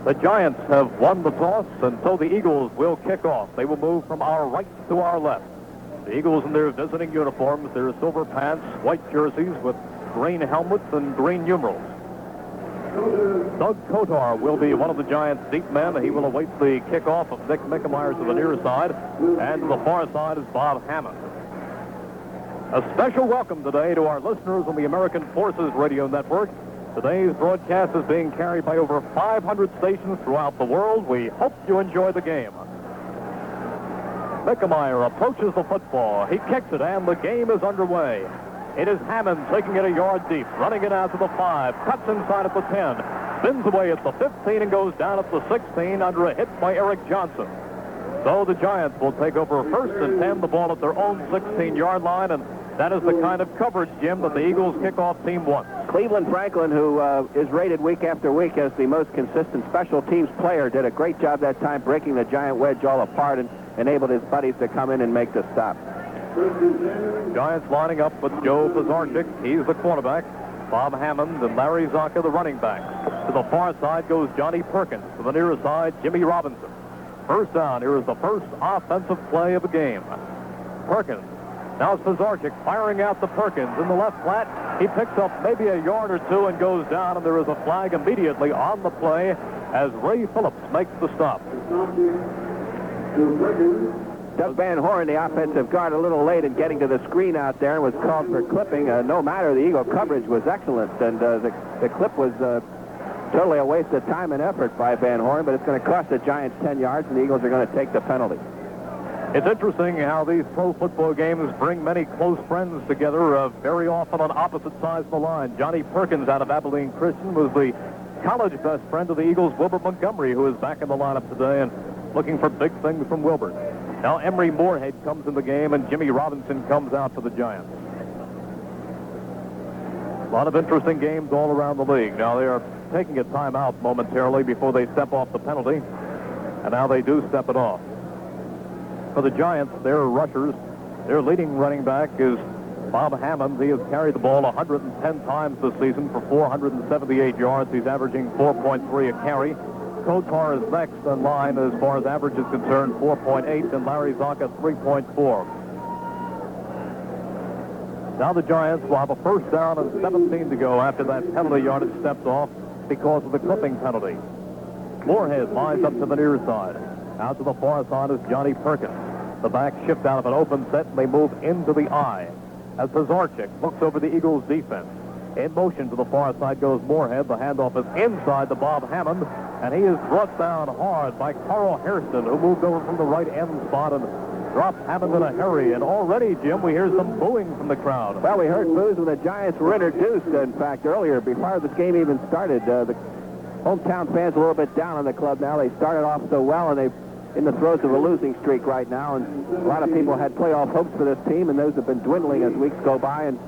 The Giants have won the toss, and so the Eagles will kick off. They will move from our right to our left. The Eagles in their visiting uniforms, their silver pants, white jerseys with green helmets and green numerals. Doug Kotar will be one of the Giants' deep men. He will await the kickoff of Nick Mickemeyer to the near side, and to the far side is Bob Hammond. A special welcome today to our listeners on the American Forces Radio Network. Today's broadcast is being carried by over 500 stations throughout the world. We hope you enjoy the game. Mickemeyer approaches the football. He kicks it, and the game is underway. It is Hammond taking it a yard deep, running it out to the 5, cuts inside at the 10, spins away at the 15, and goes down at the 16 under a hit by Eric Johnson. So the Giants will take over first and 10, the ball at their own 16-yard line, and that is the kind of coverage, Jim, that the Eagles kickoff team wants. Cleveland Franklin, who is rated week after week as the most consistent special teams player, did a great job that time breaking the Giant wedge all apart and enabled his buddies to come in and make the stop. Giants lining up with Joe Pizarchik. He's the quarterback. Bob Hammond and Larry Zonka, the running backs. To the far side goes Johnny Perkins. To the near side, Jimmy Robinson. First down. Here is the first offensive play of the game. Perkins. Now it's Pizarchik firing out to Perkins in the left flat. He picks up maybe a yard or two and goes down, and there is a flag immediately on the play as Ray Phillips makes the stop. Doug Van Horn, the offensive guard, a little late in getting to the screen out there and was called for clipping. No matter, the Eagle coverage was excellent, and the clip was totally a waste of time and effort by Van Horn, but it's going to cost the Giants 10 yards, and the Eagles are going to take the penalty. It's interesting how these pro football games bring many close friends together, very often on opposite sides of the line. Johnny Perkins out of Abilene Christian was the college best friend of the Eagles, Wilbert Montgomery, who is back in the lineup today and looking for big things from Wilbert. Now Emery Moorhead comes in the game, and Jimmy Robinson comes out for the Giants. A lot of interesting games all around the league. Now they are taking a timeout momentarily before they step off the penalty, and now they do step it off. For the Giants, their rushers, their leading running back is Bob Hammond. He has carried the ball 110 times this season for 478 yards. He's averaging 4.3 a carry. Kotar is next in line as far as average is concerned, 4.8, and Larry Zonka 3.4. Now the Giants will have a first down and 17 to go after that penalty yardage stepped off because of the clipping penalty. Moorhead lines up to the near side. Out to the far side is Johnny Perkins. The backs shift out of an open set, and they move into the eye. As Pizarchik looks over the Eagles' defense. In motion to the far side goes Moorhead. The handoff is inside to Bob Hammond, and he is brought down hard by Carl Hairston, who moved over from the right end spot and dropped Hammond in a hurry. And already, Jim, we hear some booing from the crowd. Well, we heard boos when the Giants were introduced, in fact, earlier, before this game even started. The hometown fans a little bit down on the club now. They started off so well, and they've in the throes of a losing streak right now, and a lot of people had playoff hopes for this team, and those have been dwindling as weeks go by, and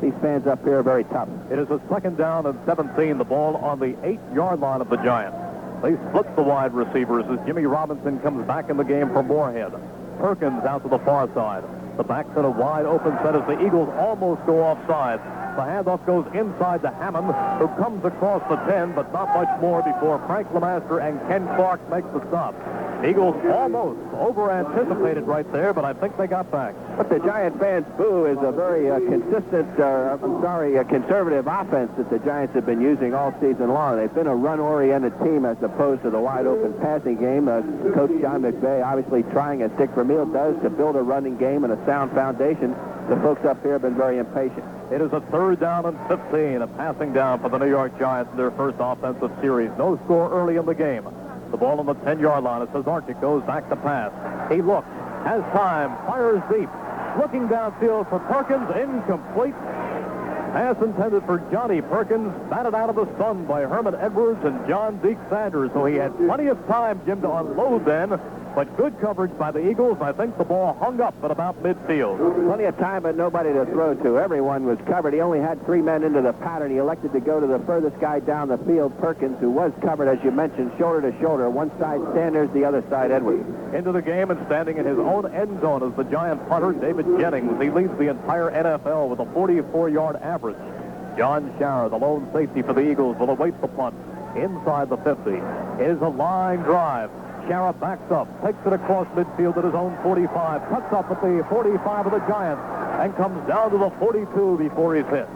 these fans up here are very tough. It is a second down and 17, the ball on the 8-yard line of the Giants. They split the wide receivers as Jimmy Robinson comes back in the game for Moorhead. Perkins out to the far side. The backs in a wide open set as the Eagles almost go offside. The handoff goes inside to Hammond, who comes across the 10, but not much more before Frank LeMaster and Ken Clark make the stop. Eagles almost over-anticipated right there, but I think they got back. What the Giant fans boo is a very conservative offense that the Giants have been using all season long. They've been a run-oriented team as opposed to the wide-open passing game. Coach John McVay obviously trying, as Dick Vermeil does, to build a running game and a sound foundation. The folks up here have been very impatient. It is a third down and 15, a passing down for the New York Giants in their first offensive series. No score early in the game. The ball on the 10-yard line as Pizarchik goes back to pass. He looks, has time, fires deep. Looking downfield for Perkins, incomplete. Pass intended for Johnny Perkins, batted out of the sun by Herman Edwards and John Deke Sanders. So he had plenty of time, Jim, to unload then. But good coverage by the Eagles. I think the ball hung up at about midfield. Plenty of time, but nobody to throw to. Everyone was covered. He only had 3 men into the pattern. He elected to go to the furthest guy down the field, Perkins, who was covered, as you mentioned, shoulder to shoulder. One side Sanders, the other side Edwards. Into the game and standing in his own end zone is the Giant punter, David Jennings. He leads the entire NFL with a 44-yard average. John Schauer, the lone safety for the Eagles, will await the punt. inside the 50. It is a line drive. Shara backs up, takes it across midfield at his own 45, cuts up at the 45 of the Giants, and comes down to the 42 before he's hit.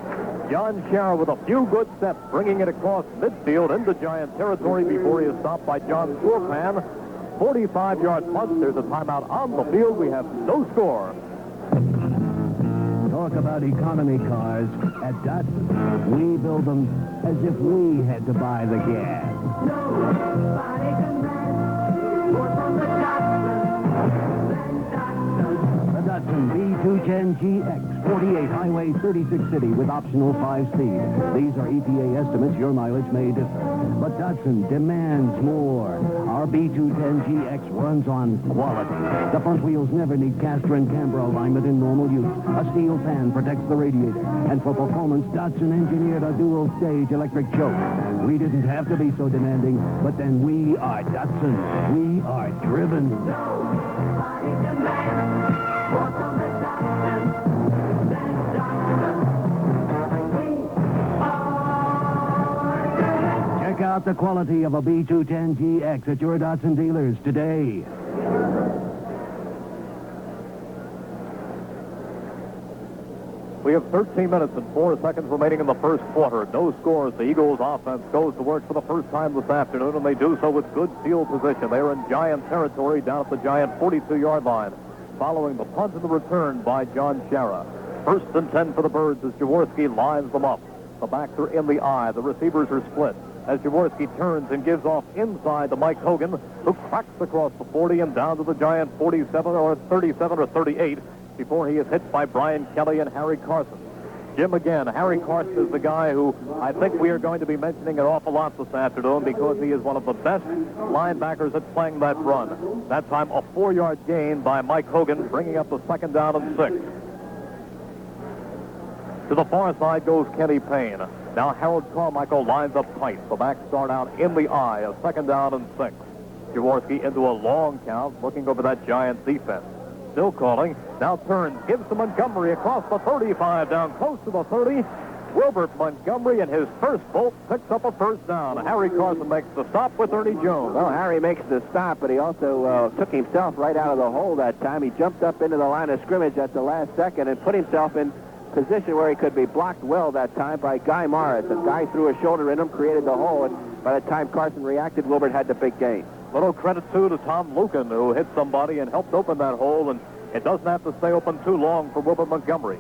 John Shara with a few good steps, bringing it across midfield into Giant territory before he is stopped by John Surpan. 45-yard punt. There's a timeout on the field. We have no score. Talk about economy cars. At Datsun, we build them as if we had to buy the gas. Nobody can match more from the Datsun. The Datsun B210GX, 48 highway, 36 city with optional 5-speed. These are EPA estimates. Your mileage may differ. But Datsun demands more. Our B210GX runs on quality. The front wheels never need caster and camber alignment in normal use. A steel fan protects the radiator. And for performance, Datsun engineered a dual-stage electric choke. We didn't have to be so demanding, but then we are Datsun. We are driven. Nobody demands more from the Datsun than Datsun. Check out the quality of a B210GX at your Datsun dealers today. We have 13 minutes and 4 seconds remaining in the first quarter. No scores. The Eagles offense goes to work for the first time this afternoon, and they do so with good field position. They're in Giant territory down at the Giant 42-yard line, following the punt and the return by John Shara. 1st and 10 for the Birds as Jaworski lines them up. The backs are in the eye. The receivers are split as Jaworski turns and gives off inside to Mike Hogan, who cracks across the 40 and down to the Giant 47 or 37 or 38 before he is hit by Brian Kelly and Harry Carson. Jim again. Harry Carson is the guy who I think we are going to be mentioning an awful lot this afternoon because he is one of the best linebackers at playing that run. That time a 4-yard gain by Mike Hogan, bringing up the 2nd down and 6. To the far side goes Kenny Payne. Now Harold Carmichael lines up tight. The backs start out in the eye, a 2nd down and 6. Jaworski into a long count, looking over that Giant defense. Still calling. Now turns, gives to Montgomery across the 35, down close to the 30. Wilbert Montgomery in his first bolt picks up a 1st down. Harry Carson makes the stop with Ernie Jones. Well, Harry makes the stop, but he also took himself right out of the hole that time. He jumped up into the line of scrimmage at the last second and put himself in position where he could be blocked well that time by Guy Morris. The guy threw a shoulder in him, created the hole, and by the time Carson reacted, Wilbert had the big gain. Little credit, too, to Tom Lucan, who hit somebody and helped open that hole, and it doesn't have to stay open too long for Wilbert Montgomery.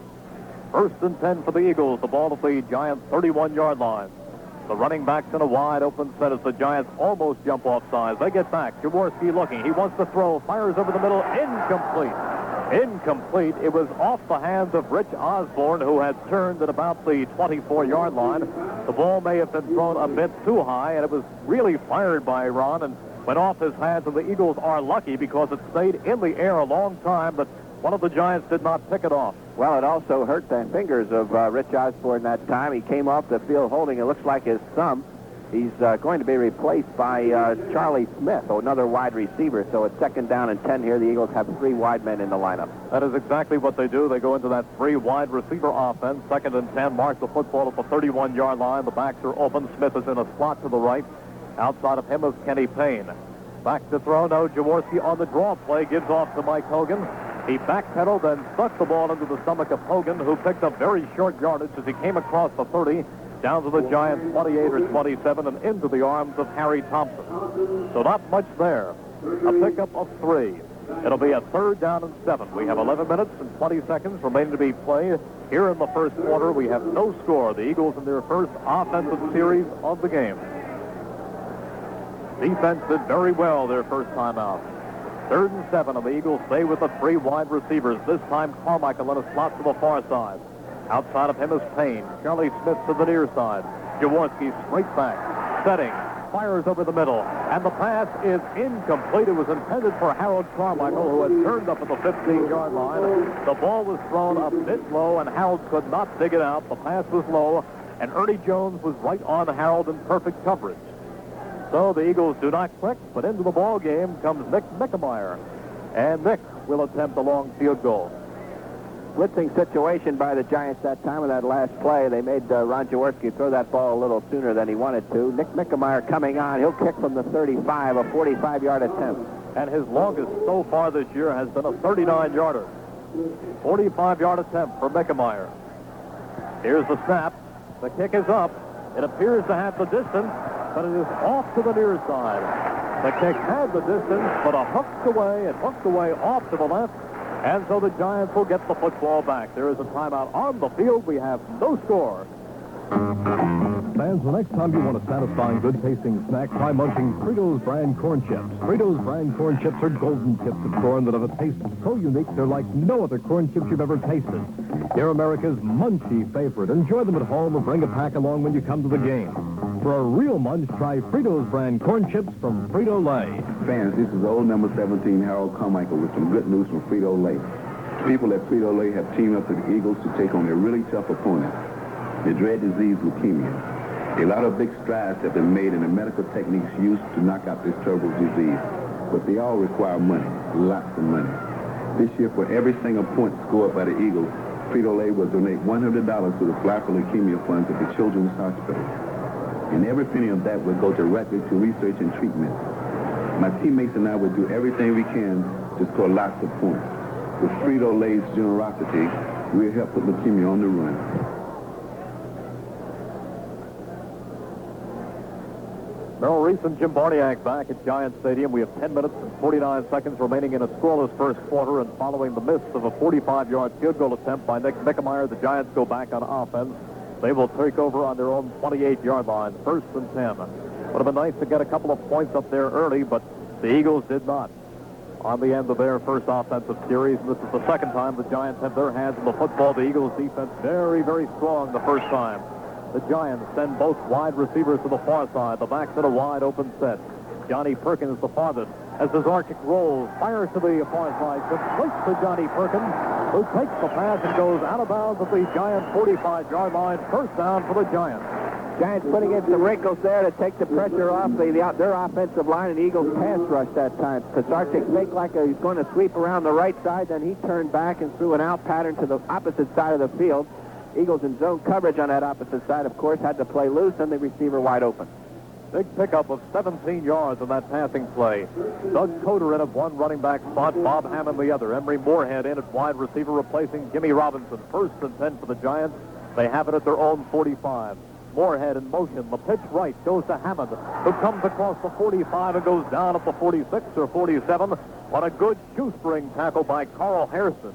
1st and 10 for the Eagles, the ball at the Giants' 31-yard line. The running back's in a wide open set as the Giants almost jump off sides. They get back. Jaworski looking. He wants to throw. Fires over the middle. Incomplete. Incomplete. It was off the hands of Rich Osborne, who had turned at about the 24-yard line. The ball may have been thrown a bit too high, and it was really fired by Ron and went off his hands, and the Eagles are lucky because it stayed in the air a long time, but one of the Giants did not pick it off. Well, it also hurt the fingers of Rich Osborne that time. He came off the field holding, it looks like, his thumb. He's going to be replaced by Charlie Smith, another wide receiver. So it's 2nd down and 10 here. The Eagles have 3 wide men in the lineup. That is exactly what they do. They go into that 3 wide receiver offense. 2nd and 10, mark the football at the 31-yard line. The backs are open. Smith is in a slot to the right. Outside of him is Kenny Payne. Back to throw. No, Jaworski on the draw play gives off to Mike Hogan. He backpedaled and stuck the ball into the stomach of Hogan, who picked up very short yardage as he came across the 30, down to the Giants' 28 or 27, and into the arms of Harry Thompson. So not much there. A pickup of 3. It'll be a 3rd down and 7. We have 11 minutes and 20 seconds remaining to be played. Here in the first quarter, we have no score. The Eagles in their first offensive series of the game. Defense did very well their first time out. 3rd and 7, and the Eagles stay with the 3 wide receivers. This time Carmichael in a slot to the far side. Outside of him is Payne. Charlie Smith to the near side. Jaworski straight back. Setting. Fires over the middle. And the pass is incomplete. It was intended for Harold Carmichael, who had turned up at the 15-yard line. The ball was thrown a bit low, and Harold could not dig it out. The pass was low, and Ernie Jones was right on Harold in perfect coverage. So the Eagles do not click, but into the ball game comes Nick Mickemeyer. And Nick will attempt a long field goal. blitzing situation by the Giants that time with that last play. They made Ron Jaworski throw that ball a little sooner than he wanted to. Nick Mickemeyer coming on. He'll kick from the 35, a 45-yard attempt. And his longest so far this year has been a 39-yarder. 45-yard attempt for Mickemeyer. Here's the snap. The kick is up. It appears to have the distance, but it is off to the near side. The kick had the distance, but it hooked away off to the left, and so the Giants will get the football back. There is a timeout on the field. We have no score. Fans, the next time you want a satisfying, good-tasting snack, try munching Fritos brand corn chips. Fritos brand corn chips are golden tips of corn that have a taste so unique they're like no other corn chips you've ever tasted. They're America's munchy favorite. Enjoy them at home or bring a pack along when you come to the game. For a real munch, try Fritos brand corn chips from Frito-Lay. Fans, this is old number 17, Harold Carmichael, with some good news from Frito-Lay. People at Frito-Lay have teamed up with the Eagles to take on a really tough opponent, the dread disease leukemia. A lot of big strides have been made in the medical techniques used to knock out this terrible disease, but they all require money, lots of money. This year, for every single point scored by the Eagles, Frito-Lay will donate $100 to the Black Leukemia Funds at the Children's Hospital. And every penny of that will go directly to research and treatment. My teammates and I will do everything we can to score lots of points. With Frito-Lay's generosity, we'll help put leukemia on the run. Merrill, Reese, and Jim Barniak back at Giant Stadium. We have 10 minutes and 49 seconds remaining in a scoreless first quarter, and following the miss of a 45-yard field goal attempt by Nick Mickemeyer, the Giants go back on offense. They will take over on their own 28-yard line, 1st and 10. Would have been nice to get a couple of points up there early, but the Eagles did not. On the end of their first offensive series, and this is the second time the Giants have their hands on the football. The Eagles' defense very, very strong the first time. The Giants send both wide receivers to the far side. The backs in a wide open set. Johnny Perkins the farthest. As Zarchik rolls, fires to the far side, completes to Johnny Perkins, who takes the pass and goes out of bounds at the Giants' 45-yard line. First down for the Giants. Giants putting in some wrinkles there to take the pressure off their offensive line, and Eagles pass rush that time. Zarchik faked like he was going to sweep around the right side, then he turned back and threw an out pattern to the opposite side of the field. Eagles in zone coverage on that opposite side, of course, had to play loose, and the receiver wide open. Big pickup of 17 yards on that passing play. Doug Coder in at one running back spot, Bob Hammond the other. Emery Moorhead in at wide receiver, replacing Jimmy Robinson. 1st and 10 for the Giants. They have it at their own 45. Moorhead in motion. The pitch right goes to Hammond, who comes across the 45 and goes down at the 46 or 47 on a good shoestring tackle by Carl Hairston.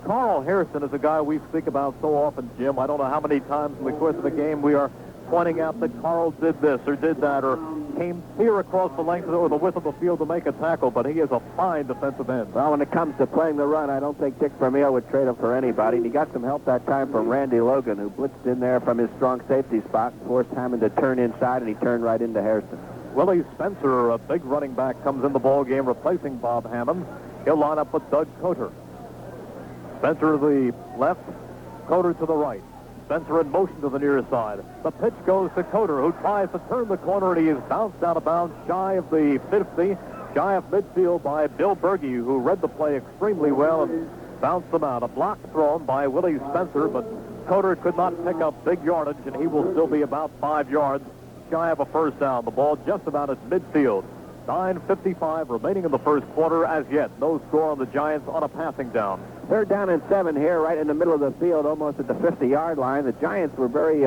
Carl Hairston is a guy we speak about so often, Jim. I don't know how many times in the course of the game we are pointing out that Carl did this or did that or came here across the length or the width of the field to make a tackle, but he is a fine defensive end. Well, when it comes to playing the run, I don't think Dick Vermeil would trade him for anybody. And he got some help that time from Randy Logan, who blitzed in there from his strong safety spot, forced Hammond to turn inside, and he turned right into Hairston. Willie Spencer, a big running back, comes in the ball game replacing Bob Hammond. He'll line up with Doug Coder. Spencer to the left, Coder to the right. Spencer in motion to the near side. The pitch goes to Coder, who tries to turn the corner, and he is bounced out of bounds shy of the 50, shy of midfield by Bill Berge, who read the play extremely well and bounced them out. A block thrown by Willie Spencer, but Coder could not pick up big yardage, and he will still be about 5 yards shy of a first down. The ball just about at midfield. 9:55 remaining in the first quarter. As yet, no score on the Giants on a passing down. 3rd down and 7 here, right in the middle of the field, almost at the 50-yard line. The Giants were very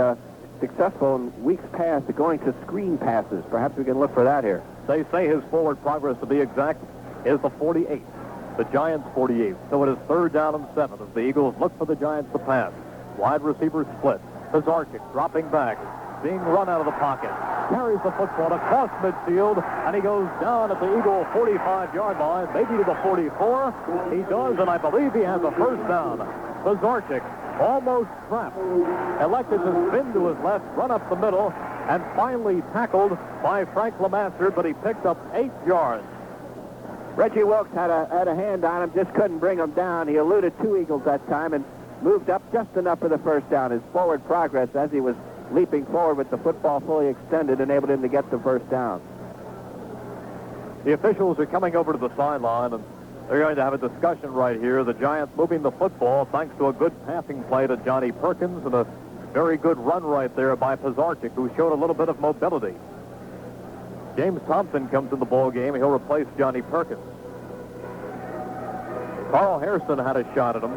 successful in weeks past at going to screen passes. Perhaps we can look for that here. They say his forward progress, to be exact, is the 48. The Giants' 48. So it is 3rd down and 7 as the Eagles look for the Giants to pass. Wide receiver split. Zarchik dropping back, being run out of the pocket. Carries the football across midfield, and he goes down at the Eagle 45-yard line, maybe to the 44. He does, and I believe he has a first down. Zarchik, almost trapped, elected to spin to his left, run up the middle, and finally tackled by Frank LeMaster, but he picked up 8 yards. Reggie Wilkes had a hand on him, just couldn't bring him down. He eluded 2 Eagles that time and moved up just enough for the first down. His forward progress as he was leaping forward with the football fully extended enabled him to get the first down. The officials are coming over to the sideline, and They're going to have a discussion right here. The Giants moving the football thanks to a good passing play to Johnny Perkins and a very good run right there by Pizarchik, who showed a little bit of mobility. James Thompson comes in the ball game. He'll replace Johnny Perkins. Carl Hairston had a shot at him.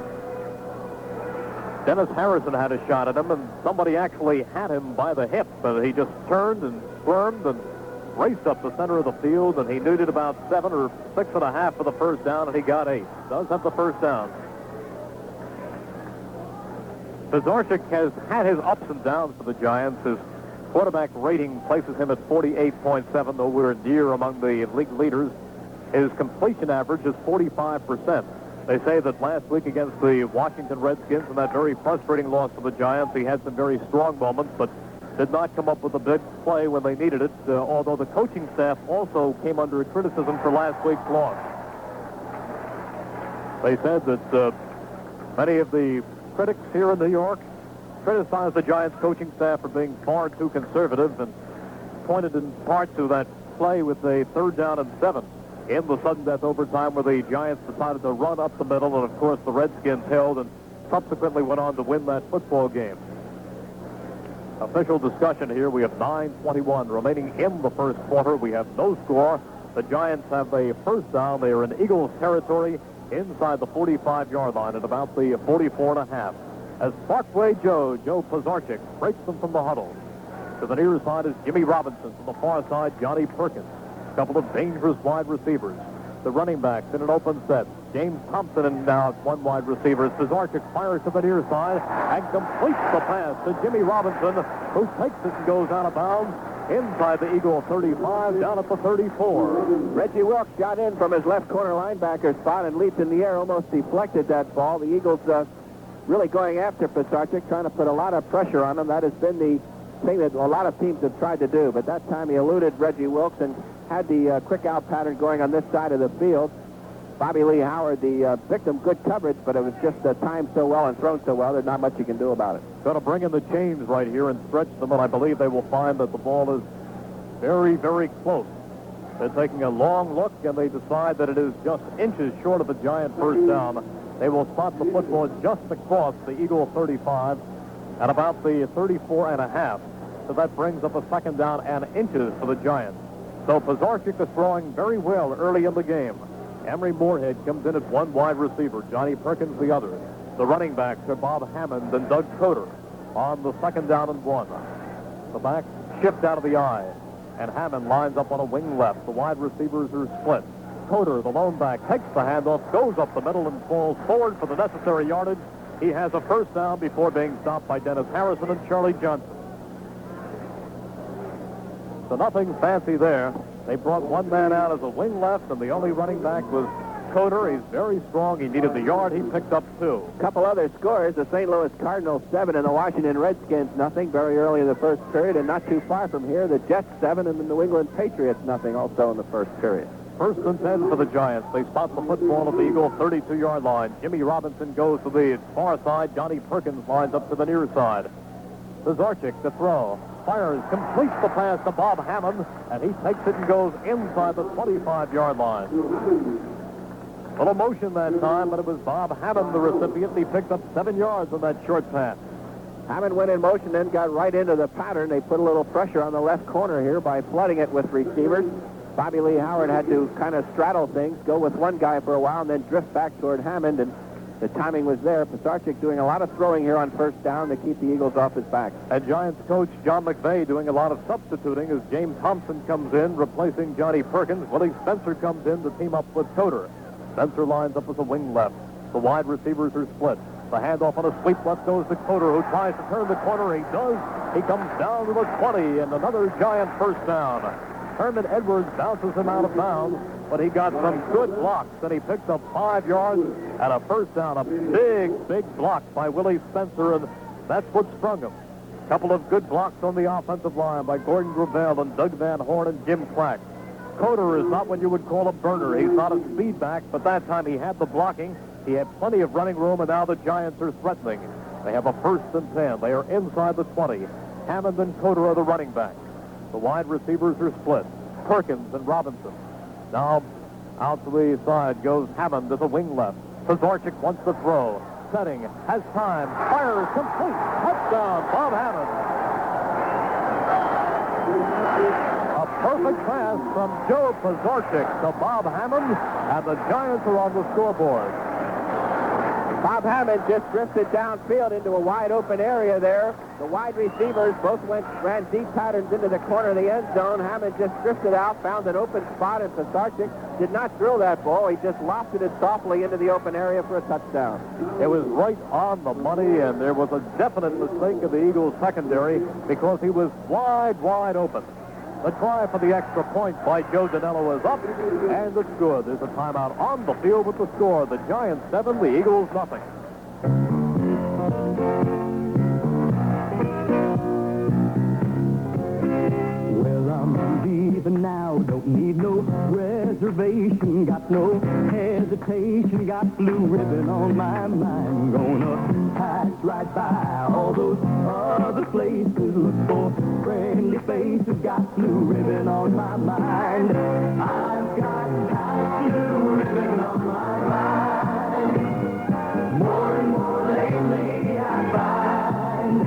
Dennis Harrison had a shot at him, and somebody actually had him by the hip, but he just turned and squirmed and raced up the center of the field, and he needed about 7 or 6.5 for the first down, and he got 8. Does have the first down. Pizarchik has had his ups and downs for the Giants. His quarterback rating places him at 48.7, though we're near among the league leaders. His completion average is 45%. They say that last week against the Washington Redskins in that very frustrating loss for the Giants, he had some very strong moments, but did not come up with a big play when they needed it, although the coaching staff also came under criticism for last week's loss. They said that many of the critics here in New York criticized the Giants coaching staff for being far too conservative and pointed in part to that play with a 3rd down and 7 in the sudden death overtime where the Giants decided to run up the middle, and of course the Redskins held and subsequently went on to win that football game. Official discussion here. We have 9:21 remaining in the first quarter. We have no score. The Giants have a first down. They are in Eagles territory inside the 45-yard line at about the 44.5. As Parkway Joe Pizarchik breaks them from the huddle. To the near side is Jimmy Robinson. From the far side, Johnny Perkins. A couple of dangerous wide receivers. The running backs in an open set. James Thompson and now one wide receiver. Pizarchik fires to the near side and completes the pass to Jimmy Robinson, who takes it and goes out of bounds inside the Eagle 35, down at the 34. Reggie Wilkes got in from his left corner linebacker spot and leaped in the air, almost deflected that ball. The Eagles really going after Pizarchik, trying to put a lot of pressure on him. That has been the thing that a lot of teams have tried to do, but that time he eluded Reggie Wilkes and had the quick out pattern going on this side of the field. Bobby Lee Howard, the victim, good coverage, but it was just timed so well and thrown so well, there's not much you can do about it. Going to bring in the chains right here and stretch them, and I believe they will find that the ball is very, very close. They're taking a long look, and they decide that it is just inches short of a Giant first down. They will spot the football just across the Eagle 35 at about the 34.5. So that brings up a second down and inches for the Giants. So Pizarchik is throwing very well early in the game. Emery Moorhead comes in at one wide receiver. Johnny Perkins the other. The running backs are Bob Hammond and Doug Coder on the 2nd down and 1. The backs shift out of the eye, and Hammond lines up on a wing left. The wide receivers are split. Coder, the lone back, takes the handoff, goes up the middle, and falls forward for the necessary yardage. He has a first down before being stopped by Dennis Harrison and Charlie Johnson. So nothing fancy there. They brought one man out as a wing left, and the only running back was Coder. He's very strong. He needed the yard. He picked up 2. A couple other scores. The St. Louis Cardinals 7 and the Washington Redskins nothing very early in the first period, and not too far from here, the Jets 7 and the New England Patriots nothing also in the first period. 1st and 10 for the Giants. They spot the football at the Eagle 32-yard line. Jimmy Robinson goes to the far side. Johnny Perkins lines up to the near side. Pizarchik to throw. Fires, completes the pass to Bob Hammond, and he takes it and goes inside the 25-yard line. Little motion that time, but it was Bob Hammond, the recipient. He picked up 7 yards on that short pass. Hammond went in motion, then got right into the pattern. They put a little pressure on the left corner here by flooding it with receivers. Bobby Lee Howard had to kind of straddle things, go with one guy for a while, and then drift back toward Hammond, and the timing was there. Pizarchik doing a lot of throwing here on first down to keep the Eagles off his back. And Giants coach John McVay doing a lot of substituting as James Thompson comes in, replacing Johnny Perkins. Willie Spencer comes in to team up with Coder. Spencer lines up as a wing left. The wide receivers are split. The handoff on a sweep left goes to Coder, who tries to turn the corner. He does. He comes down to the 20, and another Giant first down. Herman Edwards bounces him out of bounds, but he got some good blocks, and he picked up 5 yards and a first down. A big block by Willie Spencer, and that's what sprung him. A couple of good blocks on the offensive line by Gordon Gravel and Doug Van Horn and Jim Clack. Coder is not what you would call a burner. He's not a speed back, but that time he had the blocking. He had plenty of running room, and now the Giants are threatening. They have a 1st and 10. They are inside the 20. Hammond and Coder are the running backs. The wide receivers are split. Perkins and Robinson. Now Out to the side goes Hammond to the wing left. Pazarchik wants to throw. Setting, has time, fires, complete. Touchdown, Bob Hammond. A perfect pass from Joe Pazarchik to Bob Hammond, and the Giants are on the scoreboard. Bob Hammond just drifted downfield into a wide open area there. The wide receivers both ran deep patterns into the corner of the end zone. Hammond just drifted out, found an open spot, and Pazarchik did not drill that ball. He just lofted it softly into the open area for a touchdown. It was right on the money, and there was a definite mistake of the Eagles secondary because he was wide open. The try for the extra point by Joe Danello is up, and it's good. There's a timeout on the field with the score. The Giants 7, the Eagles nothing. Well, I'm leaving now, don't need no reservation, got no hesitation, got blue ribbon on my mind. Gonna pass right by all those other places, look for friendly faces, got blue ribbon on my mind. I've got blue ribbon on my mind. More and more lately I find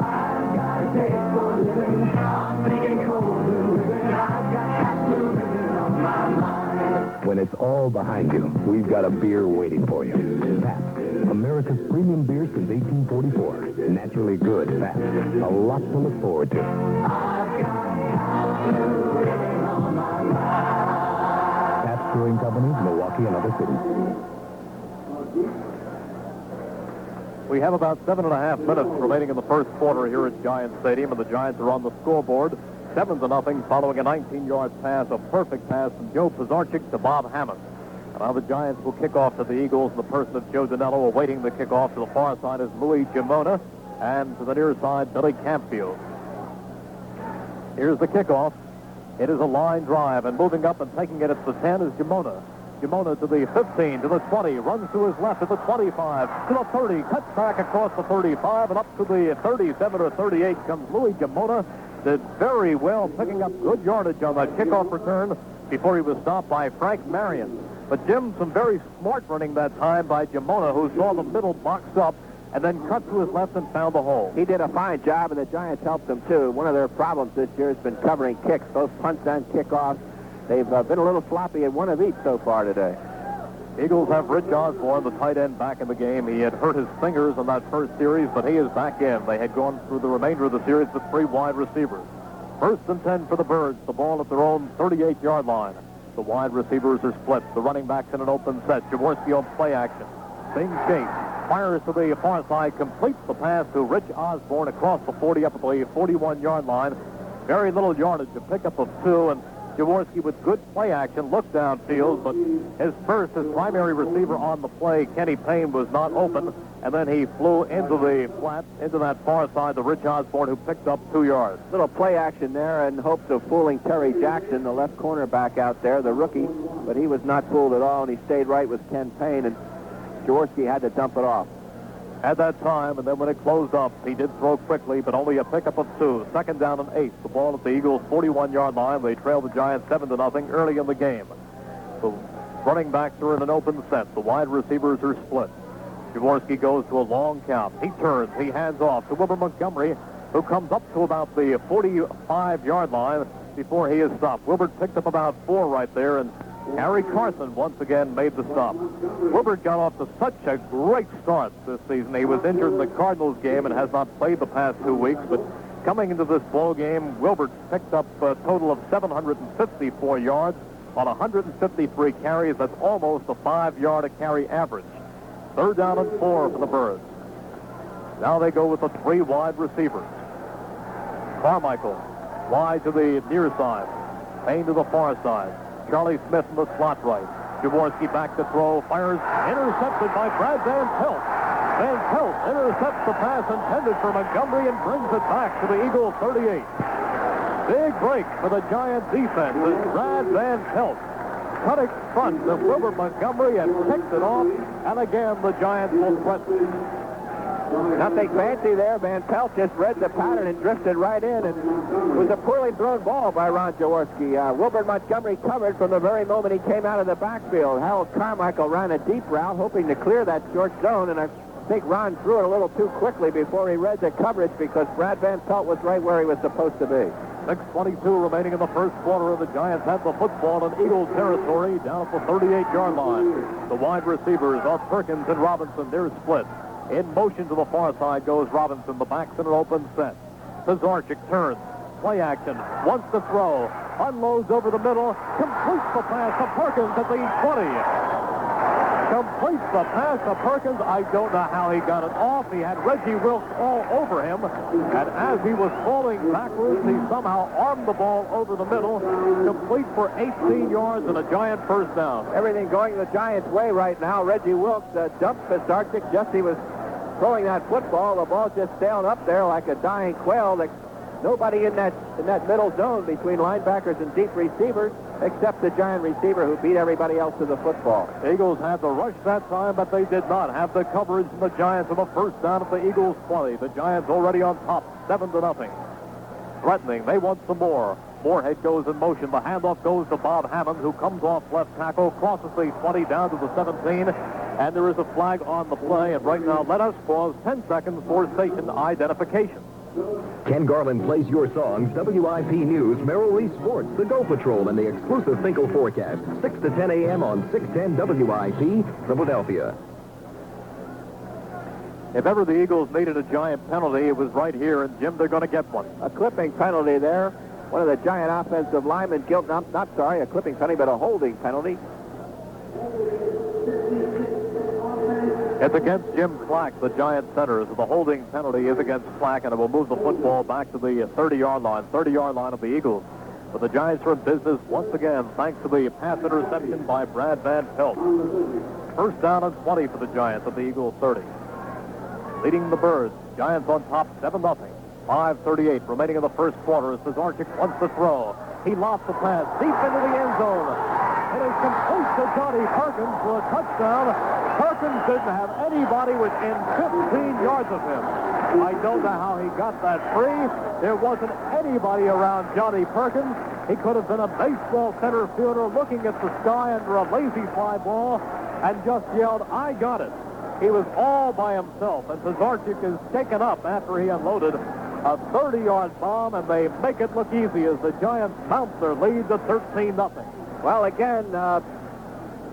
I've got a taste for living. I'm thinking cold blue ribbon. I've got blue ribbon on my mind. When it's all behind you, we've got a beer waiting for you. Pabst, America's premium beer since 1844. Naturally good, Pabst. A lot to look forward to. I've got blue ribbon on my mind. Pabst Brewing Company, Milwaukee, and other cities. We have about 7.5 minutes remaining in the first quarter here at Giants Stadium, and the Giants are on the scoreboard. 7-0 following a 19-yard pass, a perfect pass from Joe Pazarchik to Bob Hammond. And now the Giants will kick off to the Eagles in the person of Joe Danello. Awaiting the kickoff to the far side is Louis Gimona, and to the near side, Billy Campfield. Here's the kickoff. It is a line drive, and moving up and taking it at the 10 is Gimona. Gimona to the 15, to the 20, runs to his left to the 25, to the 30, cuts back across the 35, and up to the 37 or 38 comes Louis Gimona. Did very well, picking up good yardage on that kickoff return before he was stopped by Frank Marion. But Jim, some very smart running that time by Gimona, who saw the middle boxed up and then cut to his left and found the hole. He did a fine job, and the Giants helped him, too. One of their problems this year has been covering kicks, both punts and kickoffs. They've been a little sloppy at one of each so far today. Eagles have Rich Osborne, the tight end, back in the game. He had hurt his fingers on that first series, but he is back in. They had gone through the remainder of the series with 3 wide receivers. 1st and 10 for the Birds, the ball at their own 38-yard line. The wide receivers are split. The running back's in an open set. Jaworski on play action. Same shape. Fires to the far side, completes the pass to Rich Osborne across the 40 up at the 41-yard line. Very little yardage, a pickup of 2, and Jaworski with good play action, looked downfield, but his primary receiver on the play, Kenny Payne, was not open, and then he flew into the flat, into that far side to Rich Osborne, who picked up 2 yards. Little play action there in hopes of fooling Terry Jackson, the left cornerback out there, the rookie, but he was not fooled at all, and he stayed right with Ken Payne, and Jaworski had to dump it off. At that time, and then when it closed up, he did throw quickly, but only a pickup of 2. 2nd down and 8. The ball at the Eagles' 41-yard line. They trailed the Giants 7-0 early in the game. The running backs are in an open set. The wide receivers are split. Jaworski goes to a long count. He turns. He hands off to Wilbur Montgomery, who comes up to about the 45-yard line before he is stopped. Wilbur picked up about 4 right there, and Harry Carson once again made the stop. Wilbert got off to such a great start this season. He was injured in the Cardinals game and has not played the past 2 weeks, but coming into this ball game, Wilbert picked up a total of 754 yards on 153 carries. That's almost a 5-yard a carry average. 3rd down and 4 for the Birds. Now they go with the 3 wide receivers. Carmichael wide to the near side. Payne to the far side. Charlie Smith in the slot right. Jaworski back to throw, fires, intercepted by Brad Van Pelt. Van Pelt intercepts the pass intended for Montgomery and brings it back to the Eagles' 38. Big break for the Giant defense as Brad Van Pelt cut it front of Wilbur Montgomery and picked it off, and again the Giants will threaten. Nothing fancy there. Van Pelt just read the pattern and drifted right in. And it was a poorly thrown ball by Ron Jaworski. Wilbert Montgomery covered from the very moment he came out of the backfield. Harold Carmichael ran a deep route, hoping to clear that short zone, and I think Ron threw it a little too quickly before he read the coverage because Brad Van Pelt was right where he was supposed to be. 6:22 remaining in the first quarter. The Giants have the football in Eagle territory down at the 38-yard line. The wide receivers are Perkins and Robinson. They're split. In motion to the far side goes Robinson. The back's in an open set. Pizarchik turns. Play action. Wants to throw. Unloads over the middle. Completes the pass to Perkins at the 20. Completes the pass to Perkins. I don't know how he got it off. He had Reggie Wilkes all over him. And as he was falling backwards, he somehow armed the ball over the middle. Complete for 18 yards and a Giant first down. Everything going the Giants' way right now. Reggie Wilkes dumped Pizarchik just he was throwing that football. The ball just sailed up there like a dying quail. Nobody in that middle zone between linebackers and deep receivers except the Giant receiver who beat everybody else to the football. Eagles had the rush that time, but they did not have the coverage from the Giants on the first down at the Eagles 20. The Giants already on top, 7-0. Threatening, they want some more. Moorhead goes in motion. The handoff goes to Bob Hammond, who comes off left tackle, crosses the 20 down to the 17, and there is a flag on the play. And right now, let us pause 10 seconds for station identification. Ken Garland plays your songs, WIP News, Merrill, Reese Sports, the Go Patrol, and the exclusive Finkel forecast, 6 to 10 a.m. on 610 WIP, Philadelphia. If ever the Eagles needed a Giant penalty, it was right here, and Jim, they're going to get one. A clipping penalty there. One of the Giant offensive linemen a clipping penalty, but a holding penalty. It's against Jim Clack, the Giant center. So the holding penalty is against Clack, and it will move the football back to the 30-yard line of the Eagles. But the Giants are in business once again, thanks to the pass interception by Brad Van Pelt. First down and 20 for the Giants at the Eagles 30. Leading the Birds, Giants on top, 7-0. 5:38 remaining in the first quarter as Pizarchik wants to throw. He lofts the pass deep into the end zone. It is complete to Johnny Perkins for a touchdown. Perkins didn't have anybody within 15 yards of him. I don't know how he got that free. There wasn't anybody around Johnny Perkins. He could have been a baseball center fielder looking at the sky under a lazy fly ball and just yelled, "I got it." He was all by himself, and Pizarchik is taken up after he unloaded a 30-yard bomb, and they make it look easy as the Giants mount their lead to 13-0. Well, again,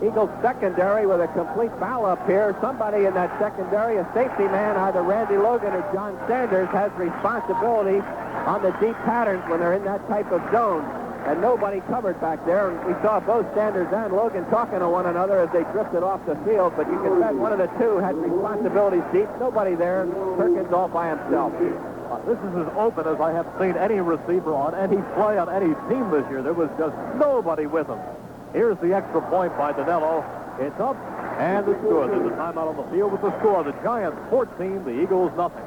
Eagles secondary with a complete foul up here. Somebody in that secondary, a safety man, either Randy Logan or John Sanders, has responsibility on the deep patterns when they're in that type of zone. And nobody covered back there. And we saw both Sanders and Logan talking to one another as they drifted off the field. But you can bet one of the two had responsibilities deep. Nobody there. Perkins all by himself. This is as open as I have seen any receiver on any play on any team this year. There was just nobody with him. Here's the extra point by Danello. It's up, and it's good. There's a timeout on the field with the score. The Giants 14, the Eagles nothing.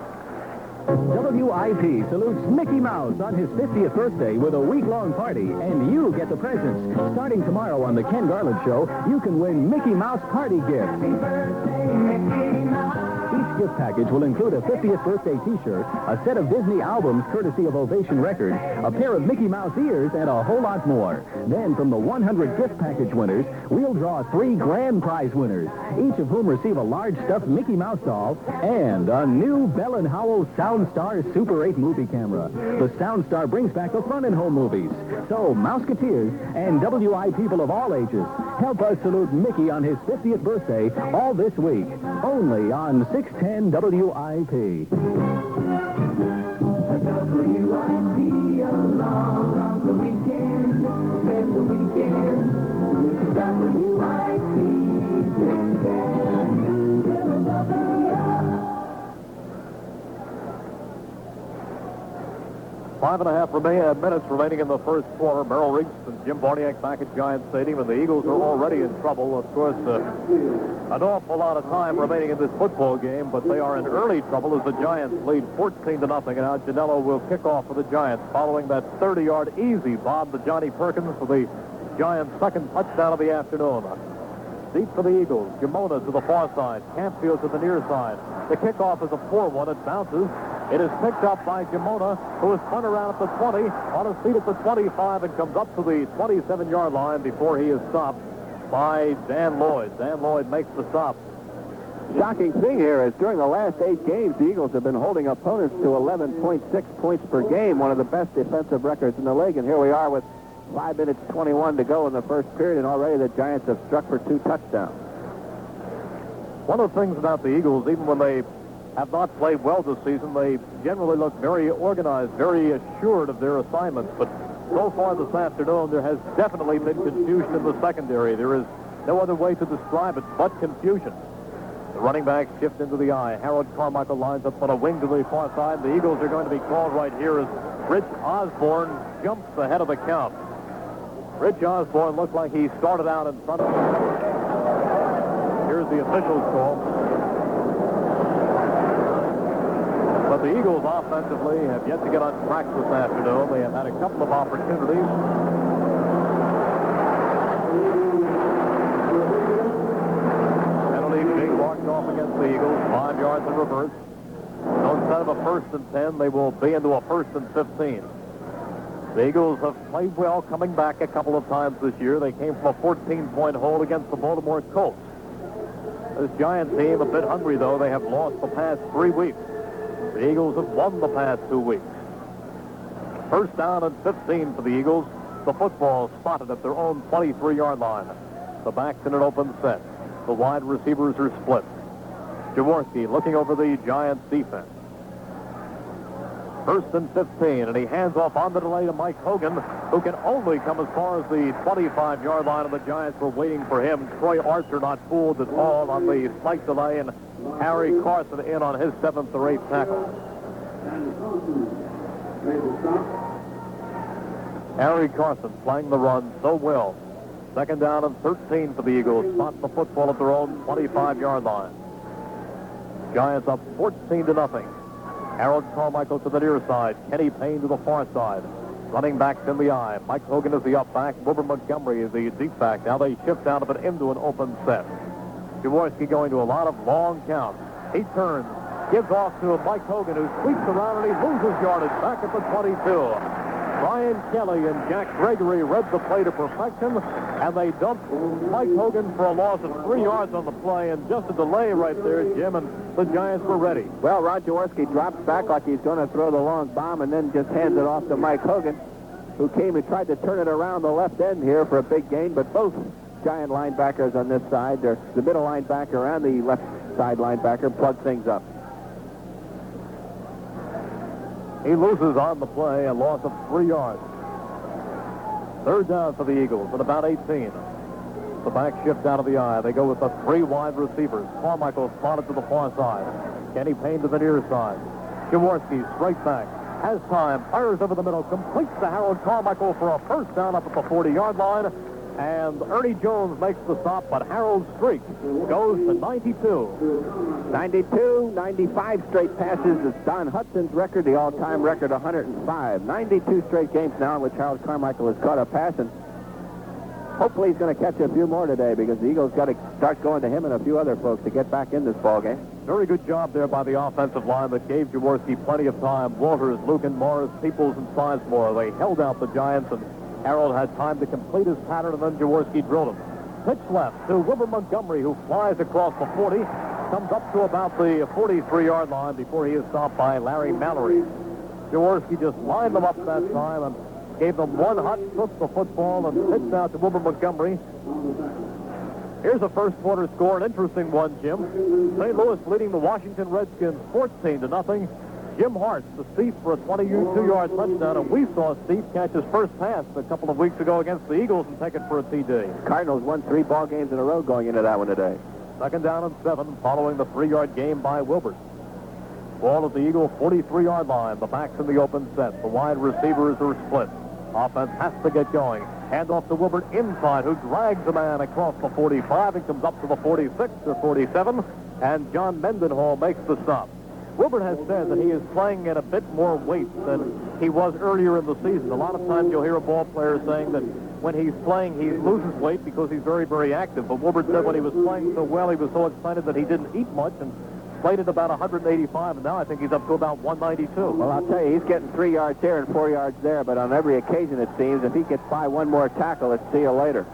WIP salutes Mickey Mouse on his 50th birthday with a week-long party, and you get the presents. Starting tomorrow on the Ken Garland Show, you can win Mickey Mouse party gifts. Each gift package will include a 50th birthday T-shirt, a set of Disney albums courtesy of Ovation Records, a pair of Mickey Mouse ears, and a whole lot more. Then, from the 100 gift package winners, we'll draw 3 grand prize winners, each of whom receive a large stuffed Mickey Mouse doll and a new Bell & Howell Soundstar Super 8 movie camera. The Soundstar brings back the fun in home movies. So, Mouseketeers and WI people of all ages, help us salute Mickey on his 50th birthday all this week, only on 610 WIP. WIP along on the weekend, spend the weekend with WIP, Philadelphia. 5.5 minutes remaining in the first quarter. Merrill, Reese, and Jim Barniak back at Giant Stadium, and the Eagles are already in trouble. Of course, an awful lot of time remaining in this football game, but they are in early trouble as the Giants lead 14-0. And now Janello will kick off for the Giants following that 30-yard easy bomb to Johnny Perkins for the Giants' second touchdown of the afternoon. deep for the Eagles. Jamona to the far side. Campfield to the near side. The kickoff is a poor one. It bounces. It is picked up by Jamona, who is spun around at the 20, on his feet at the 25, and comes up to the 27-yard line before he is stopped by Dan Lloyd. Dan Lloyd makes the stop. Shocking thing here is during the last 8 games, the Eagles have been holding opponents to 11.6 points per game, one of the best defensive records in the league. And here we are with 5 minutes 21 to go in the first period, and already the Giants have struck for 2 touchdowns. One of the things about the Eagles, even when they have not played well this season, they generally look very organized, very assured of their assignments. But so far this afternoon, there has definitely been confusion in the secondary. There is no other way to describe it but confusion. The running back shift into the eye. Harold Carmichael lines up on a wing to the far side. The Eagles are going to be called right here as Rich Osborne jumps ahead of the count. Rich Osborne looked like he started out in front of him. Here's the official's call. But the Eagles offensively have yet to get on track this afternoon. They have had a couple of opportunities. Big walked off against the Eagles, 5 yards in reverse. So instead of a 1st and 10, they will be into a 1st and 15. The Eagles have played well coming back a couple of times this year. They came from a 14-point hold against the Baltimore Colts. This Giant team a bit hungry, though. They have lost the past 3 weeks. The Eagles have won the past 2 weeks. 1st down and 15 for the Eagles. The football spotted at their own 23-yard line. The backs in an open set. The wide receivers are split. Jaworski looking over the Giants' defense. 1st and 15, and he hands off on the delay to Mike Hogan, who can only come as far as the 25-yard line, and the Giants were waiting for him. Troy Archer not fooled at all on the slight delay, and Harry Carson in on his 7th or 8th tackle. Harry Carson playing the run so well. 2nd down and 13 for the Eagles. Spot the football at their own 25-yard line. Giants up 14-0. Harold Carmichael to the near side. Kenny Payne to the far side. Running backs in the eye. Mike Hogan is the up back. Wilbur Montgomery is the deep back. Now they shift out of it into an open set. Jaworski going to a lot of long counts. He turns, gives off to Mike Hogan, who sweeps around and he loses yardage back at the 22. Brian Kelly and Jack Gregory read the play to perfection, and they dumped Mike Hogan for a loss of 3 yards on the play, and just a delay right there, Jim, and the Giants were ready. Well, Ron Jaworski drops back like he's going to throw the long bomb and then just hands it off to Mike Hogan, who came and tried to turn it around the left end here for a big gain, but both Giant linebackers on this side, the middle linebacker and the left side linebacker, plug things up. He loses on the play, a loss of 3 yards. 3rd down for the Eagles at about 18. The back shift out of the eye. They go with the 3 wide receivers. Carmichael spotted to the far side. Kenny Payne to the near side. Jaworski straight back. Has time. Fires over the middle. Completes to Harold Carmichael for a 1st down up at the 40-yard line. And Ernie Jones makes the stop, but Harold's streak goes to 92. 92, 95 straight passes is Don Hudson's record, the all-time record, 105. 92 straight games now in which Harold Carmichael has caught a pass, and hopefully he's going to catch a few more today because the Eagles got to start going to him and a few other folks to get back in this ballgame. Very good job there by the offensive line that gave Jaworski plenty of time. Walters, Lucan, Morris, Peoples, and Sizemore. They held out the Giants, and Harold had time to complete his pattern, and then Jaworski drilled him. Pitch left to Wilbur Montgomery, who flies across the 40, comes up to about the 43-yard line before he is stopped by Larry Mallory. Jaworski just lined them up that time and gave them one hot, took the football and pitched out to Wilbur Montgomery. Here's a first quarter score, an interesting one, Jim. St. Louis leading the Washington Redskins 14-0. Jim Hart to Steve for a 22-yard touchdown, and we saw Steve catch his first pass a couple of weeks ago against the Eagles and take it for a TD. Cardinals won 3 ball games in a row going into that one today. 2nd down and 7 following the 3-yard gain by Wilbert. Ball at the Eagle 43-yard line. The backs in the open set. The wide receivers are split. Offense has to get going. Hand off to Wilbert inside, who drags a man across the 45 and comes up to the 46 or 47, and John Mendenhall makes the stop. Wilbert has said that he is playing at a bit more weight than he was earlier in the season. A lot of times you'll hear a ball player saying that when he's playing, he loses weight because he's very, very active. But Wilbert said when he was playing so well, he was so excited that he didn't eat much and played at about 185, and now I think he's up to about 192. Well, I'll tell you, he's getting 3 yards here and 4 yards there, but on every occasion, it seems, if he gets by one more tackle, it's see you later.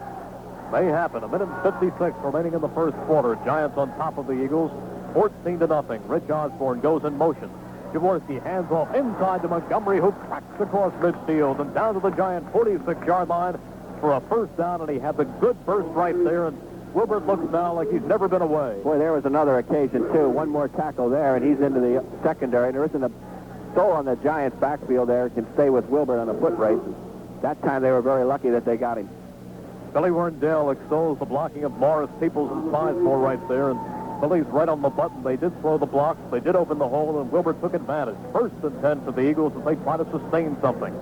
May happen. A minute and 56 remaining in the first quarter. Giants on top of the Eagles, 14-0. Rich Osborne goes in motion. Jaworski hands off inside to Montgomery, who cracks across midfield and down to the Giant 46-yard line for a first down, and he had the good burst right there, and Wilbert looks now like he's never been away. Boy, there was another occasion, too. One more tackle there, and he's into the secondary. There isn't a soul on the Giants' backfield there can stay with Wilbert on a foot race. That time they were very lucky that they got him. Billy Werndale extols the blocking of Morris, Peoples, and Sizemore right there, and Billy's right on the button. They did throw the blocks. They did open the hole, and Wilbert took advantage. 1st and 10 for the Eagles as they try to sustain something.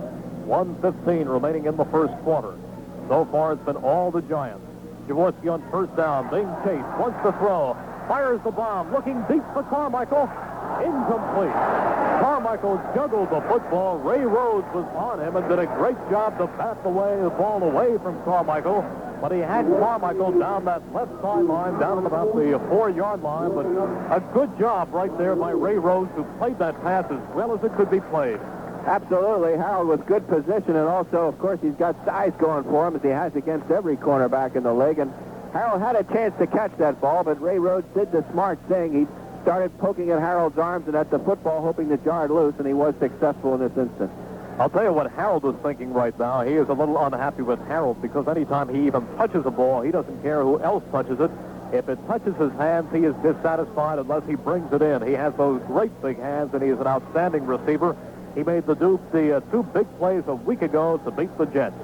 1:15 remaining in the first quarter. So far, it's been all the Giants. Jaworski on first down, being chased, wants to throw, fires the bomb, looking deep for Carmichael. Incomplete. Carmichael juggled the football. Ray Rhodes was on him and did a great job to bat the ball away from Carmichael. But he had Carmichael down that left sideline, down at about the 4-yard line. But a good job right there by Ray Rhodes, who played that pass as well as it could be played. Absolutely. Harold with good position, and also, of course, he's got size going for him as he has against every cornerback in the league. And Harold had a chance to catch that ball, but Ray Rhodes did the smart thing. He started poking at Harold's arms and at the football, hoping to jar it loose, and he was successful in this instance. I'll tell you what Harold was thinking right now. He is a little unhappy with Harold because anytime he even touches a ball, he doesn't care who else touches it. If it touches his hands, he is dissatisfied unless he brings it in. He has those great big hands, and he is an outstanding receiver. He made the two big plays a week ago to beat the Jets.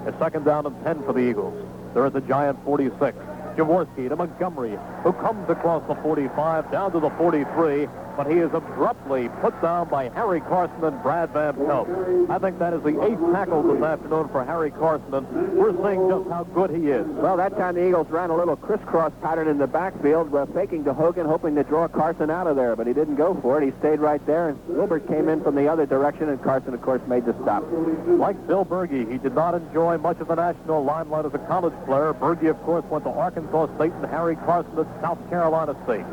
A 2nd down and 10 for the Eagles. They're at the Giant 46. Jaworski to Montgomery, who comes across the 45 down to the 43, but he is abruptly put down by Harry Carson and Brad Van Pelt. I think that is the 8th tackle this afternoon for Harry Carson, and we're seeing just how good he is. Well, that time the Eagles ran a little crisscross pattern in the backfield, faking to Hogan, hoping to draw Carson out of there, but he didn't go for it. He stayed right there, and Wilbert came in from the other direction, and Carson, of course, made the stop. Like Bill Berge, he did not enjoy much of the national limelight as a college player. Berge, of course, went to Arkansas State, and Harry Carson at South Carolina State.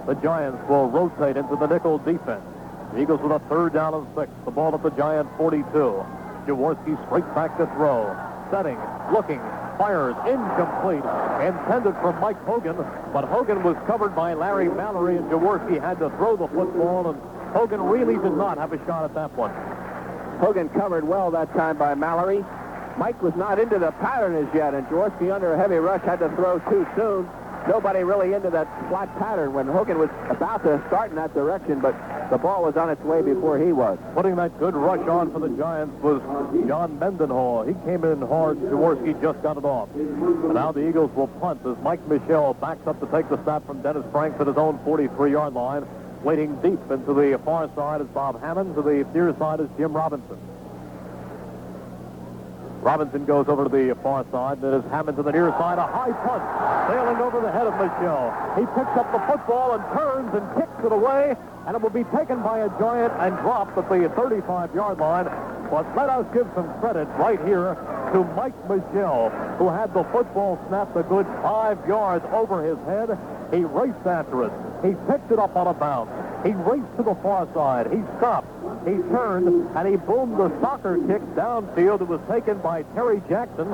The Giants will rotate into the nickel defense. The Eagles with a 3rd down and 6. The ball at the Giant 42. Jaworski straight back to throw. Setting, looking, fires, incomplete. Intended for Mike Hogan, but Hogan was covered by Larry Mallory, and Jaworski had to throw the football, and Hogan really did not have a shot at that one. Hogan covered well that time by Mallory. Mike was not into the pattern as yet, and Jaworski under a heavy rush had to throw too soon. Nobody really into that flat pattern when Hogan was about to start in that direction, but the ball was on its way before he was. Putting that good rush on for the Giants was John Mendenhall. He came in hard. Jaworski just got it off. And now the Eagles will punt as Mike Michel backs up to take the snap from Dennis Franks at his own 43-yard line. Waiting deep into the far side is Bob Hammond. To the near side is Jim Robinson. Robinson goes over to the far side. Then is Hammond to the near side. A high punt sailing over the head of Michel. He picks up the football and turns and kicks it away, and it will be taken by a Giant and dropped at the 35-yard line. But let us give some credit right here to Mike Michel, who had the football snapped a good 5 yards over his head. He raced after it. He picked it up on a bounce. He raced to the far side. He stopped. He turned, and he boomed the soccer kick downfield. It was taken by Terry Jackson.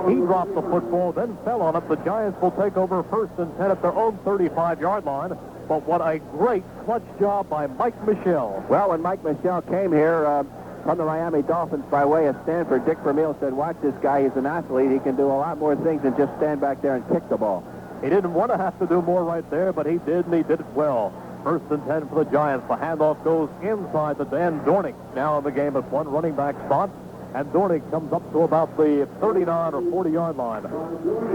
He dropped the football, then fell on it. The Giants will take over 1st and 10 at their own 35-yard line. But what a great clutch job by Mike Michel. Well, when Mike Michel came here from the Miami Dolphins by way of Stanford, Dick Vermeil said, watch this guy. He's an athlete. He can do a lot more things than just stand back there and kick the ball. He didn't want to have to do more right there, but he did, and he did it well. 1st and 10 for the Giants. The handoff goes inside to Dan Dornick, now in the game at one running back spot. And Dornick comes up to about the 39 or 40-yard line.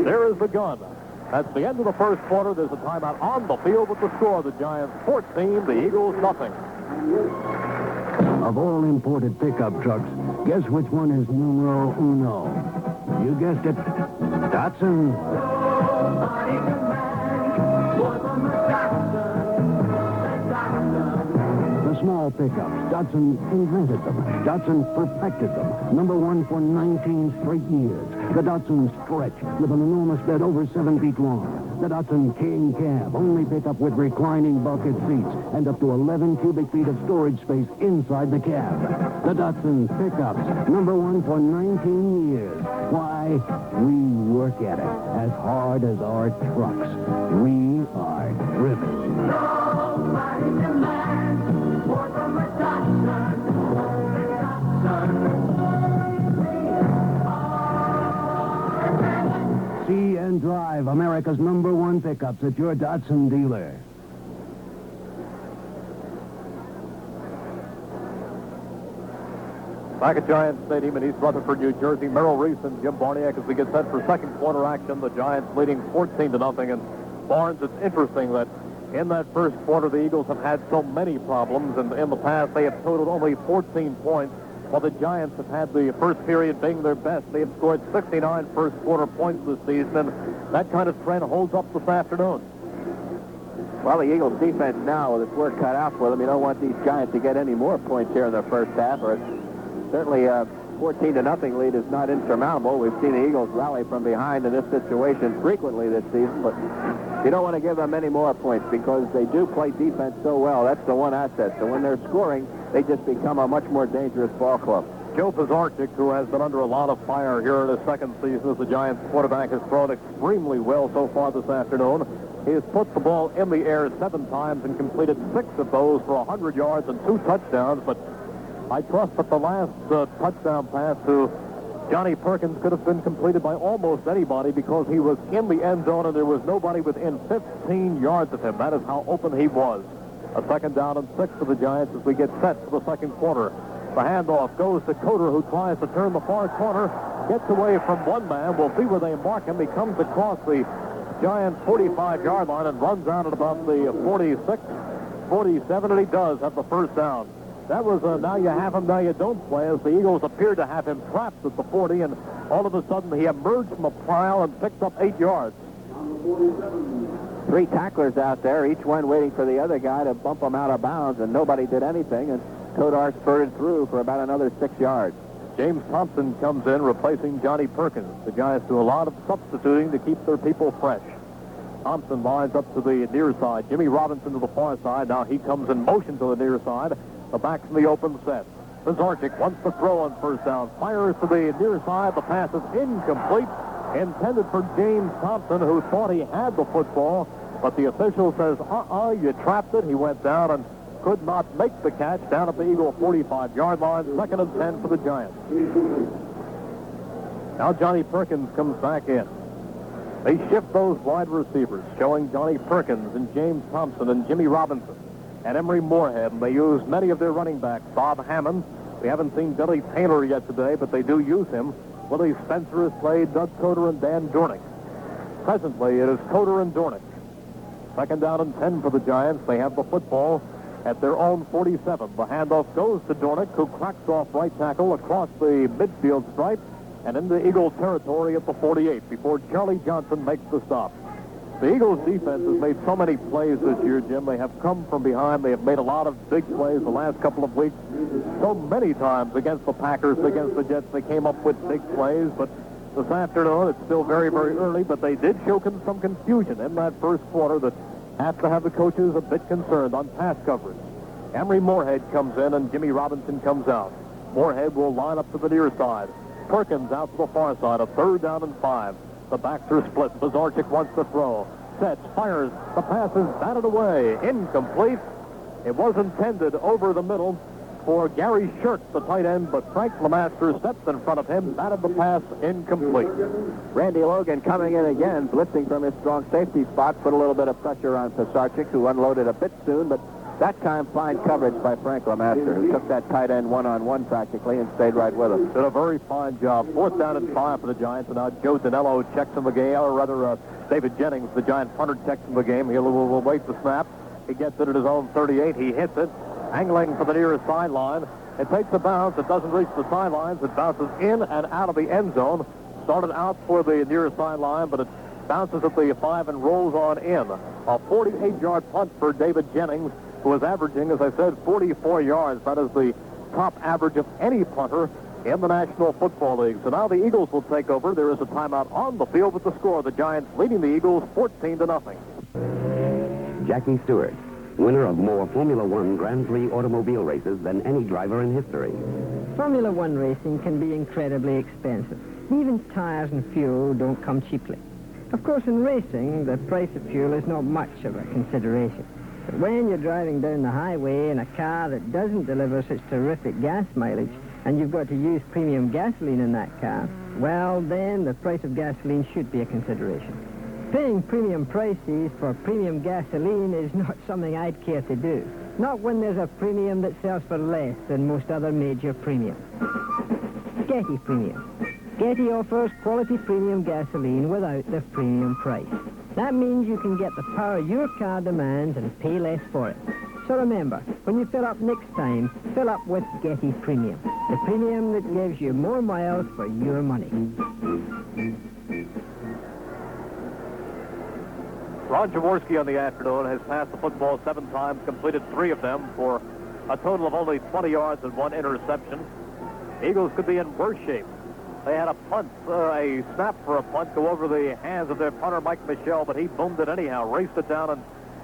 There is the gun. That's the end of the first quarter. There's a timeout on the field with the score. The Giants 14, the Eagles nothing. Of all imported pickup trucks, guess which one is numero uno? You guessed it, Datsun. The Small pickups. Datsun invented them. Datsun perfected them. Number one for 19 straight years. The Datsun Stretch with an enormous bed over 7 feet long. The Datsun King Cab, only pickup with reclining bulkhead seats and up to 11 cubic feet of storage space inside the cab. The Datsun pickups, number one for 19 years. Why? We work at it as hard as our trucks. We are driven. Nobody demands more from a Datsun. See and drive America's number one pickups at your Datsun dealer. Back at Giants Stadium in East Rutherford, New Jersey, Merrill, Reese, and Jim Barniak as we get set for second quarter action. The Giants leading 14-0. And Barnes, it's interesting that in that first quarter, the Eagles have had so many problems, and in the past they have totaled only 14 points. While the Giants have had the first period being their best. They have scored 69 first quarter points this season, and that kind of trend holds up this afternoon. Well, the Eagles defense now, with its work cut out for them, you don't want these Giants to get any more points here in the first half, or certainly a 14-0 lead is not insurmountable. We've seen the Eagles rally from behind in this situation frequently this season, but you don't want to give them any more points because they do play defense so well. That's the one asset. So when they're scoring, they just become a much more dangerous ball club. Joe Barniak, who has been under a lot of fire here in his second season as the Giants quarterback, has thrown extremely well so far this afternoon. He has put the ball in the air 7 times and completed 6 of those for 100 yards and 2 touchdowns. But I trust that the last touchdown pass to Johnny Perkins could have been completed by almost anybody because he was in the end zone and there was nobody within 15 yards of him. That is how open he was. A second down and 6 for the Giants as we get set for the second quarter. The handoff goes to Coder, who tries to turn the far corner, gets away from one man. We'll see where they mark him. He comes across the Giants' 45-yard line and runs out at about the 46, 47, and he does have the first down. That was now you have him, now you don't play, as the Eagles appeared to have him trapped at the 40, and all of a sudden he emerged from a pile and picked up 8 yards. 3 tacklers out there, each one waiting for the other guy to bump him out of bounds, and nobody did anything, and Kodar spurted through for about another 6 yards. James Thompson comes in, replacing Johnny Perkins. The Giants do a lot of substituting to keep their people fresh. Thompson lines up to the near side. Jimmy Robinson to the far side. Now he comes in motion to the near side. The back's in the open set. Barniak wants to throw on first down. Fires to the near side. The pass is incomplete. Intended for James Thompson, who thought he had the football, but the official says, you trapped it. He went down and could not make the catch down at the Eagle 45-yard line. 2nd and 10 for the Giants. Now Johnny Perkins comes back in. They shift those wide receivers, showing Johnny Perkins and James Thompson and Jimmy Robinson and Emery Moorhead. And they use many of their running backs. Bob Hammond. We haven't seen Billy Taylor yet today, but they do use him. Willie Spencer has played, Doug Coder and Dan Dornick. Presently, it is Coder and Dornick. 2nd down and 10 for the Giants. They have the football at their own 47. The handoff goes to Dornick, who cracks off right tackle across the midfield stripe and into Eagle territory at the 48 before Charlie Johnson makes the stop. The Eagles' defense has made so many plays this year, Jim. They have come from behind. They have made a lot of big plays the last couple of weeks. So many times against the Packers, against the Jets, they came up with big plays. But this afternoon, it's still very, very early, but they did show some confusion in that first quarter that has to have the coaches a bit concerned on pass coverage. Emery Moorhead comes in and Jimmy Robinson comes out. Moorhead will line up to the near side. Perkins out to the far side, a 3rd down and 5. The backs are split. Barniak wants to throw. Sets, fires. The pass is batted away. Incomplete. It was intended over the middle for Gary Shirk, the tight end, but Frank Lemaster steps in front of him, batted the pass incomplete. Randy Logan coming in again, blitzing from his strong safety spot, put a little bit of pressure on Barniak, who unloaded a bit soon, but that time fine coverage by Frank Lemaster, who took that tight end one-on-one practically and stayed right with him. Did a very fine job. 4th down and 5 for the Giants, and now Joe Danello checks in the game, or rather David Jennings, the Giant punter, checks in the game. He'll wait the snap. He gets it at his own 38. He hits it, angling for the nearest sideline. It takes a bounce. It doesn't reach the sidelines. It bounces in and out of the end zone. Started out for the nearest sideline, but it bounces at the 5 and rolls on in. A 48-yard punt for David Jennings. who is averaging, as I said, 44 yards. That is the top average of any punter in the National Football League. So now the Eagles will take over. There is a timeout on the field with the score. The Giants leading the Eagles 14-0. Jackie Stewart, winner of more Formula One Grand Prix automobile races than any driver in history. Formula One racing can be incredibly expensive. Even tires and fuel don't come cheaply. Of course, in racing, the price of fuel is not much of a consideration. But when you're driving down the highway in a car that doesn't deliver such terrific gas mileage, and you've got to use premium gasoline in that car, well, then the price of gasoline should be a consideration. Paying premium prices for premium gasoline is not something I'd care to do. Not when there's a premium that sells for less than most other major premiums. Getty Premium. Getty offers quality premium gasoline without the premium price. That means you can get the power your car demands and pay less for it. So remember, when you fill up next time, fill up with Getty Premium. The premium that gives you more miles for your money. Ron Jaworski on the afternoon has passed the football 7 times, completed 3 of them for a total of only 20 yards and 1 interception. Eagles could be in worse shape. They had a snap for a punt go over the hands of their punter, Mike Michel, but he boomed it anyhow, raced it down and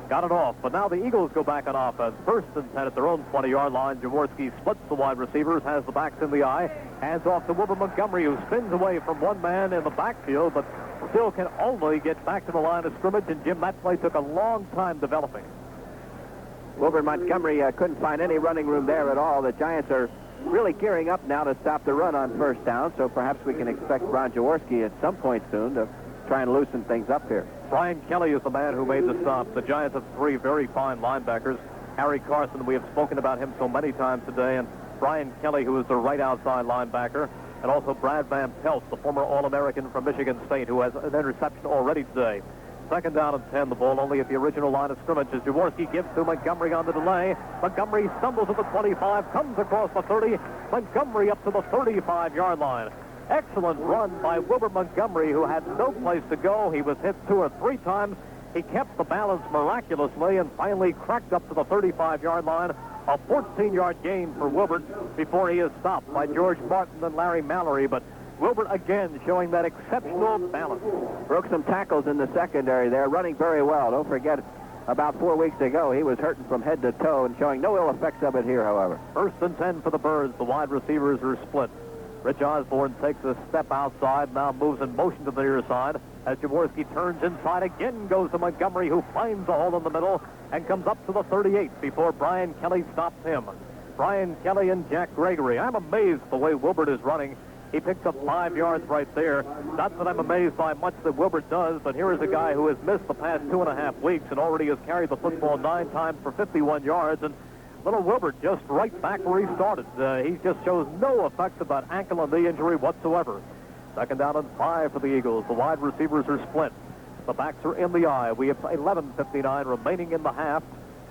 got it off. But now the Eagles go back on offense. 1st and 10 at their own 20-yard line. Jaworski splits the wide receivers, has the backs in the eye, hands off to Wilbur Montgomery, who spins away from one man in the backfield, but still can only get back to the line of scrimmage. And, Jim, that play took a long time developing. Wilbur Montgomery couldn't find any running room there at all. The Giants are really gearing up now to stop the run on 1st down, so perhaps we can expect Ron Jaworski at some point soon to try and loosen things up here. Brian Kelly is the man who made the stop. The Giants have 3 very fine linebackers. Harry Carson, we have spoken about him so many times today, and Brian Kelly, who is the right outside linebacker, and also Brad Van Pelt, the former All-American from Michigan State, who has an interception already today. 2nd down and 10, the ball only at the original line of scrimmage as Jaworski gives to Montgomery on the delay. Montgomery stumbles at the 25, comes across the 30, Montgomery up to the 35-yard line. Excellent run by Wilbur Montgomery, who had no place to go. He was hit 2 or 3 times. He kept the balance miraculously and finally cracked up to the 35-yard line. A 14-yard gain for Wilbur before he is stopped by George Martin and Larry Mallory. But Wilbur again showing that exceptional balance. Broke some tackles in the secondary there, running very well. Don't forget, about 4 weeks ago, he was hurting from head to toe and showing no ill effects of it here, however. 1st and 10 for the Birds. The wide receivers are split. Rich Osborne takes a step outside, now moves in motion to the near side. As Jaworski turns inside, again goes to Montgomery, who finds a hole in the middle and comes up to the 38 before Brian Kelly stops him. Brian Kelly and Jack Gregory. I'm amazed the way Wilbert is running. He picks up 5 yards right there. Not that I'm amazed by much that Wilbert does, but here is a guy who has missed the past 2.5 weeks and already has carried the football 9 times for 51 yards. And little Wilbert just right back where he started. He just shows no effects of that ankle and knee injury whatsoever. 2nd down and 5 for the Eagles. The wide receivers are split. The backs are in the eye. We have 11:59 remaining in the half.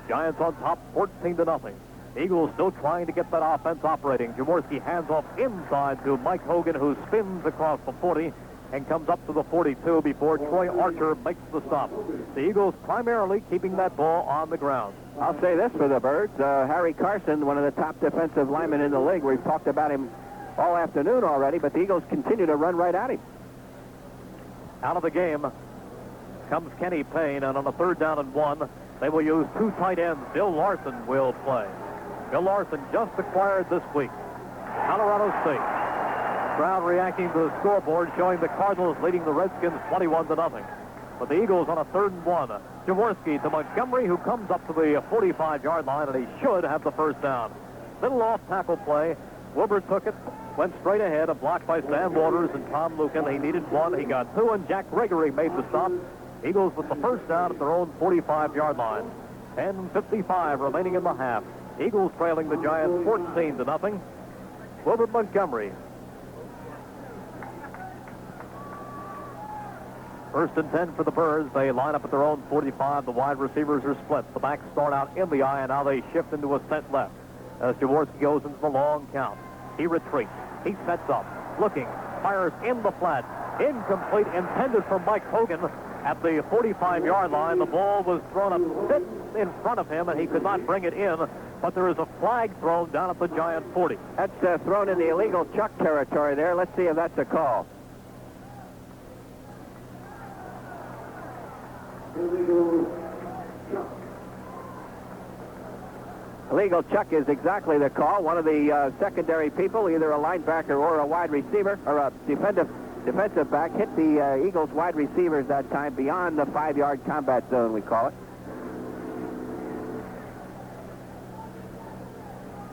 Giants on top 14-0. Eagles still trying to get that offense operating. Jaworski hands off inside to Mike Hogan, who spins across the 40 and comes up to the 42 before Troy Archer makes the stop. The Eagles primarily keeping that ball on the ground. I'll say this for the Birds. Harry Carson, one of the top defensive linemen in the league. We've talked about him all afternoon already, but the Eagles continue to run right at him. Out of the game comes Kenny Payne, and on a 3rd down and 1, they will use 2 tight ends. Bill Larson will play. Bill Larson just acquired this week. Colorado State. Crowd reacting to the scoreboard showing the Cardinals leading the Redskins 21-0. But the Eagles on a 3rd and 1. Jaworski to Montgomery, who comes up to the 45-yard line, and he should have the 1st down. Little off-tackle play. Wilbur took it, went straight ahead, a block by Stan Waters and Tom Lucan. He needed 1, he got 2, and Jack Gregory made the stop. Eagles with the 1st down at their own 45-yard line. 10:55 remaining in the half. Eagles trailing the Giants 14-0. Wilbur Montgomery. 1st and 10 for the Birds. They line up at their own 45. The wide receivers are split. The backs start out in the eye, and now they shift into a set left. As Jaworski goes into the long count. He retreats. He sets up. Looking. Fires in the flat. incomplete, intended for Mike Hogan at the 45-yard line. The ball was thrown a bit in front of him, and he could not bring it in, but there is a flag thrown down at the Giant 40. That's thrown in the illegal chuck territory there. Let's see if that's a call. Illegal chuck is exactly the call. One of the secondary people, either a linebacker or a wide receiver, or a defensive back, hit the Eagles wide receivers that time beyond the 5-yard combat zone, we call it.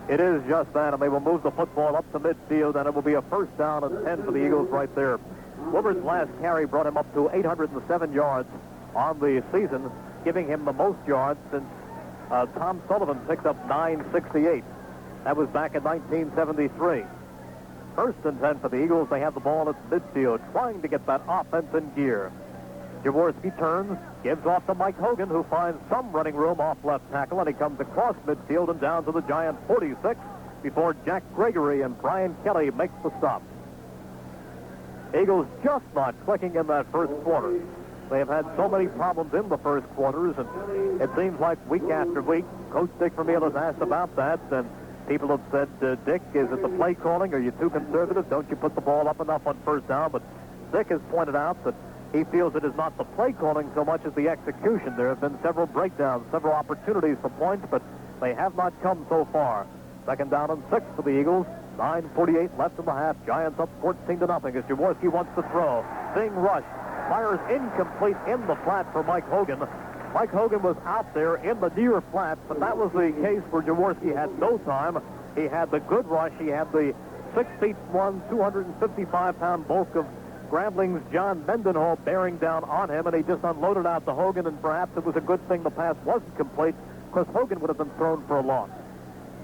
It is just that, and they will move the football up to midfield, and it will be a first down and 10 for the Eagles right there. Wilbert's last carry brought him up to 807 yards on the season, giving him the most yards since Tom Sullivan picked up 968. That was back in 1973. First and 10 for the Eagles. They have the ball at midfield, trying to get that offense in gear. Jaworski turns, gives off to Mike Hogan, who finds some running room off left tackle, and he comes across midfield and down to the Giant 46 before Jack Gregory and Brian Kelly make the stop. Eagles just not clicking in that first quarter. They have had so many problems in the first quarters, and it seems like week after week, Coach Dick Vermeil has asked about that, and people have said, Dick, is it the play calling? Are you too conservative? Don't you put the ball up enough on first down? But Dick has pointed out that he feels it is not the play calling so much as the execution. There have been several breakdowns, several opportunities for points, but they have not come so far. Second down and 6 for the Eagles. 9:48 left in the half. Giants up 14-0 as Jaworski wants to throw. Bing rush. Fires incomplete in the flat for Mike Hogan. Mike Hogan was out there in the near flat, but that was the case where Jaworski had no time. He had the good rush. He had the 6'1", 255-pound bulk of Grambling's John Mendenhall bearing down on him, and he just unloaded out to Hogan, and perhaps it was a good thing the pass wasn't complete, because Hogan would have been thrown for a loss.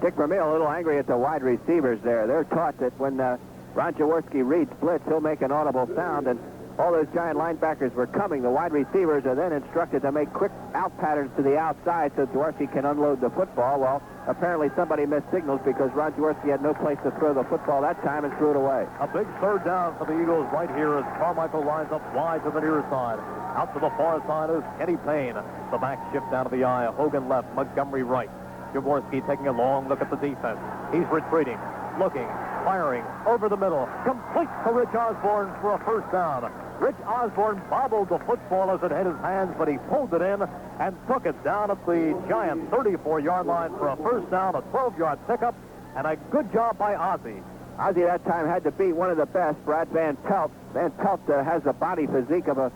Dick Vermeil a little angry at the wide receivers there. They're taught that when Ron Jaworski reads blitz, he'll make an audible sound, and all those Giant linebackers were coming. The wide receivers are then instructed to make quick out patterns to the outside so Jaworski can unload the football. Well, apparently somebody missed signals because Ron Jaworski had no place to throw the football that time and threw it away. A big third down for the Eagles right here as Carmichael lines up wide to the near side. Out to the far side is Kenny Payne. The back shift down to the eye. Hogan left, Montgomery right. Jaworski taking a long look at the defense. He's retreating, looking, firing, over the middle. Complete to Rich Osborne for a first down. Rich Osborne bobbled the football as it hit his hands, but he pulled it in and took it down at the Giant 34-yard line for a first down, a 12-yard pickup, and a good job by Ozzie. Ozzie that time had to beat one of the best, Brad Van Pelt. Van Pelt has the body physique of a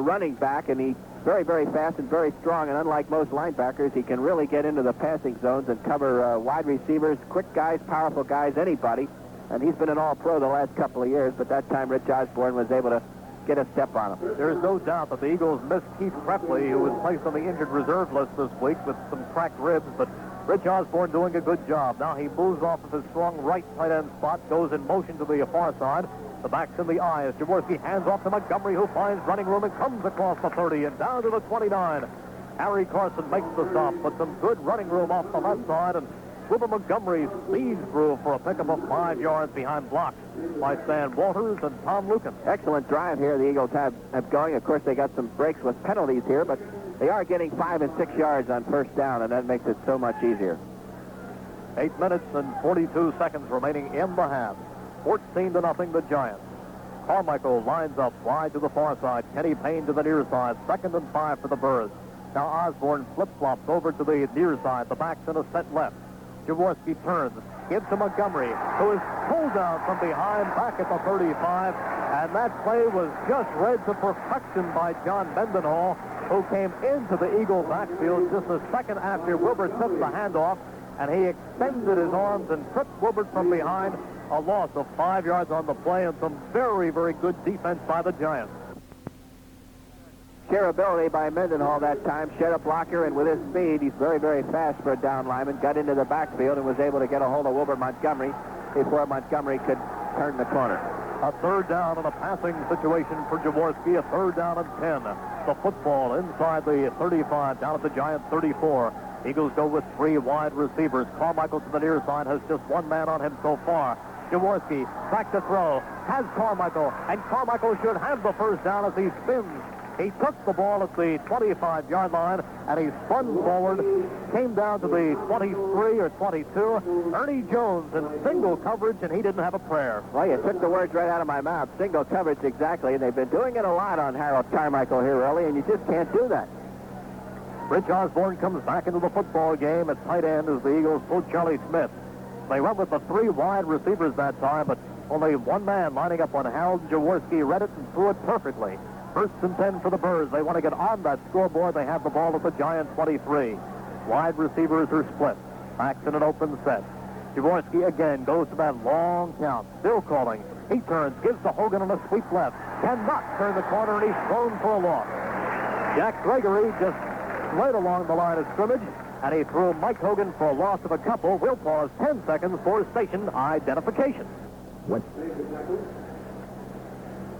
running back, and he's very, very fast and very strong, and unlike most linebackers, he can really get into the passing zones and cover wide receivers, quick guys, powerful guys, anybody. And he's been an all-pro the last couple of years, but that time Rich Osborne was able to get a step on him. There is no doubt that the Eagles missed Keith Crepley, who was placed on the injured reserve list this week with some cracked ribs, but Rich Osborne doing a good job. Now he moves off of his strong right tight end spot, goes in motion to the far side. The back's in the eye as Jaworski hands off to Montgomery, who finds running room and comes across the 30 and down to the 29. Harry Carson makes the stop, but some good running room off the left side, and Wilbur Montgomery speeds through for a pickup of 5 yards behind blocks by Stan Walters and Tom Lucan. Excellent drive here the Eagles have going. Of course, they got some breaks with penalties here, but they are getting 5 and 6 yards on first down, and that makes it so much easier. 8 minutes and 42 seconds remaining in the half. 14-0 the Giants. Carmichael lines up wide to the far side. Kenny Payne to the near side. 2nd and 5 for the Birds. Now Osborne flip-flops over to the near side. The back's in a set left. Jaworski turns, gives to Montgomery, who is pulled down from behind back at the 35, and that play was just read to perfection by John Mendenhall, who came into the Eagle backfield just a second after Wilbur took the handoff, and he extended his arms and tripped Wilbur from behind. A loss of 5 yards on the play and some very, very good defense by the Giants. Sheer ability by Mendenhall that time, shed a blocker, and with his speed, he's very, very fast for a down lineman, got into the backfield and was able to get a hold of Wilbur Montgomery before Montgomery could turn the corner. A third down in a passing situation for Jaworski, a third down and 10. The football inside the 35, down at the Giant 34. Eagles go with 3 wide receivers. Carmichael to the near side has just one man on him so far. Jaworski back to throw. Has Carmichael, and Carmichael should have the first down as he spins. He took the ball at the 25-yard line, and he spun forward, came down to the 23 or 22. Ernie Jones in single coverage, and he didn't have a prayer. Well, you took the words right out of my mouth. Single coverage, exactly. And they've been doing it a lot on Harold Carmichael here early, and you just can't do that. Rich Osborne comes back into the football game at tight end as the Eagles pull Charlie Smith. They went with the 3 wide receivers that time, but only one man lining up on Harold. Jaworski read it and threw it perfectly. 1st and 10 for the Birds. They want to get on that scoreboard. They have the ball at the Giants' 23. Wide receivers are split. Backs in an open set. Jaworski again goes to that long count. Still calling. He turns, gives to Hogan on a sweep left. Cannot turn the corner, and he's thrown for a loss. Jack Gregory just right along the line of scrimmage, and he threw Mike Hogan for a loss of a couple. We'll pause 10 seconds for station identification. What?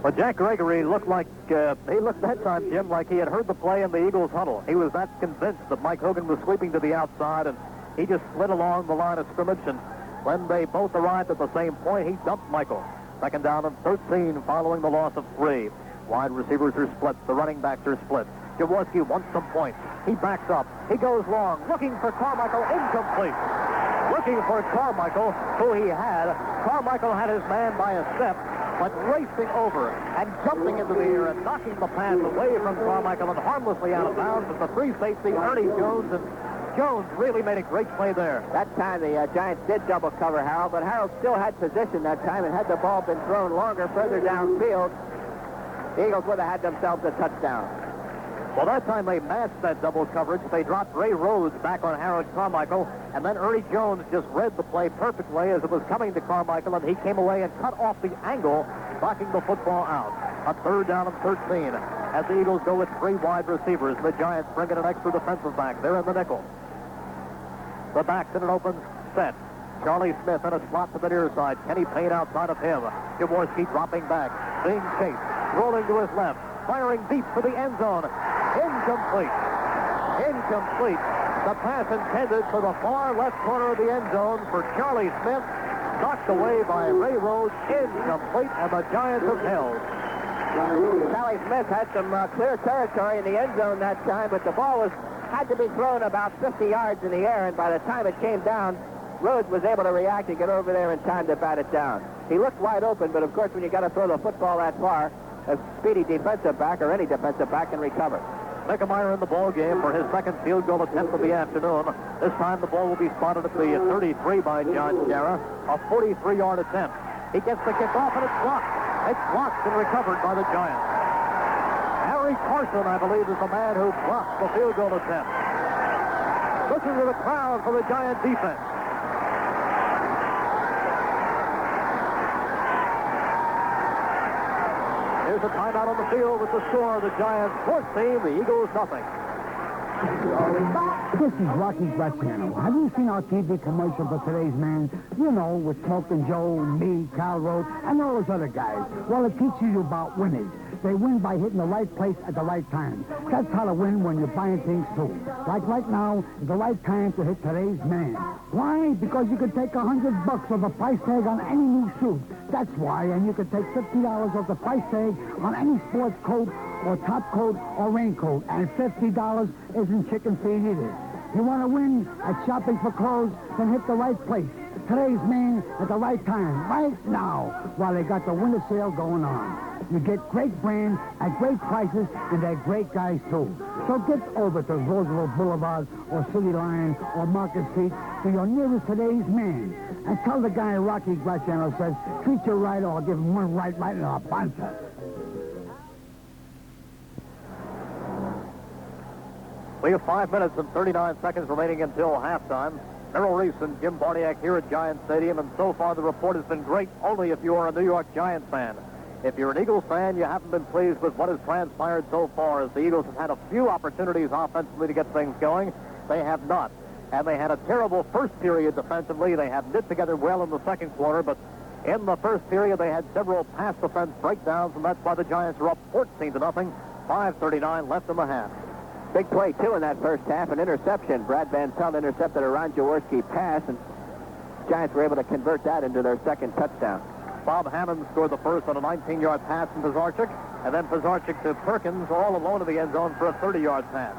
But Jack Gregory looked like, he looked that time, Jim, like he had heard the play in the Eagles huddle. He was that convinced that Mike Hogan was sweeping to the outside, and he just slid along the line of scrimmage, and when they both arrived at the same point, he dumped Michael. 2nd down and 13 following the loss of 3. Wide receivers are split. The running backs are split. Jaworski wants some points. He backs up. He goes long, looking for Carmichael, incomplete. Looking for Carmichael, who he had. Carmichael had his man by a step, but racing over and jumping into the air and knocking the pass away from Carmichael and harmlessly out of bounds with the free safety, Ernie Jones, and Jones really made a great play there. That time the Giants did double cover Harold, but Harold still had possession that time, and had the ball been thrown longer further downfield, the Eagles would have had themselves a touchdown. Well, that time they matched that double coverage. They dropped Ray Rhodes back on Harold Carmichael, and then Ernie Jones just read the play perfectly as it was coming to Carmichael, and he came away and cut off the angle, knocking the football out. A 3rd down and 13 as the Eagles go with 3 wide receivers. The Giants bring in an extra defensive back. They're in the nickel. The back's in an open set. Charlie Smith in a slot to the near side. Kenny Payne outside of him. Jaworski dropping back. Being chased. Rolling to his left. Firing deep for the end zone. Incomplete. Incomplete. The pass intended for the far left corner of the end zone for Charlie Smith. Knocked away by Ray Rhodes. Incomplete, and the Giants have held. Charlie Smith had some clear territory in the end zone that time, but the ball had to be thrown about 50 yards in the air, and by the time it came down, Rhodes was able to react and get over there in time to bat it down. He looked wide open, but of course when you got to throw the football that far, a speedy defensive back or any defensive back can recover. Mickemeyer in the ball game for his 2nd field goal attempt of the afternoon. This time the ball will be spotted at the 33 by John Jarrah. A 43-yard attempt. He gets the kickoff, and it's blocked. It's blocked and recovered by the Giants. Harry Carson, I believe, is the man who blocked the field goal attempt. Listen to the crowd for the Giant defense. Here's a timeout on the field with the score. The Giants 14, the Eagles nothing. This is Rocky Graziano. Have you seen our TV commercial for today's man? You know, with Smoking Joe, me, Cal Rhodes, and all those other guys. Well, it teaches you about winners. They win by hitting the right place at the right time. That's how to win when you're buying things, too. Like right now, is the right time to hit today's man. Why? Because you could take $100 off the price tag on any new suit. That's why. And you could take $50 off the price tag on any sports coat or top coat or raincoat. And $50 isn't chicken feed either. You want to win at shopping for clothes? Then hit the right place. Today's man at the right time, right now, while they got the winter sale going on. You get great brands at great prices, and they're great guys, too. So get over to Roosevelt Boulevard or City Line or Market Street to your nearest today's man. And tell the guy Rocky Graziano says, treat you right or I'll give him one right in our panza. We have 5 minutes and 39 seconds remaining until halftime. Merrill, Reese, and Jim Barniak here at Giants Stadium, and so far the report has been great only if you are a New York Giants fan. If you're an Eagles fan, you haven't been pleased with what has transpired so far, as the Eagles have had a few opportunities offensively to get things going. They have not. And they had a terrible first period defensively. They have knit together well in the second quarter, but in the first period they had several pass defense breakdowns, and that's why the Giants are up 14-0. 5:39 left in the half. Big play, too, in that first half, an interception. Brad Van Pelt intercepted a Ron Jaworski pass, and Giants were able to convert that into their second touchdown. Bob Hammond scored the first on a 19-yard pass from Pizarchik, and then Pizarchik to Perkins all alone in the end zone for a 30-yard pass.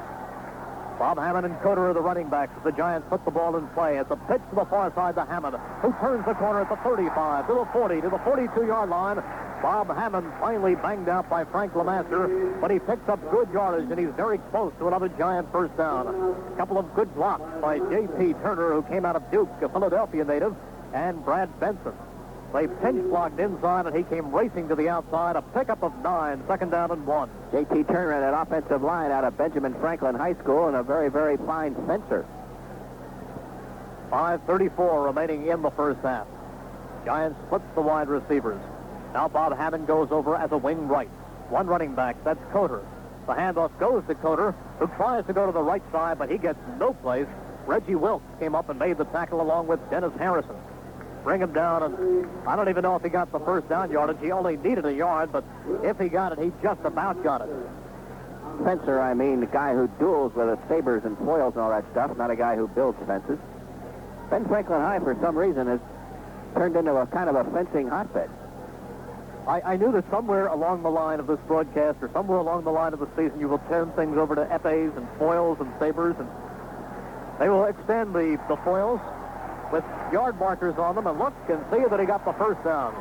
Bob Hammond and Coder are the running backs. The Giants put the ball in play. It's a pitch to the far side to Hammond, who turns the corner at the 35, to the 40, to the 42-yard line. Bob Hammond finally banged out by Frank Lemaster, but he picks up good yardage, and he's very close to another Giant first down. A couple of good blocks by J.P. Turner, who came out of Duke, a Philadelphia native, and Brad Benson. They pinch blocked inside, and he came racing to the outside. A pickup of 9, second down and 1. J.T. Turner, an offensive line out of Benjamin Franklin High School, and a very, very fine fencer. 5:34 remaining in the first half. Giants splits the wide receivers. Now Bob Hammond goes over as a wing right. One running back, that's Coder. The handoff goes to Coder, who tries to go to the right side, but he gets no place. Reggie Wilkes came up and made the tackle along with Dennis Harrison. Bring him down, and I don't even know if he got the first down yardage. He only needed a yard, but if he got it, he just about got it. Fencer, I mean, the guy who duels with the sabers and foils and all that stuff, not a guy who builds fences. Ben Franklin High, for some reason, has turned into a kind of a fencing hotbed. I knew that somewhere along the line of this broadcast, or somewhere along the line of the season, you will turn things over to epées and foils and sabers, and they will extend the foils with yard markers on them, and look and see that he got the first down.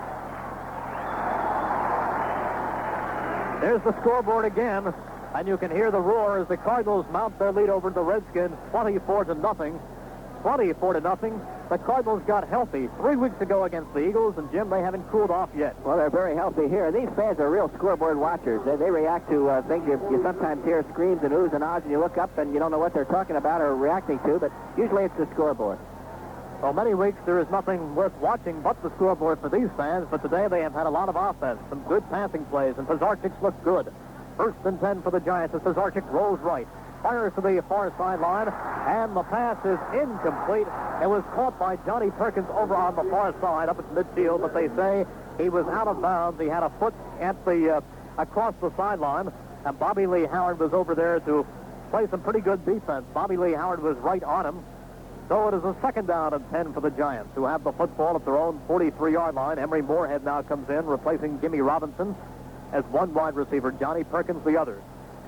There's the scoreboard again, and you can hear the roar as the Cardinals mount their lead over the Redskins, 24-0. 24-0. The Cardinals got healthy 3 weeks ago against the Eagles, and Jim, they haven't cooled off yet. Well, they're very healthy here. These fans are real scoreboard watchers. They react to things. You sometimes hear screams and oohs and ahs, and you look up and you don't know what they're talking about or reacting to, but usually it's the scoreboard. Well, many weeks there is nothing worth watching but the scoreboard for these fans, but today they have had a lot of offense, some good passing plays, and Pizarchik's look good. 1st and 10 for the Giants as Pizarchik rolls right. Fires to the far sideline, and the pass is incomplete. It was caught by Johnny Perkins over on the far side up at midfield, but they say he was out of bounds. He had a foot at the across the sideline, and Bobby Lee Howard was over there to play some pretty good defense. Bobby Lee Howard was right on him. So it is a 2nd down and 10 for the Giants, who have the football at their own 43-yard line. Emery Moorhead now comes in, replacing Jimmy Robinson as one wide receiver, Johnny Perkins the other.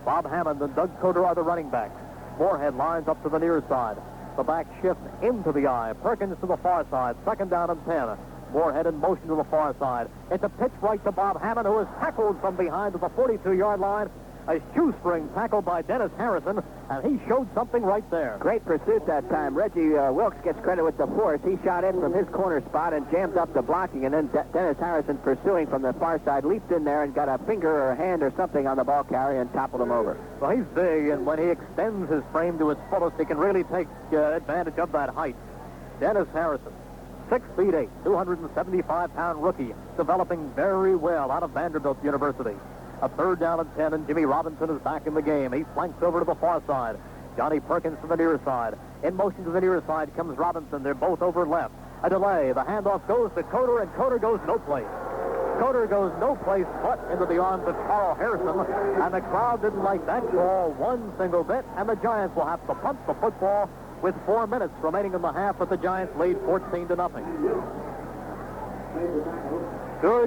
Bob Hammond and Doug Coder are the running backs. Moorhead lines up to the near side. The back shift into the eye. Perkins to the far side. 2nd down and 10. Moorhead in motion to the far side. It's a pitch right to Bob Hammond, who is tackled from behind to the 42-yard line. A shoestring tackle by Dennis Harrison, and he showed something right there. Great pursuit that time. Reggie Wilkes gets credit with the force. He shot in from his corner spot and jammed up the blocking, and then Dennis Harrison, pursuing from the far side, leaped in there and got a finger or a hand or something on the ball carrier and toppled him over. Well, he's big, and when he extends his frame to its fullest, he can really take advantage of that height. Dennis Harrison, 6 feet 8, 275-pound rookie, developing very well out of Vanderbilt University. A 3rd down and 10, and Jimmy Robinson is back in the game. He flanks over to the far side. Johnny Perkins to the near side. In motion to the near side comes Robinson. They're both over left. A delay. The handoff goes to Coder, and Coder goes no place. Coder goes no place but into the arms of Carl Harrison, and the crowd didn't like that call one single bit, and the Giants will have to punt the football with 4 minutes remaining in the half, but the Giants lead 14-0.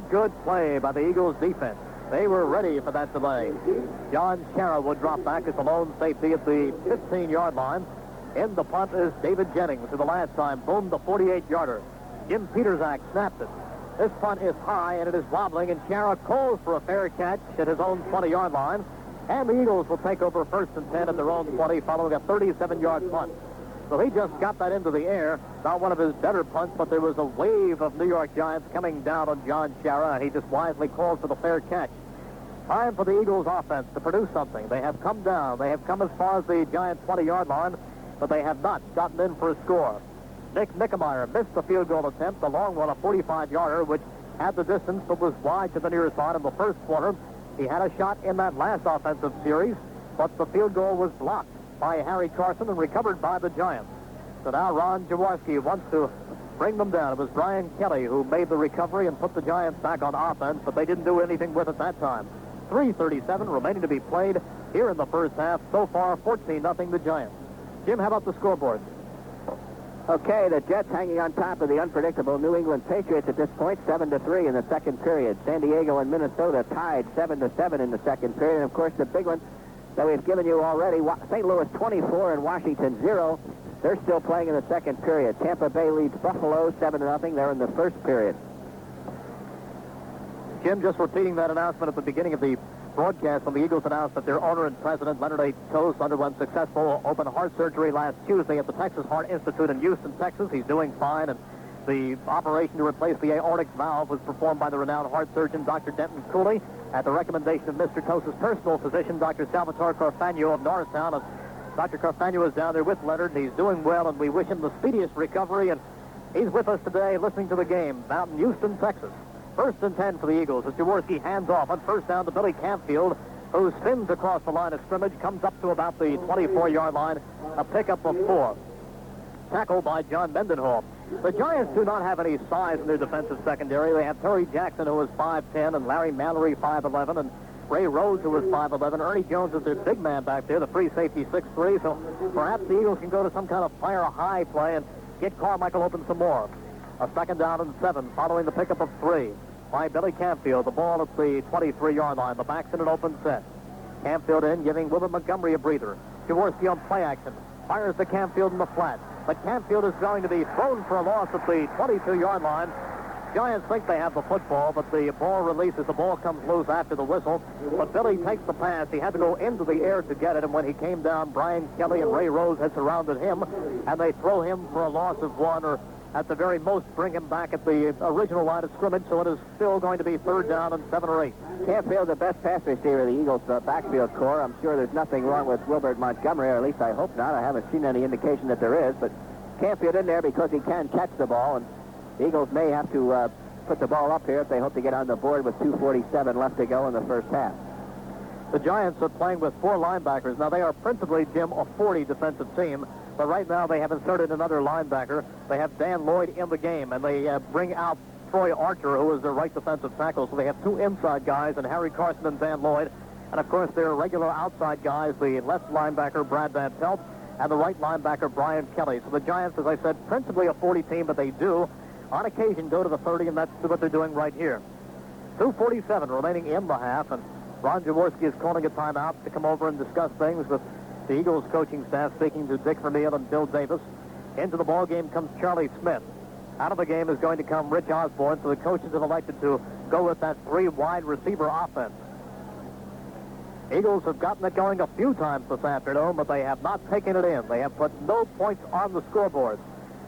Good play by the Eagles defense. They were ready for that delay. John Shara would drop back as the lone safety at the 15-yard line. In the punt is David Jennings, who the last time boomed the 48-yarder. Jim Peterzak snapped it. This punt is high, and it is wobbling, and Shara calls for a fair catch at his own 20-yard line. And the Eagles will take over 1st and 10 at their own 20, following a 37-yard punt. So he just got that into the air. Not one of his better punts, but there was a wave of New York Giants coming down on John Shara, and he just wisely called for the fair catch. Time for the Eagles offense to produce something. They have come down. They have come as far as the Giants' 20-yard line, but they have not gotten in for a score. Nick Nickemeyer missed the field goal attempt, the long one, a 45-yarder, which had the distance but was wide to the near side in the first quarter. He had a shot in that last offensive series, but the field goal was blocked by Harry Carson and recovered by the Giants. So now Ron Jaworski wants to bring them down. It was Brian Kelly who made the recovery and put the Giants back on offense, but they didn't do anything with it that time. 3:37 remaining to be played here in the first half. So far, 14-0 the Giants. Jim, how about the scoreboard? Okay, the Jets hanging on top of the unpredictable New England Patriots at this point, 7-3 in the second period. San Diego and Minnesota tied 7-7 in the second period. And, of course, the big one that we've given you already, St. Louis 24 and Washington 0. They're still playing in the second period. Tampa Bay leads Buffalo 7-0. They're in the first period. Jim, just repeating that announcement at the beginning of the broadcast when the Eagles announced that their owner and president, Leonard A. Tost, underwent successful open heart surgery last Tuesday at the Texas Heart Institute in Houston, Texas. He's doing fine, and the operation to replace the aortic valve was performed by the renowned heart surgeon, Dr. Denton Cooley, at the recommendation of Mr. Tost's personal physician, Dr. Salvatore Carfagno of Norristown. And Dr. Carfagno is down there with Leonard, and he's doing well, and we wish him the speediest recovery. And he's with us today listening to the game out in Houston, Texas. First and 10 for the Eagles as Jaworski hands off on first down to Billy Campfield, who spins across the line of scrimmage, comes up to about the 24-yard line, a pickup of 4. Tackled by John Mendenhall. The Giants do not have any size in their defensive secondary. They have Terry Jackson, who is 5'10", and Larry Mallory, 5'11", and Ray Rhodes, who is 5'11". Ernie Jones is their big man back there, the free safety, 6'3". So perhaps the Eagles can go to some kind of fire-high play and get Carmichael open some more. A second down and 7 following the pickup of 3 by Billy Campfield. The ball at the 23-yard line. The back's in an open set. Campfield in, giving Wilbur Montgomery a breather. Jaworski on play action. Fires to Campfield in the flat. But Campfield is going to be thrown for a loss at the 22-yard line. Giants think they have the football, but the ball releases. The ball comes loose after the whistle. But Billy takes the pass. He had to go into the air to get it, and when he came down, Brian Kelly and Ray Rose had surrounded him, and they throw him for a loss of 1, or at the very most bring him back at the original line of scrimmage, so it is still going to be third down and 7 or 8. Campfield, the best pass receiver of the Eagles' backfield core. I'm sure there's nothing wrong with Wilbert Montgomery, or at least I hope not. I haven't seen any indication that there is, but Campfield in there because he can catch the ball, and the Eagles may have to put the ball up here if they hope to get on the board with 2:47 left to go in the first half. The Giants are playing with 4 linebackers. Now, they are principally, Jim, a 40 defensive team, but right now they have inserted another linebacker. They have Dan Lloyd in the game, and they bring out Troy Archer, who is their right defensive tackle. So they have 2 inside guys, and Harry Carson and Dan Lloyd. And, of course, their regular outside guys, the left linebacker, Brad Van Pelt, and the right linebacker, Brian Kelly. So the Giants, as I said, principally a 40 team, but they do, on occasion, go to the 30, and that's what they're doing right here. 2:47 remaining in the half, and Ron Jaworski is calling a timeout to come over and discuss things with the Eagles coaching staff, speaking to Dick Vermeil and Bill Davis. Into the ball game comes Charlie Smith. Out of the game is going to come Rich Osborne, so the coaches have elected to go with that 3 wide receiver offense. Eagles have gotten it going a few times this afternoon, but they have not taken it in. They have put no points on the scoreboard.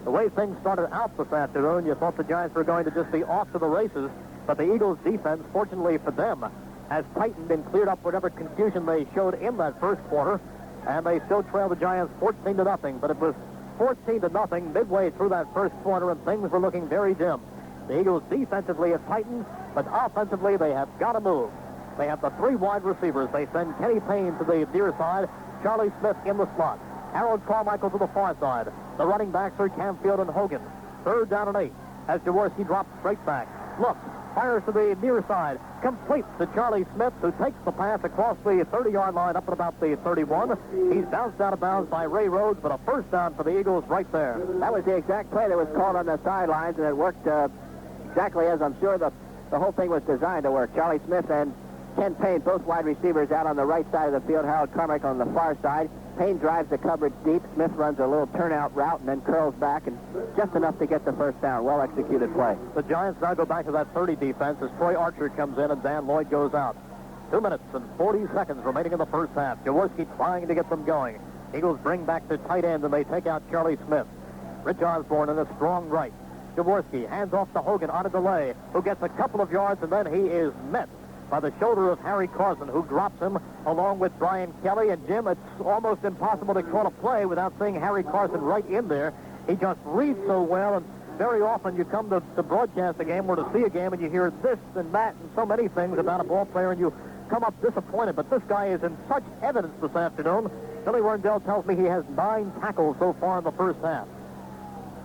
The way things started out this afternoon, you thought the Giants were going to just be off to the races, but the Eagles' defense, fortunately for them, has tightened and cleared up whatever confusion they showed in that first quarter, and they still trail the Giants 14-0. But it was 14-0 midway through that first quarter, and things were looking very dim. The Eagles defensively have tightened, but offensively they have got to move. They have the 3 wide receivers. They send Kenny Payne to the near side, Charlie Smith in the slot, Harold Carmichael to the far side. The running backs are Campfield and Hogan. Third down and 8 as Jaworski drops straight back. Looks, fires to the near side, completes to Charlie Smith, who takes the pass across the 30-yard line up at about the 31. He's bounced out of bounds by Ray Rhodes, but a first down for the Eagles right there. That was the exact play that was called on the sidelines, and it worked exactly as I'm sure the whole thing was designed to work. Charlie Smith and Ken Payne, both wide receivers, out on the right side of the field. Harold Carmichael on the far side. Payne drives the coverage deep. Smith runs a little turnout route and then curls back, and just enough to get the first down. Well-executed play. The Giants now go back to that 30 defense as Troy Archer comes in and Dan Lloyd goes out. 2 minutes and 40 seconds remaining in the first half. Jaworski trying to get them going. Eagles bring back their tight end, and they take out Charlie Smith. Rich Osborne in a strong right. Jaworski hands off to Hogan on a delay, who gets a couple of yards, and then he is met by the shoulder of Harry Carson, who drops him along with Brian Kelly. And, Jim, it's almost impossible to call a play without seeing Harry Carson right in there. He just reads so well, and very often you come to broadcast a game or to see a game and you hear this and that and so many things about a ball player, and you come up disappointed. But this guy is in such evidence this afternoon. Billy Werndell tells me he has 9 tackles so far in the first half.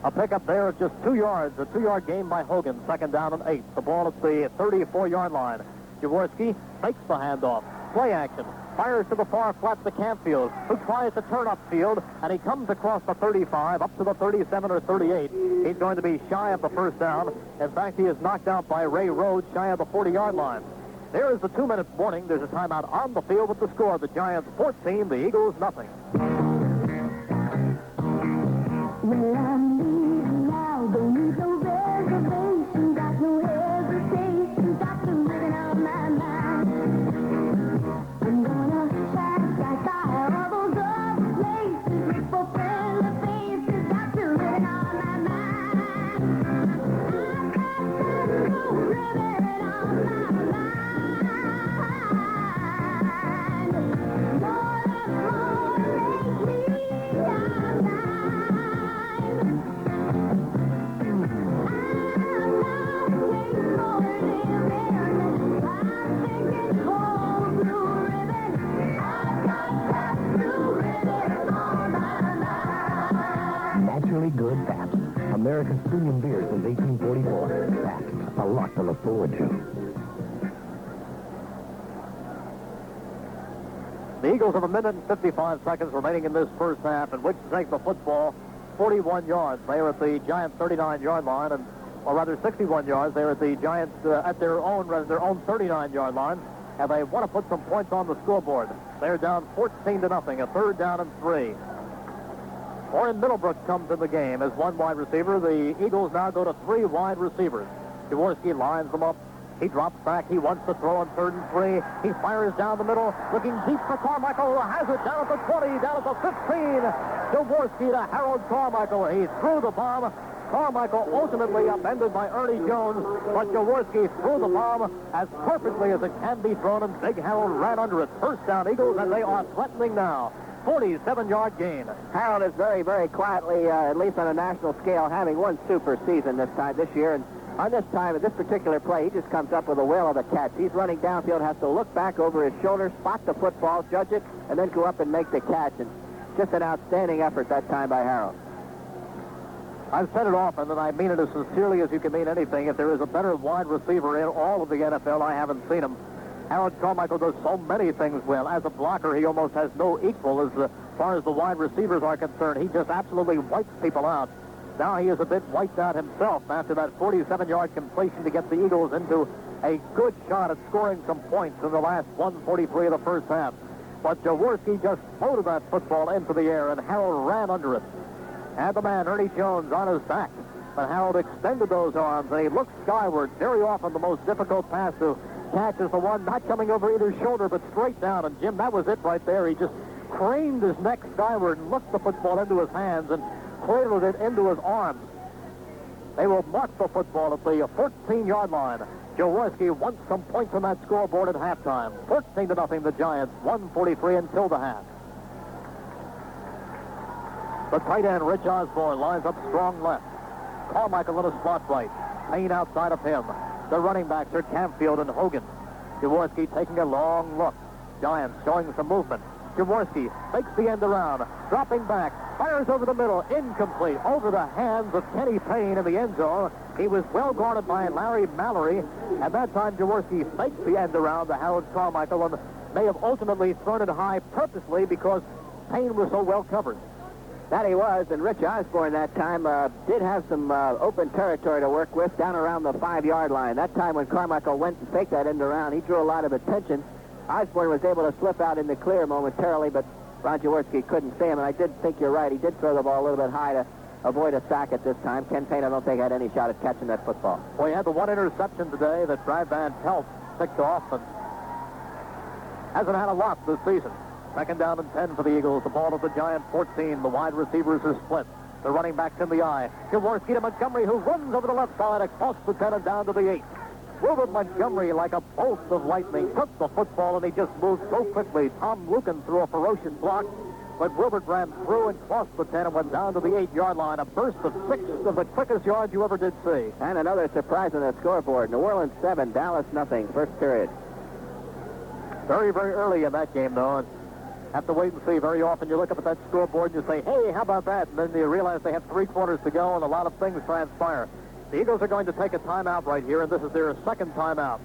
A pickup there of just 2 yards, a 2-yard gain by Hogan, second down and 8. The ball at the 34-yard line. Jaworski fakes the handoff. Play action. fires to the far flat to Campfield, who tries to turn upfield, and he comes across the 35, up to the 37 or 38. He's going to be shy of the first down. In fact, he is knocked out by Ray Rhodes, shy of the 40-yard line. There is the 2-minute warning. There's a timeout on the field with the score. The Giants 14, the Eagles nothing. Well, I'm leaving now, don't need no reservation, got no hesitation, got them living on my mind. I'm gonna pass right by all those other places, look for friendly faces, got them living on my mind. I've got that blue ribbon on my mind. More and more lately, I'm Naturally good Pabst. America's premium beer since 1844. Pabst, a lot to look forward to. The Eagles have a minute and 55 seconds remaining in this first half, in which to take the football 41 yards. They are at the Giants' 39-yard line, or rather 61 yards. They're at the Giants at their own 39-yard line, and they want to put some points on the scoreboard. They're down 14-0, a third down and 3. Orrin Middlebrook comes in the game as one wide receiver. The Eagles now go to 3 wide receivers. Jaworski lines them up. He drops back. He wants to throw on 3rd and 3. He fires down the middle, looking deep for Carmichael, who has it down at the 20, down at the 15. Jaworski to Harold Carmichael. He threw the bomb. Carmichael ultimately upended by Ernie Jones, but Jaworski threw the bomb as perfectly as it can be thrown, and Big Harold ran under it. First down, Eagles, and they are threatening now. 47-yard gain. Harold is very, very quietly, at least on a national scale, having one super season this year. And on this time, at this particular play, he just comes up with a whale of a catch. He's running downfield, has to look back over his shoulder, spot the football, judge it, and then go up and make the catch. And just an outstanding effort that time by Harold. I've said it often, and I mean it as sincerely as you can mean anything. If there is a better wide receiver in all of the NFL, I haven't seen him. Harold Carmichael does so many things well. As a blocker, he almost has no equal as far as the wide receivers are concerned. He just absolutely wipes people out. Now he is a bit wiped out himself after that 47-yard completion to get the Eagles into a good shot at scoring some points in the last 1:43 of the first half. But Jaworski just floated that football into the air, and Harold ran under it. Had the man, Ernie Jones, on his back. But Harold extended those arms, and he looked skyward. Very often the most difficult pass to catch is the one not coming over either shoulder, but straight down. And, Jim, that was it right there. He just craned his neck skyward and looked the football into his hands and cradled it into his arms. They will mark the football at the 14-yard line. Jaworski wants some points on that scoreboard at halftime. 14-0, the Giants, 1:43 until the half. The tight end, Rich Osborne, lines up strong left. Carmichael in a spot right. Payne outside of him. The running backs are Campfield and Hogan. Jaworski taking a long look. Giants showing some movement. Jaworski makes the end around, dropping back, fires over the middle, incomplete, over the hands of Kenny Payne in the end zone. He was well guarded by Larry Mallory. At that time, Jaworski faked the end around to Harold Carmichael and may have ultimately thrown it high purposely because Payne was so well covered. That he was, and Rich Osborne that time did have some open territory to work with down around the 5-yard line. That time when Carmichael went and faked that end around, he drew a lot of attention. Osborne was able to slip out in the clear momentarily, but Ron Jaworski couldn't see him, and I did think you're right. He did throw the ball a little bit high to avoid a sack at this time. Ken Payne, I don't think, had any shot at catching that football. Well, he had the one interception today that Brad Van Pelt picked off, and hasn't had a lot this season. Second down and 10 for the Eagles. The ball at the Giant 14. The wide receivers are split. The running back's in the eye. Jaworski to Montgomery, who runs over the left side across the 10 and down to the 8. Wilbert Montgomery, like a bolt of lightning, took the football, and he just moved so quickly. Tom Lucan threw a ferocious block, but Wilbert ran through and crossed the 10 and went down to the 8-yard line. A burst of 6 of the quickest yards you ever did see. And another surprise on the scoreboard. New Orleans 7, Dallas nothing. First period. Very, very early in that game, though. And have to wait and see. Very often you look up at that scoreboard and you say, hey, how about that? And then you realize they have 3 quarters to go and a lot of things transpire. The Eagles are going to take a timeout right here, and this is their second timeout.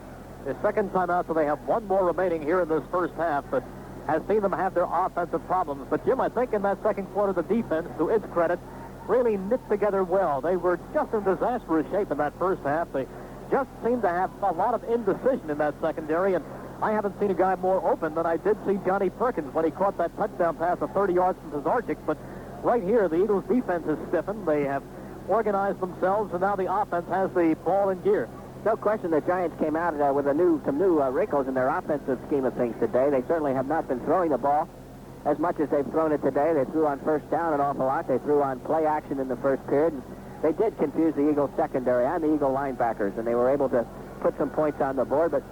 Their second timeout, so they have one more remaining here in this first half. But has seen them have their offensive problems. But, Jim, I think in that second quarter, the defense, to its credit, really knit together well. They were just in disastrous shape in that first half. They just seemed to have a lot of indecision in that secondary, and I haven't seen a guy more open than I did see Johnny Perkins when he caught that touchdown pass of 30 yards from Pizarchik. But right here, the Eagles' defense has stiffened. They have organized themselves, and now the offense has the ball in gear. No question the Giants came out with some new wrinkles in their offensive scheme of things today. They certainly have not been throwing the ball as much as they've thrown it today. They threw on first down an awful lot. They threw on play action in the first period. And they did confuse the Eagles secondary and the Eagle linebackers, and they were able to put some points on the board. But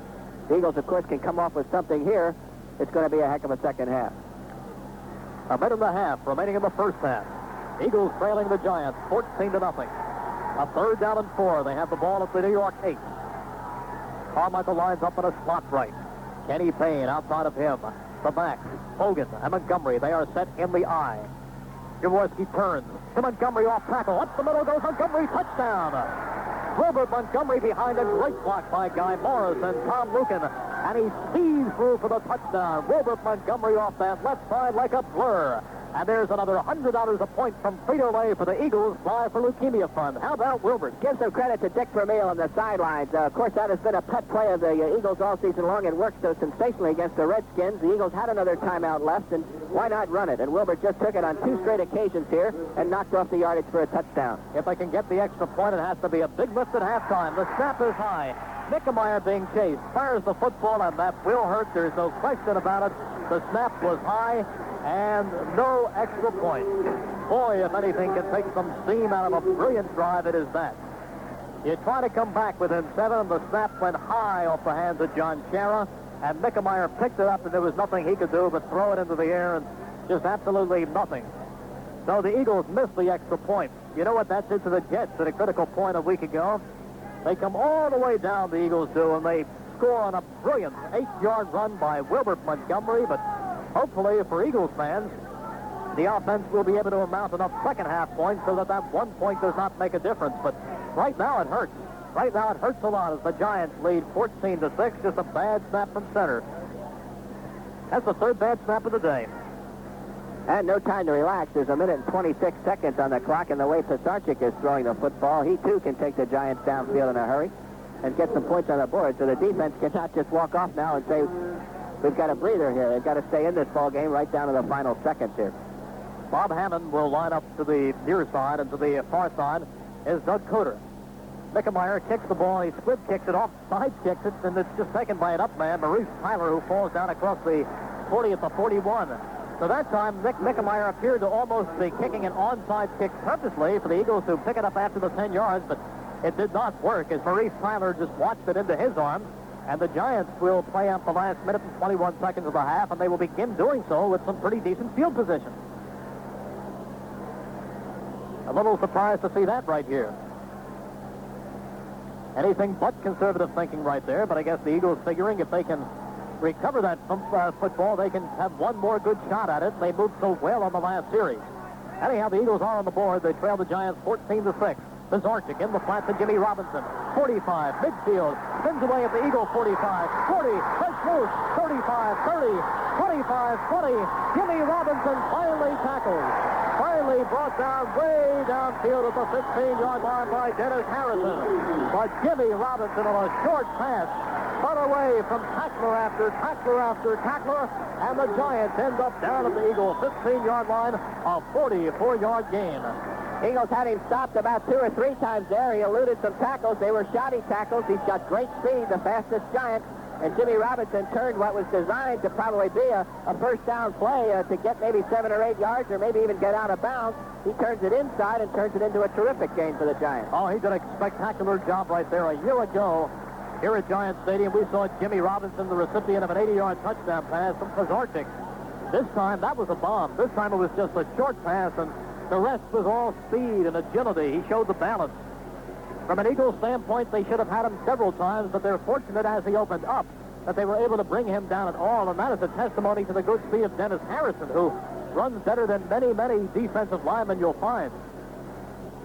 the Eagles, of course, can come off with something here. It's going to be a heck of a second half. A minute and a half remaining in the first half. Eagles trailing the Giants 14-0. A third down and 4. They have the ball at the New York 8. Carmichael lines up in a slot right. Kenny Payne outside of him. The backs, Hogan and Montgomery. They are set in the eye. Jaworski turns to Montgomery off tackle. Up the middle goes Montgomery. Touchdown. Wilbert Montgomery behind a great block by Guy Morris and Tom Lucan. And he speeds through for the touchdown. Wilbert Montgomery off that left side like a blur. And there's another $100 a point from Frito-Lay for the Eagles Fly for Leukemia Fund. How about Wilbert? Give some credit to Dick Vermeil on the sidelines. Of course, that has been a pet play of the Eagles all season long. It worked so sensationally against the Redskins. The Eagles had another timeout left, and why not run it? And Wilbert just took it on 2 straight occasions here and knocked off the yardage for a touchdown. If they can get the extra point, it has to be a big lift at halftime. The snap is high. Mickemeyer being chased, fires the football, and that will hurt. There's no question about it. The snap was high, and no extra point. Boy, if anything can take some steam out of a brilliant drive, it is that. You try to come back within 7, and the snap went high off the hands of John Shara, and Mickemeyer picked it up, and there was nothing he could do but throw it into the air, and just absolutely nothing. So the Eagles missed the extra point. You know what that did to the Jets at a critical point a week ago? They come all the way down, the Eagles do, and they score on a brilliant 8-yard run by Wilbert Montgomery, but hopefully for Eagles fans, the offense will be able to amount enough second half points so that 1 point does not make a difference. But right now it hurts. Right now it hurts a lot as the Giants lead 14-6, just a bad snap from center. That's the third bad snap of the day. And no time to relax. There's a minute and 26 seconds on the clock, and the way Pizarchik is throwing the football, he too can take the Giants downfield in a hurry and get some points on the board. So the defense cannot just walk off now and say, we've got a breather here. They've got to stay in this ball game right down to the final seconds here. Bob Hammond will line up to the near side, and to the far side is Doug Coder. Mickemeyer kicks the ball, he squib kicks it off, side kicks it, and it's just taken by an up man, Maurice Tyler, who falls down across the 40 at the 41. So that time, Nick Mickemeyer appeared to almost be kicking an onside kick purposely for the Eagles to pick it up after the 10 yards, but it did not work as Maurice Tyler just watched it into his arms. And the Giants will play out the last minute and 21 seconds of the half, and they will begin doing so with some pretty decent field position. A little surprised to see that right here. Anything but conservative thinking right there, but I guess the Eagles figuring if they can recover that football, they can have one more good shot at it. They moved so well on the last series. Anyhow, the Eagles are on the board. They trail the Giants 14-6. Pizarchik in the flat to Jimmy Robinson. 45, midfield, spins away at the Eagle 45, 40, let's loose, 35, 30, 25, 20. Jimmy Robinson finally tackled. Finally brought down way downfield at the 15-yard line by Dennis Harrison. But Jimmy Robinson on a short pass spun away from tackler after tackler after tackler, and the Giants end up down at the Eagle 15-yard line, a 44-yard gain. Eagles had him stopped about 2 or 3 times there. He eluded some tackles. They were shoddy tackles. He's got great speed, the fastest Giant. And Jimmy Robinson turned what was designed to probably be a first down play to get maybe 7 or 8 yards or maybe even get out of bounds. He turns it inside and turns it into a terrific gain for the Giants. Oh, he did a spectacular job right there. A year ago, here at Giant Stadium, we saw Jimmy Robinson, the recipient of an 80-yard touchdown pass from Pizarchik. This time, that was a bomb. This time, it was just a short pass, and the rest was all speed and agility. He showed the balance. From an Eagles standpoint, they should have had him several times, but they're fortunate as he opened up that they were able to bring him down at all, and that is a testimony to the good speed of Dennis Harrison, who runs better than many, many defensive linemen you'll find.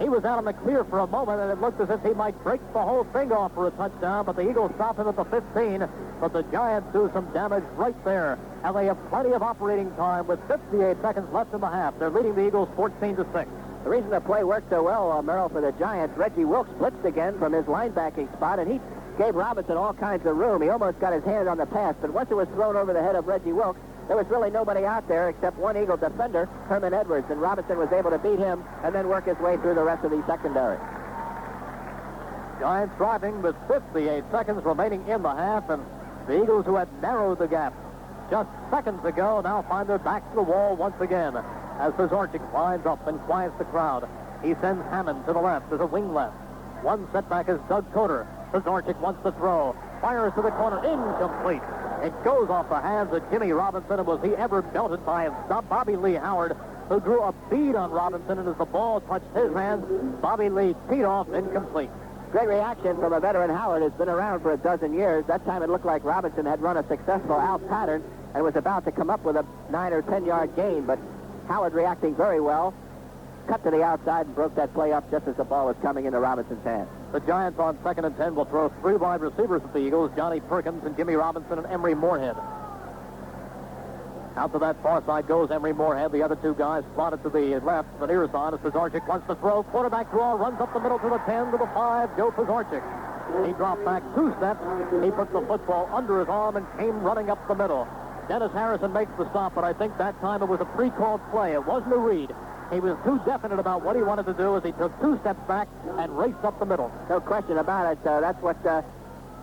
He was out in the clear for a moment, and it looked as if he might break the whole thing off for a touchdown, but the Eagles stopped him at the 15. But the Giants do some damage right there, and they have plenty of operating time with 58 seconds left in the half. They're leading the Eagles 14-6. The reason the play worked so well, Merrill, for the Giants, Reggie Wilkes blitzed again from his linebacking spot, and he gave Robinson all kinds of room. He almost got his hand on the pass, but once it was thrown over the head of Reggie Wilkes, there was really nobody out there except one Eagle defender, Herman Edwards, and Robinson was able to beat him and then work his way through the rest of the secondary. Giants driving with 58 seconds remaining in the half, and the Eagles, who had narrowed the gap just seconds ago, now find their back to the wall once again as Pizarczyk lines up and quiets the crowd. He sends Hammond to the left as a wing left. One setback is Doug Coder. Pizarczyk wants to throw. Fires to the corner. Incomplete. It goes off the hands of Jimmy Robinson, and was he ever belted by Bobby Lee Howard, who drew a bead on Robinson, and as the ball touched his hands, Bobby Lee teed off incomplete. Great reaction from a veteran. Howard has been around for a dozen years. That time it looked like Robinson had run a successful out pattern and was about to come up with a 9 or 10 yard gain, but Howard reacting very well, cut to the outside and broke that play up just as the ball was coming into Robinson's hands. The Giants on 2nd and 10 will throw 3 wide receivers at the Eagles, Johnny Perkins and Jimmy Robinson and Emery Moorhead. Out to that far side goes Emery Moorhead. The other two guys plotted to the left, the near side as Pizarczyk wants to throw. Quarterback draw, runs up the middle to the 10, to the 5, Joe Pizarczyk. He dropped back 2 steps. He put the football under his arm and came running up the middle. Dennis Harrison makes the stop, but I think that time it was a pre-called play. It wasn't a read. He was too definite about what he wanted to do as he took 2 steps back and raced up the middle. No question about it. That's what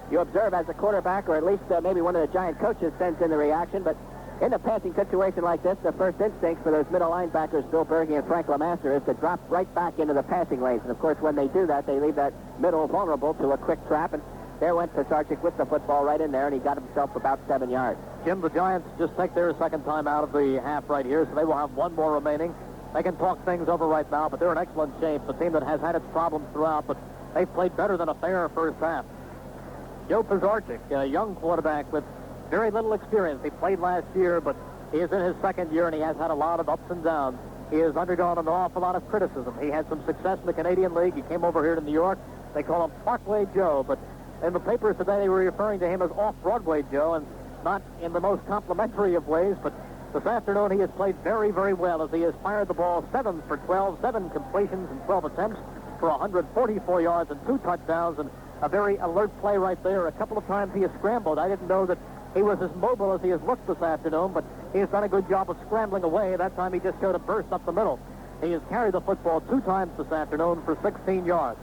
you observe as a quarterback, or at least maybe one of the Giant coaches sends in the reaction. But in a passing situation like this, the first instinct for those middle linebackers, Bill Berge and Frank LeMaster, is to drop right back into the passing lanes. And, of course, when they do that, they leave that middle vulnerable to a quick trap. And there went Pizarczyk with the football right in there, and he got himself about 7 yards. Jim, the Giants just take their second time out of the half right here, so they will have 1 more remaining. They can talk things over right now, but they're in excellent shape. A team that has had its problems throughout, but they've played better than a fair first half. Joe Pizarczyk, a young quarterback with very little experience. He played last year, but he is in his second year, and he has had a lot of ups and downs. He has undergone an awful lot of criticism. He had some success in the Canadian League. He came over here to New York. They call him Parkway Joe, but in the papers today they were referring to him as Off-Broadway Joe, and not in the most complimentary of ways, but this afternoon he has played very, very well as he has fired the ball 7 for 12, 7 completions and 12 attempts for 144 yards and 2 touchdowns, and a very alert play right there. A couple of times he has scrambled. I didn't know that he was as mobile as he has looked this afternoon, but he has done a good job of scrambling away. That time he just showed a burst up the middle. He has carried the football 2 times this afternoon for 16 yards.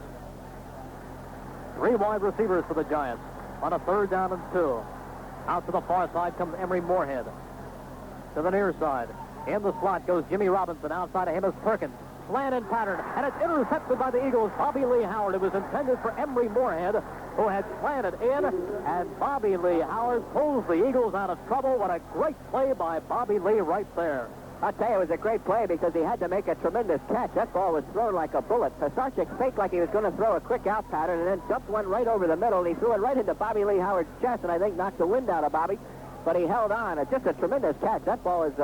3 wide receivers for the Giants on a 3rd down and 2. Out to the far side comes Emery Moorhead. To the near side. In the slot goes Jimmy Robinson. Outside of him is Perkins. Slant and pattern, and it's intercepted by the Eagles. Bobby Lee Howard. It was intended for Emery Moorhead, who had slanted in, and Bobby Lee Howard pulls the Eagles out of trouble. What a great play by Bobby Lee right there. I'll tell you, it was a great play because he had to make a tremendous catch. That ball was thrown like a bullet. Pizarczyk faked like he was going to throw a quick out pattern and then dumped one right over the middle, and he threw it right into Bobby Lee Howard's chest, and I think knocked the wind out of Bobby. But he held on. It's just a tremendous catch. That ball is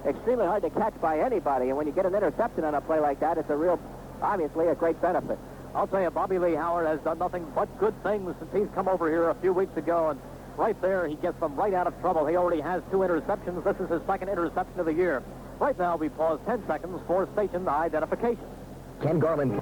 extremely hard to catch by anybody, and when you get an interception on a play like that, it's obviously a great benefit. I'll tell you, Bobby Lee Howard has done nothing but good things since he's come over here a few weeks ago, and right there, he gets them right out of trouble. He already has 2 interceptions. This is his 2nd interception of the year. Right now, we pause 10 seconds for station identification. Ken Garland.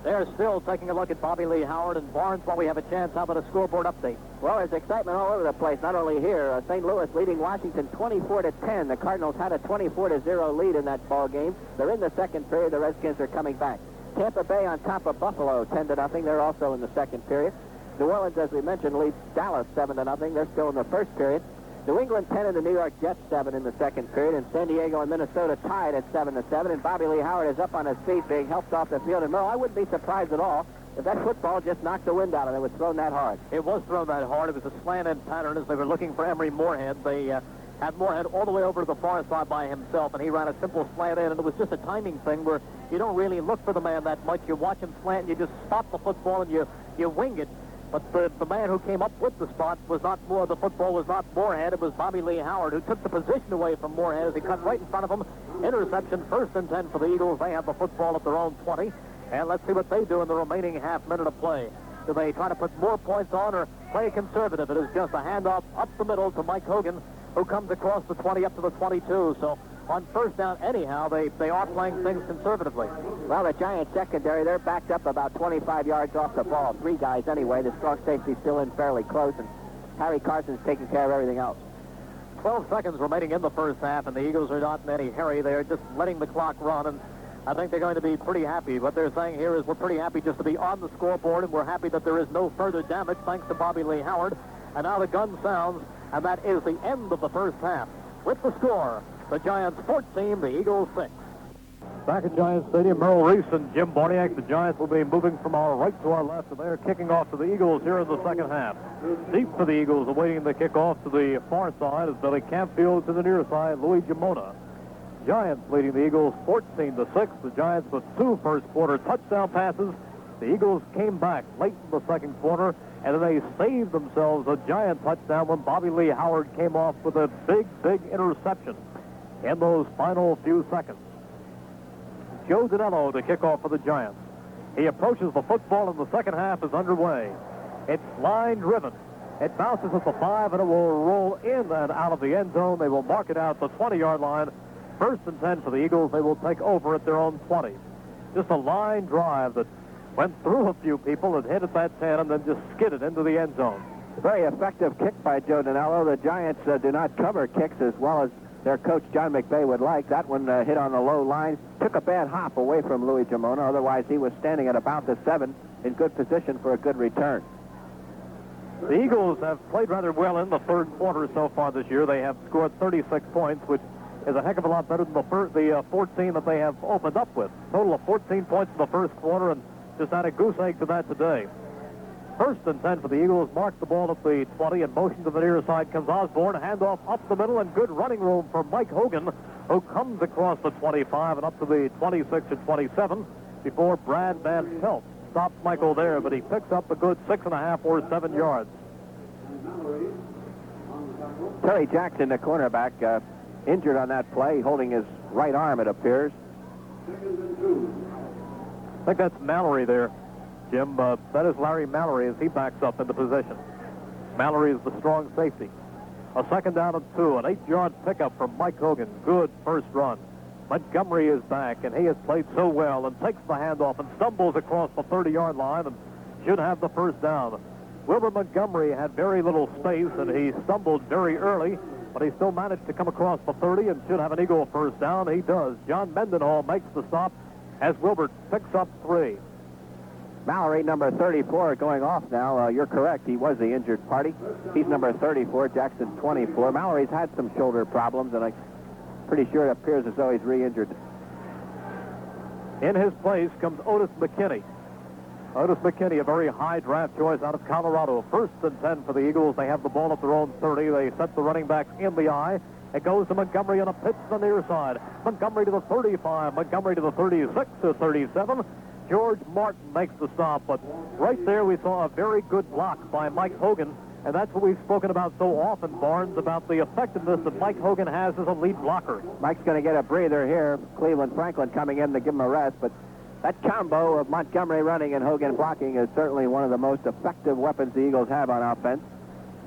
They're still taking a look at Bobby Lee Howard and Barnes while we have a chance. How about a scoreboard update? Well, there's excitement all over the place, not only here. St. Louis leading Washington 24-10. The Cardinals had a 24-0 lead in that ball game. They're in the second period. The Redskins are coming back. Tampa Bay on top of Buffalo 10-0. They're also in the second period. New Orleans, as we mentioned, leads Dallas 7-0. They're still in the first period. New England 10 and the New York Jets 7 in the second period, and San Diego and Minnesota tied at 7-7. And Bobby Lee Howard is up on his feet, being helped off the field. And Merrill, I wouldn't be surprised at all if that football just knocked the wind out of it. It was thrown that hard. It was thrown that hard. It was a slant-end pattern as they were looking for Emery Moorhead. They had Moorhead all the way over to the far side by himself, and he ran a simple slant in, and it was just a timing thing where you don't really look for the man that much. You watch him slant, and you just stop the football, and you wing it. But the man who came up with the spot was not Moore. The football was not Moorhead. It was Bobby Lee Howard who took the position away from Moorhead as he cut right in front of him. Interception, 1st and 10 for the Eagles. They have the football at their own 20. And let's see what they do in the remaining half minute of play. Do they try to put more points on or play conservative? It is just a handoff up the middle to Mike Hogan, who comes across the 20 up to the 22. So on 1st down, anyhow, they are playing things conservatively. Well, the Giants secondary, they're backed up about 25 yards off the ball. 3 guys anyway. The strong safety's still in fairly close, and Harry Carson's taking care of everything else. 12 seconds remaining in the first half, and the Eagles are not in any hurry. They're just letting the clock run, and I think they're going to be pretty happy. What they're saying here is we're pretty happy just to be on the scoreboard, and we're happy that there is no further damage thanks to Bobby Lee Howard. And now the gun sounds, and that is the end of the first half. With the score, the Giants 14, the Eagles 6. Back at Giants Stadium, Merrill, Reese, and Jim Barniak. The Giants will be moving from our right to our left, and they're kicking off to the Eagles here in the second half. Deep for the Eagles, awaiting the kickoff to the far side is Billy Campfield, to the near side, Louis Jamona. Giants leading the Eagles 14-6. The Giants with 2 first-quarter touchdown passes. The Eagles came back late in the second quarter, and then they saved themselves a Giant touchdown when Bobby Lee Howard came off with a big interception in those final few seconds. Joe Danello to kick off for the Giants. He approaches the football, and the second half is underway. It's line-driven. It bounces at the 5, and it will roll in and out of the end zone. They will mark it out the 20-yard line. 1st and 10 for the Eagles. They will take over at their own 20. Just a line drive that went through a few people and hit at that 10 and then just skidded into the end zone. Very effective kick by Joe Danello. The Giants do not cover kicks as well as their coach John McVay would like. That one hit on the low line. Took a bad hop away from Louis Jamona. Otherwise, he was standing at about the 7 in good position for a good return. The Eagles have played rather well in the third quarter so far this year. They have scored 36 points, which is a heck of a lot better than the 14 that they have opened up with. Total of 14 points in the first quarter, and just had a goose egg to that today. 1st and 10 for the Eagles. Mark the ball at the 20, and motion to the near side comes Osborne. Handoff up the middle, and good running room for Mike Hogan, who comes across the 25 and up to the 26 and 27 before Brad Van Pelt stops Michael there, but he picks up a good 6.5 or 7 yards. Terry Jackson, the cornerback, injured on that play, holding his right arm, it appears. I think that's Mallory there, Jim. That is Larry Mallory as he backs up into position. Mallory is the strong safety. A 2nd down and 2, an 8-yard pickup from Mike Hogan. Good first run. Montgomery is back, and he has played so well and takes the handoff and stumbles across the 30-yard line and should have the first down. Wilbur Montgomery had very little space, and he stumbled very early, but he still managed to come across the 30 and should have an Eagle first down. He does. John Mendenhall makes the stop as Wilbur picks up 3. Mallory, number 34, going off now. You're correct. He was the injured party. He's number 34, Jackson 24. Mallory's had some shoulder problems, and I'm pretty sure it appears as though he's re-injured. In his place comes Otis McKinney. Otis McKinney, a very high draft choice out of Colorado. 1st and 10 for the Eagles. They have the ball at their own 30. They set the running backs in the eye. It goes to Montgomery on a pitch to the near side. Montgomery to the 35. Montgomery to the 36 to 37. George Martin makes the stop, but right there we saw a very good block by Mike Hogan, and that's what we've spoken about so often, Barnes, about the effectiveness that Mike Hogan has as a lead blocker. Mike's going to get a breather here. Cleveland Franklin coming in to give him a rest, but that combo of Montgomery running and Hogan blocking is certainly one of the most effective weapons the Eagles have on offense.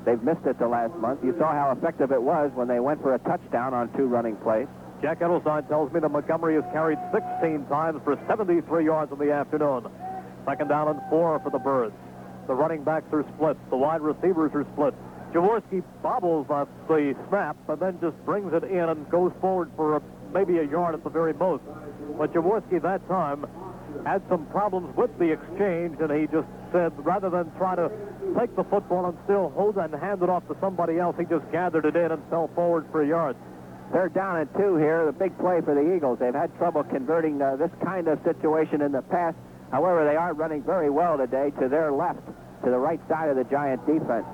They've missed it the last month. You saw how effective it was when they went for a touchdown on 2 running plays. Jack Edelstein tells me that Montgomery has carried 16 times for 73 yards in the afternoon. 2nd down and 4 for the Birds. The running backs are split. The wide receivers are split. Jaworski bobbles at the snap and then just brings it in and goes forward for maybe a yard at the very most. But Jaworski that time had some problems with the exchange, and he just said rather than try to take the football and still hold it and hand it off to somebody else, he just gathered it in and fell forward for a yard. They're down and 2 here. The big play for the Eagles. They've had trouble converting this kind of situation in the past. However, they are running very well today to their left, to the right side of the Giant defense.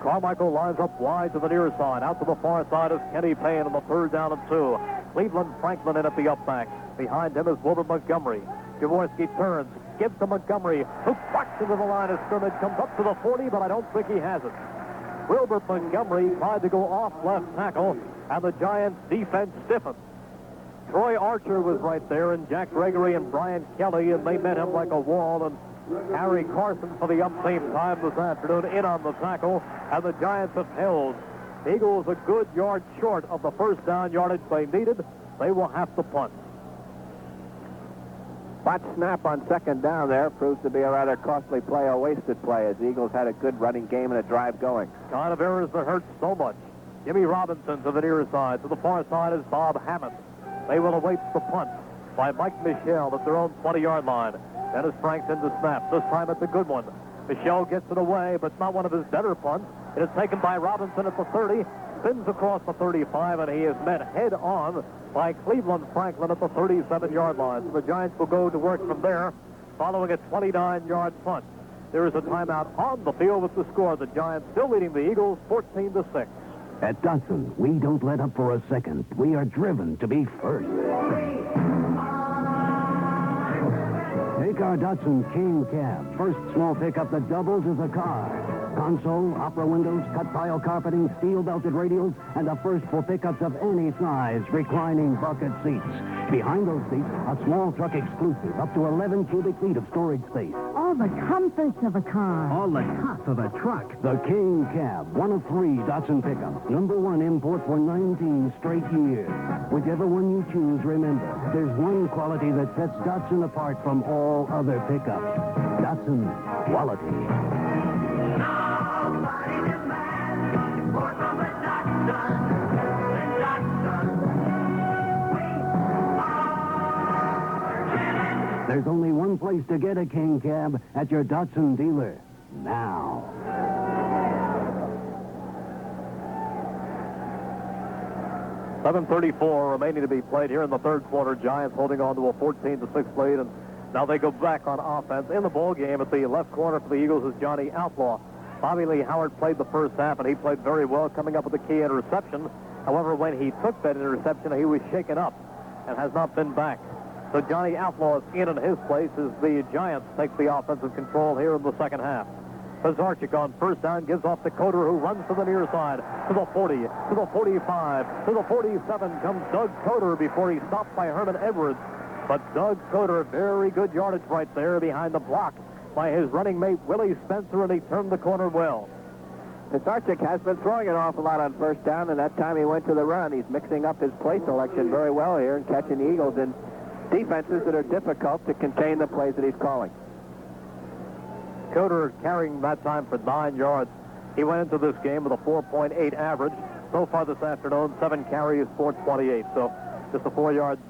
Carmichael lines up wide to the near side. Out to the far side is Kenny Payne on the 3rd down and 2. Cleveland Franklin in at the up back. Behind him is Wilbur Montgomery. Jaworski turns, gives to Montgomery, who cracks into the line of scrimmage, comes up to the 40, but I don't think he has it. Wilbert Montgomery tried to go off left tackle, and the Giants' defense stiffened. Troy Archer was right there, and Jack Gregory and Brian Kelly, and they met him like a wall, and Harry Carson for the umpteenth time this afternoon in on the tackle, and the Giants have held. The Eagles a good yard short of the first down yardage they needed. They will have to punt. Botch snap on second down there proves to be a rather costly play, a wasted play, as the Eagles had a good running game and a drive going. Kind of errors that hurt so much. Jimmy Robinson to the near side. To the far side is Bob Hammond. They will await the punt by Mike Michel at their own 20-yard line. Dennis Franks in the snap. This time it's a good one. Michel gets it away, but not one of his better punts. It is taken by Robinson at the 30, spins across the 35, and he is met head-on by Cleveland Franklin at the 37-yard line. So the Giants will go to work from there, following a 29-yard punt. There is a timeout on the field with the score. The Giants still leading the Eagles 14-6. At Datsun, we don't let up for a second. We are driven to be first. Take our Datsun King cab. First small pickup that doubles as a car. Console, opera windows, cut tile carpeting, steel-belted radios, and a first for pickups of any size, reclining bucket seats. Behind those seats, a small truck exclusive, up to 11 cubic feet of storage space. All the comforts of a car. All the top of a truck. The King Cab, one of 3 Datsun pickups. #1 import for 19 straight years. Whichever one you choose, remember, there's one quality that sets Datsun apart from all other pickups. Datsun quality. There's only one place to get a King Cab, at your Datsun dealer. Now. .7:34 remaining to be played here in the third quarter. Giants holding on to a 14-6 lead, and now they go back on offense. In the ball game at the left corner for the Eagles is Johnny Outlaw. Bobby Lee Howard played the first half, and he played very well, coming up with a key interception. However, when he took that interception, he was shaken up and has not been back. So Johnny Outlaw is in his place as the Giants take the offensive control here in the second half. Pizarchik on first down gives off to Coder, who runs to the near side, to the 40, to the 45, to the 47 comes Doug Coder before he's stopped by Herman Edwards. But Doug Coder, very good yardage right there behind the block by his running mate Willie Spencer, and he turned the corner well. Pizarchik has been throwing an awful lot on first down, and that time he went to the run. He's mixing up his play selection very well here and catching the Eagles in defenses that are difficult to contain the plays that he's calling. Coder carrying that time for 9 yards. He went into this game with a 4.8 average. So far this afternoon, 7 carries, 428. So just a 4 yards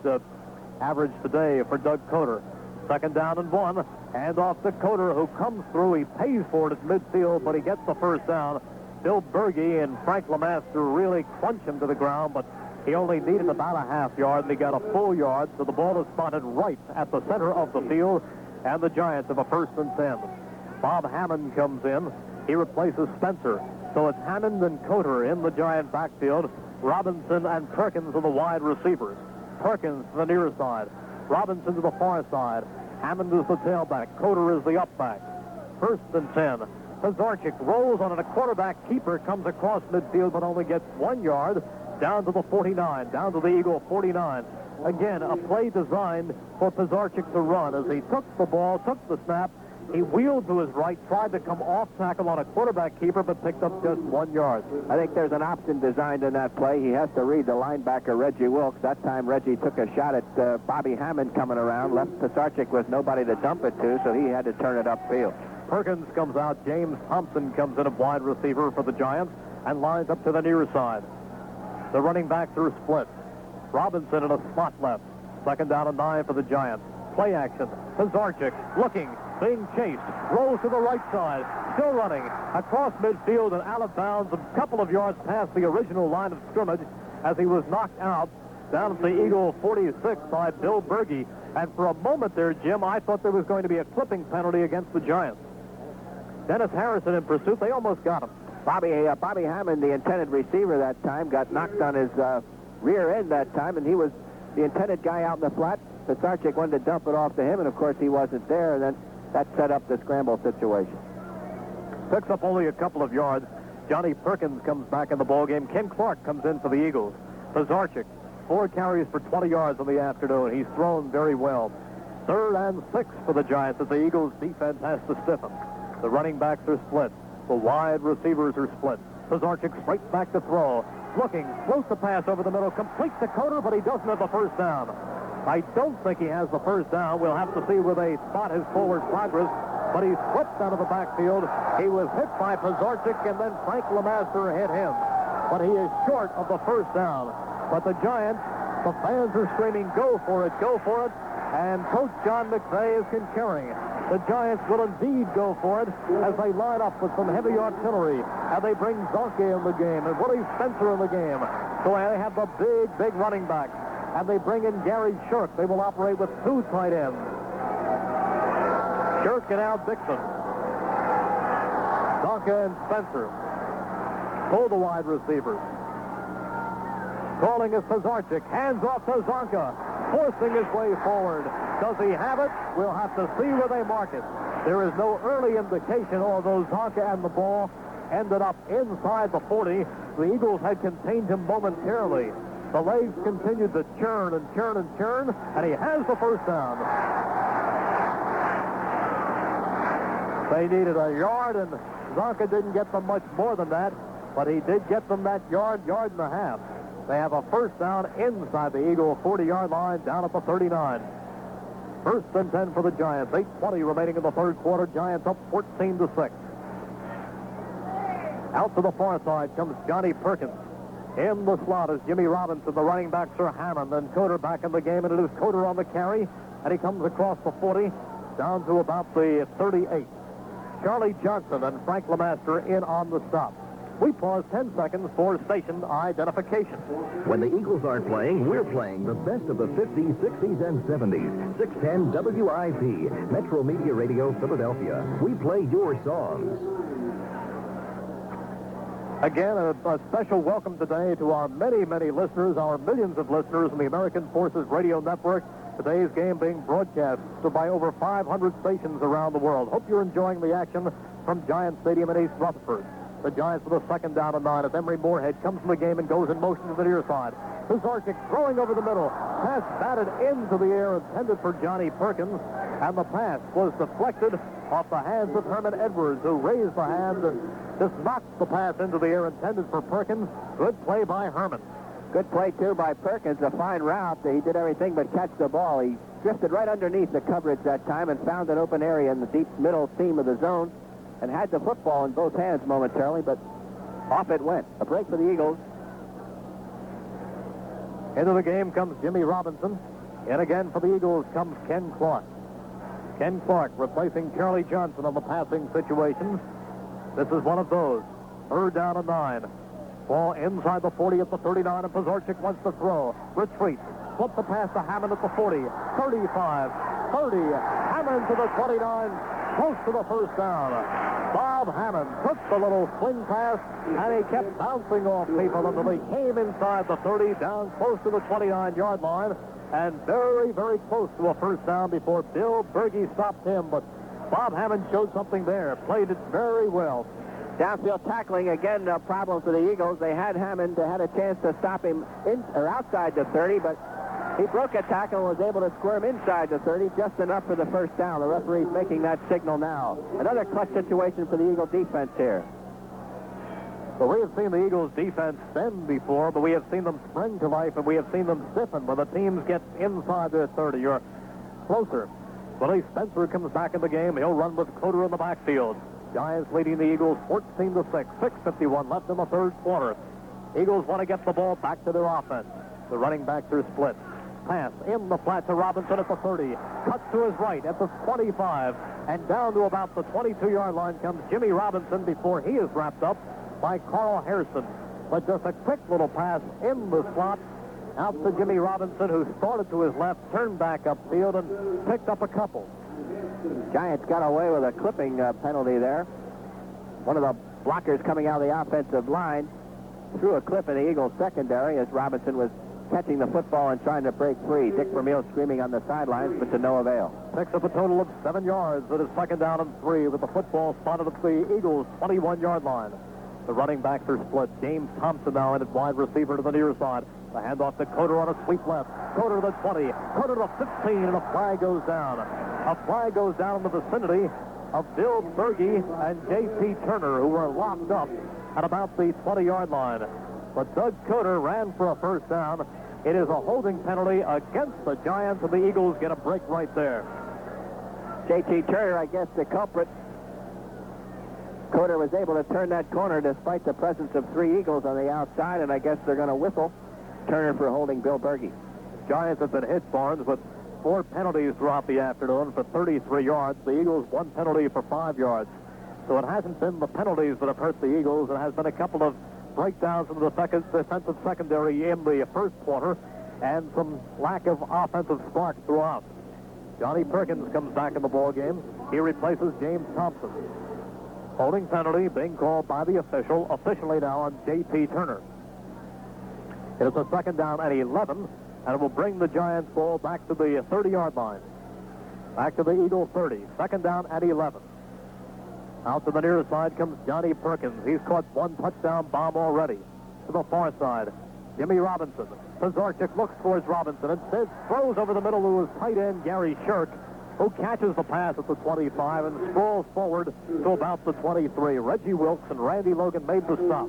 average today for Doug Coder. Second down and 1. Hand off to Coder, who comes through. He pays for it at midfield, but he gets the first down. Bill Berge and Frank LeMaster really crunch him to the ground, but he only needed about a half yard, and he got a full yard, so the ball is spotted right at the center of the field, and the Giants have a 1st and 10. Bob Hammond comes in. He replaces Spencer. So it's Hammond and Coder in the Giant backfield. Robinson and Perkins are the wide receivers. Perkins to the near side. Robinson to the far side. Hammond is the tailback. Coder is the upback. 1st and 10. Pizarchik rolls on it. A quarterback keeper comes across midfield, but only gets 1 yard. Down to the 49, down to the Eagle 49. Again, a play designed for Pizarchik to run. As he took the ball, took the snap, he wheeled to his right, tried to come off tackle on a quarterback keeper, but picked up just 1 yard. I think there's an option designed in that play. He has to read the linebacker, Reggie Wilkes. That time, Reggie took a shot at Bobby Hammond coming around, left Pizarchik with nobody to dump it to, so he had to turn it upfield. Perkins comes out. James Thompson comes in, a wide receiver for the Giants, and lines up to the near side. The running backs are split. Robinson in a slot left. Second down and 9 for the Giants. Play action. Pizarchik looking, being chased. Rolls to the right side. Still running. Across midfield and out of bounds, a couple of yards past the original line of scrimmage as he was knocked out down at the Eagle 46 by Bill Berge. And for a moment there, Jim, I thought there was going to be a clipping penalty against the Giants. Dennis Harrison in pursuit. They almost got him. Bobby Hammond, the intended receiver that time, got knocked on his rear end that time, and he was the intended guy out in the flat. Pizarczyk wanted to dump it off to him, and of course he wasn't there, and then that set up the scramble situation. Picks up only a couple of yards. Johnny Perkins comes back in the ballgame. Ken Clark comes in for the Eagles. Pizarczyk, 4 carries for 20 yards in the afternoon. He's thrown very well. 3rd and 6 for the Giants as the Eagles' defense has to stiffen. The running backs are split. The wide receivers are split. Pizarczyk straight back to throw. Looking, floats the pass over the middle, complete to Coder, but he doesn't have the first down. I don't think he has the first down. We'll have to see where they spot his forward progress, but he slipped out of the backfield. He was hit by Pizarczyk, and then Frank LeMaster hit him. But he is short of the first down. But the Giants, the fans are screaming, go for it, and Coach John McVay is concurring. The Giants will indeed go for it as they line up with some heavy artillery, and they bring Zonke in the game and Willie Spencer in the game. So they have the big running backs, and they bring in Gary Shirk. They will operate with 2 tight ends. Shirk and Al Dixon. Zonke and Spencer. Pull the wide receivers. Calling is Pizarczyk. Hands off to Zonke. Forcing his way forward. Does he have it? We'll have to see where they mark it. There is no early indication, although Zonke and the ball ended up inside the 40. The Eagles had contained him momentarily. The legs continued to churn, and he has the first down. They needed a yard, and Zonke didn't get them much more than that, but he did get them that yard and a half. They have a first down inside the Eagle 40-yard line down at the 39. 1st and 10 for the Giants. 8:20 remaining in the 3rd quarter. Giants up 14-6. Out to the far side comes Johnny Perkins. In the slot is Jimmy Robinson. The running backs are Hammond. Then Coder back in the game, and it is Coder on the carry. And he comes across the 40 down to about the 38. Charlie Johnson and Frank LeMaster in on the stop. We pause 10 seconds for station identification. When the Eagles aren't playing, we're playing the best of the 50s, 60s, and 70s. 610 WIP, Metro Media Radio, Philadelphia. We play your songs. Again, a special welcome today to our many listeners, our millions of listeners in the American Forces Radio Network. Today's game being broadcast by over 500 stations around the world. Hope you're enjoying the action from Giant Stadium in East Rutherford. The Giants with a 2nd down and 9 as Emery Moorhead comes from the game and goes in motion to the near side. Pizarczyk throwing over the middle. Pass batted into the air, intended for Johnny Perkins, and the pass was deflected off the hands of Herman Edwards, who raised the hand and just knocked the pass into the air, intended for Perkins. Good play by Herman. Good play, too, by Perkins. A fine route. He did everything but catch the ball. He drifted right underneath the coverage that time and found an open area in the deep middle seam of the zone and had the football in both hands momentarily, but off it went. A break for the Eagles. Into the game comes Jimmy Robinson. In again for the Eagles comes Ken Clark. Ken Clark replacing Charlie Johnson on the passing situations. This is one of those. 3rd down and 9. Ball inside the 40 at the 39, and Pizarczyk wants to throw. Retreat. Flip the pass to Hammond at the 40. 35. 30. Hammond to the 29. Close to the first down. Bob Hammond took the little swing pass, and he kept bouncing off people until he came inside the 30, down close to the 29-yard line, and very close to a first down before Bill Berge stopped him. But Bob Hammond showed something there, played it very well. Downfield tackling, again, a problem for the Eagles. They had Hammond, had a chance to stop him outside the 30, but he broke a tackle and was able to squirm inside the 30, just enough for the first down. The referee's making that signal now. Another clutch situation for the Eagle defense here. Well, we have seen the Eagles defense bend before, but we have seen them spring to life, and we have seen them stiffen when the teams get inside their 30 or closer. Willie Spencer comes back in the game. He'll run with Coder in the backfield. Giants leading the Eagles 14-6. 6:51 left in the 3rd quarter. Eagles want to get the ball back to their offense. The running backs are split. Pass in the flat to Robinson at the 30. Cuts to his right at the 25. And down to about the 22-yard line comes Jimmy Robinson before he is wrapped up by Carl Hairston. But just a quick little pass in the slot out to Jimmy Robinson, who started to his left, turned back upfield, and picked up a couple. Giants got away with a clipping penalty there. One of the blockers coming out of the offensive line threw a clip in the Eagles secondary as Robinson was catching the football and trying to break free. Dick Vermeil screaming on the sidelines, but to no avail. Picks up a total of 7 yards. It is second down and 3 with the football spotted at the Eagles' 21-yard line. The running backs are split. James Thompson now in at wide receiver to the near side. The handoff to Coder on a sweep left. Coder to the 20. Coder to the 15, and a flag goes down. A flag goes down in the vicinity of Bill Berge and J.T. Turner, who were locked up at about the 20-yard line. But Doug Coder ran for a first down. It is a holding penalty against the Giants, and the Eagles get a break right there. J.T. Turner, I guess, the culprit. Coder was able to turn that corner despite the presence of 3 Eagles on the outside, and I guess they're going to whistle Turner for holding Bill Berge. Giants have been hit, Barnes, with 4 penalties throughout the afternoon for 33 yards. The Eagles 1 penalty for 5 yards. So it hasn't been the penalties that have hurt the Eagles. It has been a couple of breakdowns in the defensive secondary in the first quarter and some lack of offensive spark throughout. Johnny Perkins comes back in the ball game. He replaces James Thompson. Holding penalty being called by the official, officially now on J.T. Turner. It is a second down at 11, and it will bring the Giants ball back to the 30-yard line. Back to the Eagle 30. Second down at 11. Out to the near side comes Johnny Perkins. He's caught 1 touchdown bomb already. To the far side, Jimmy Robinson. Pizarchik looks towards Robinson and throws over the middle to his tight end, Gary Shirk, who catches the pass at the 25 and sprawls forward to about the 23. Reggie Wilkes and Randy Logan made the stop.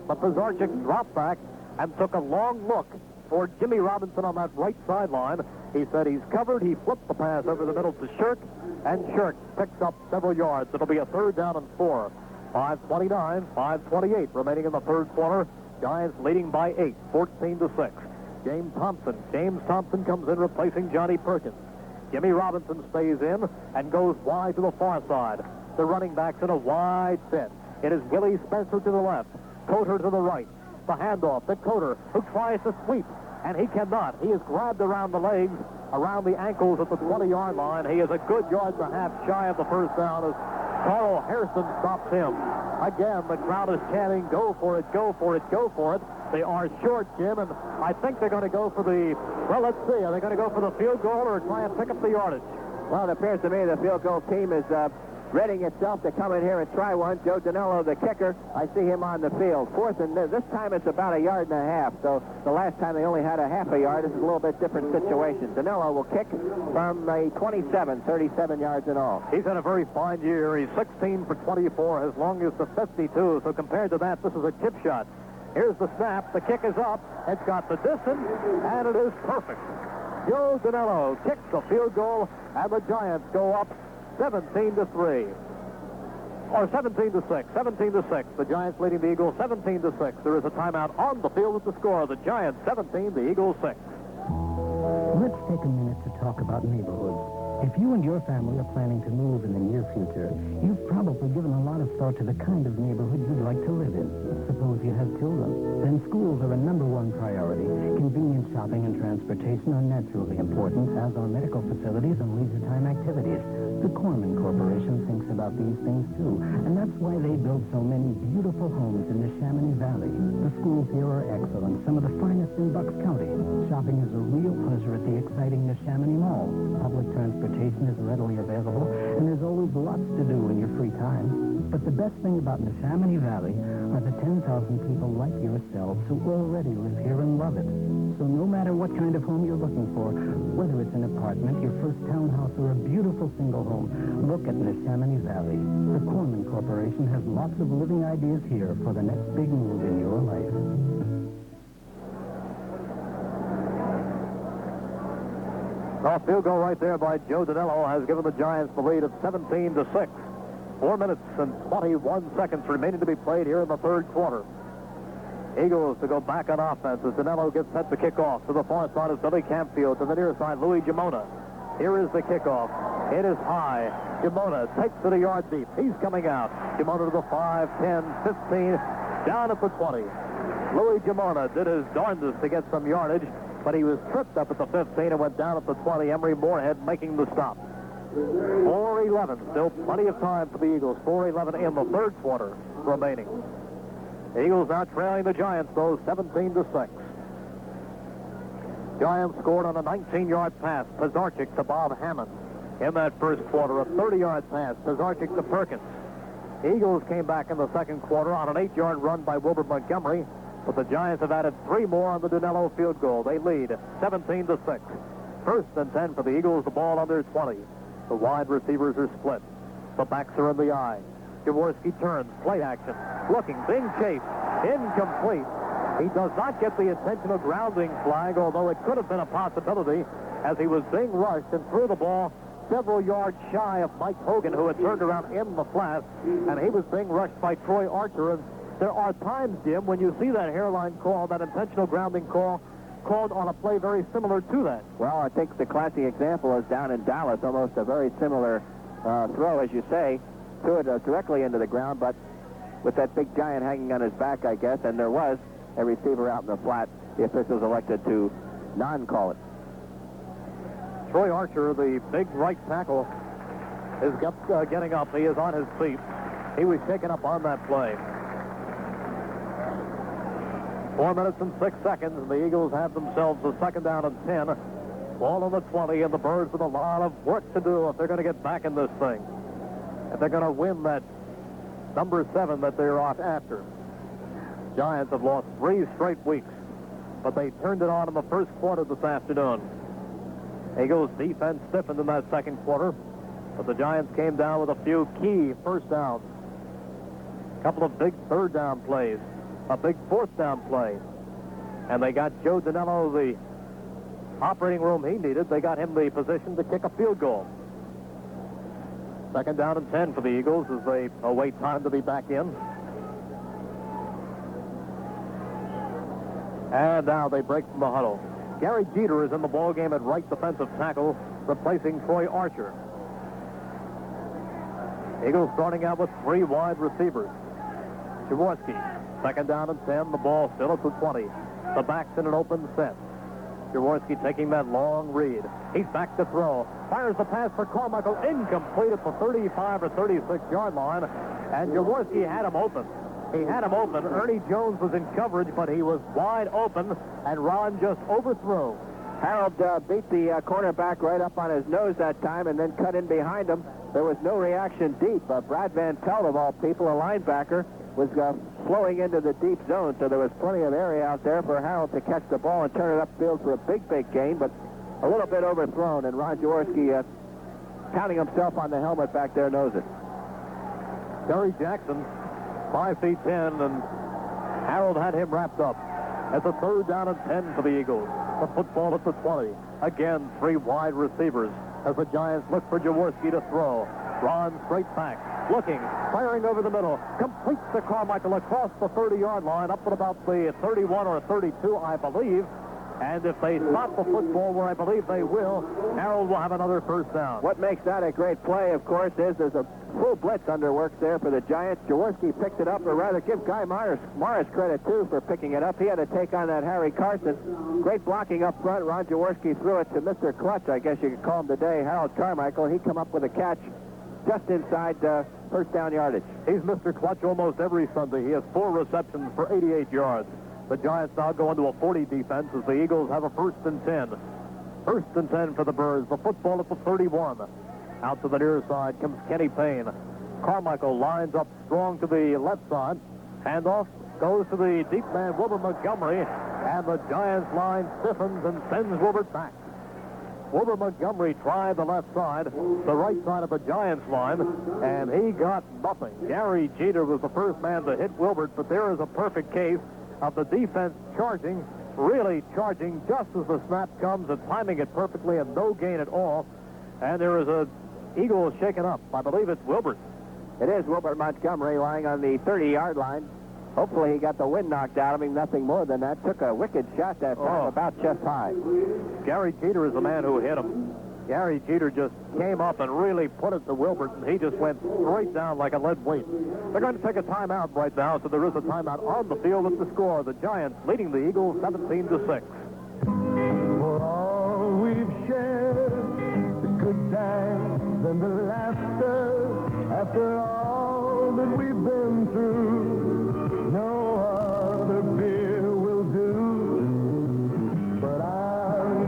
But Pizarchik dropped back and took a long look toward Jimmy Robinson on that right sideline. He said he's covered. He flipped the pass over the middle to Shirk, and Shirk picks up several yards. It'll be a third down and 4. 5:29, 5:28 remaining in the third quarter. Giants leading by 8, 14-6. James Thompson comes in replacing Johnny Perkins. Jimmy Robinson stays in and goes wide to the far side. The running back's in a wide fit. It is Willie Spencer to the left, Coder to the right. The handoff to Coder, who tries to sweep, and he cannot. He is grabbed around the legs, around the ankles at the 20-yard line. He is a good yard and a half shy of the first down as Carl Hairston stops him. Again, the crowd is chanting, "Go for it, go for it, go for it." They are short, Jim, and I think they're going to go for the, well, let's see. Are they going to go for the field goal or try and pick up the yardage? Well, it appears to me the field goal team is readying itself to come in here and try one. Joe Danello, the kicker, I see him on the field. Fourth, and this time it's about 1.5 yards. So the last time they only had a half a yard. This is a little bit different situation. Danello will kick from a 27, 37 yards in all. He's had a very fine year. He's 16 for 24, as long as the 52. So compared to that, this is a chip shot. Here's the snap. The kick is up. It's got the distance, and it is perfect. Joe Danello kicks the field goal, and the Giants go up 17-3. Or 17-6. 17-6. The Giants leading the Eagles 17-6. There is a timeout on the field with the score. The Giants 17, the Eagles 6. Let's take a minute to talk about neighborhoods. If you and your family are planning to move in the near future, you've probably given a lot of thought to the kind of neighborhood you'd like to live in. Suppose you have children. Then schools are a #1 priority. Convenient shopping and transportation are naturally important, as are medical facilities and leisure time activities. The Corman Corporation thinks about these things, too, and that's why they build so many beautiful homes in the Chamonix Valley. The schools here are excellent, some of the finest in Bucks County. Shopping is a real pleasure at the exciting Neshaminy Mall. Public transportation is readily available, and there's always lots to do in your free time. But the best thing about Neshaminy Valley are the 10,000 people like yourselves who already live here and love it. So no matter what kind of home you're looking for, whether it's an apartment, your first townhouse, or a beautiful single home, look at Neshaminy Valley. The Corman Corporation has lots of living ideas here for the next big move in your life. A field goal right there by Joe Danello has given the Giants the lead of 17-6. 4 minutes and 21 seconds remaining to be played here in the third quarter. Eagles to go back on offense as Danello gets set to kick off. To the far side is Billy Campfield. To the near side, Louis Gemona. Here is the kickoff. It is high. Gemona takes it a yard deep. He's coming out. Gemona to the 5, 10, 15, down at the 20. Louis Gemona did his darndest to get some yardage, but he was tripped up at the 15 and went down at the 20. Emery Moorhead making the stop. 4:11. Still plenty of time for the Eagles. 4:11 in the third quarter remaining. The Eagles now trailing the Giants, though, 17-6. Giants scored on a 19-yard pass, Pizarchik to Bob Hammond. In that first quarter, a 30-yard pass, Pizarchik to Perkins. Eagles came back in the second quarter on an 8-yard run by Wilbur Montgomery, but the Giants have added 3 more on the Dinello field goal. They lead 17-6. First and 10 for the Eagles, the ball on their 20. The wide receivers are split. The backs are in the eye. Jaworski turns, play action, looking, being chased, incomplete. He does not get the intentional grounding flag, although it could have been a possibility as he was being rushed and threw the ball several yards shy of Mike Hogan, who had turned around in the flat, and he was being rushed by Troy Archer. And there are times, Jim, when you see that hairline call, that intentional grounding call, called on a play very similar to that. Well, I think the classic example is down in Dallas, almost a very similar throw, as you say, threw it directly into the ground, but with that big giant hanging on his back, I guess, and there was a receiver out in the flat, the officials elected to non-call it. Troy Archer, the big right tackle, is getting up. He is on his feet. He was shaken up on that play. 4 minutes and 6 seconds, and the Eagles have themselves a second down and 10. Ball on the 20, and the Birds with a lot of work to do if they're going to get back in this thing. If they're going to win that number 7 that they're off after. Giants have lost 3 straight weeks, but they turned it on in the first quarter this afternoon. Eagles defense stiffened in that second quarter, but the Giants came down with a few key first downs. A couple of big third down plays, a big fourth down play. And they got Joe Dinello the operating room he needed. They got him the position to kick a field goal. Second down and 10 for the Eagles as they await time to be back in. And now they break from the huddle. Gary Jeter is in the ballgame at right defensive tackle, replacing Troy Archer. Eagles starting out with 3 wide receivers. Jaworski, second down and 10, the ball still at the 20. The back's in an open set. Jaworski taking that long read. He's back to throw. Fires the pass for Carmichael, incomplete at the 35 or 36-yard line, and Jaworski had him open. He had him open. Ernie Jones was in coverage, but he was wide open, and Ron just overthrew. Harold beat the cornerback right up on his nose that time and then cut in behind him. There was no reaction deep. Brad Van Pelt, of all people, a linebacker, was flowing into the deep zone, so there was plenty of area out there for Harold to catch the ball and turn it upfield for a big gain, but a little bit overthrown, and Ron Jaworski counting himself on the helmet back there knows it. Terry Jackson, 5 feet 10, and Harold had him wrapped up. At the third down and 10 for the Eagles. The football at the 20. Again, 3 wide receivers as the Giants look for Jaworski to throw. Ron straight back, looking, firing over the middle, completes to Carmichael across the 30-yard line, up at about the 31 or 32, I believe. And if they stop the football, where I believe they will, Harold will have another first down. What makes that a great play, of course, is there's a full blitz underworks there for the Giants. Jaworski picked it up, or rather give Guy Morris credit, too, for picking it up. He had to take on that Harry Carson. Great blocking up front. Ron Jaworski threw it to Mr. Clutch, I guess you could call him today, Harold Carmichael. He come up with a catch just inside first down yardage. He's Mr. Clutch almost every Sunday. He has 4 receptions for 88 yards. The Giants now go into a 40 defense as the Eagles have a first and 10. First and 10 for the Birds. The football at the 31. Out to the near side comes Kenny Payne. Carmichael lines up strong to the left side. Handoff goes to the deep man, Wilbur Montgomery, and the Giants line stiffens and sends Wilbur back. Wilbur Montgomery tried the left side, the right side of the Giants line, and he got nothing. Gary Jeter was the first man to hit Wilbur, but there is a perfect case of the defense charging, really charging just as the snap comes and timing it perfectly and no gain at all. And there is a Eagle shaken up. I believe it's Wilbur. It is Wilbur Montgomery lying on the 30-yard line. Hopefully he got the wind knocked out of him, nothing more than that. Took a wicked shot that time, about chest high. Gary Jeter is the man who hit him. Gary Jeter just came up and really put it to Wilbur, and he just went straight down like a lead weight. They're going to take a timeout right now, so there is a timeout on the field with the score. The Giants leading the Eagles 17-6. For all we've shared, the good times and the laughter, after all that we've been through, no other beer will do. But I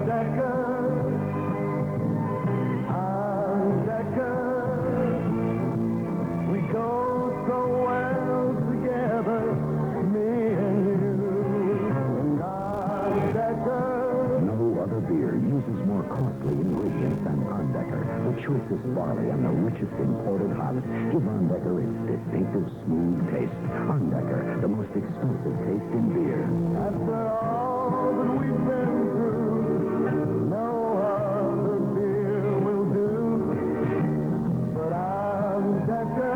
costly ingredients than Undecker, the choicest barley and the richest imported hops give Undecker its distinctive smooth taste. Undecker, the most expensive taste in beer. After all that we've been through, no other beer will do. But Undecker,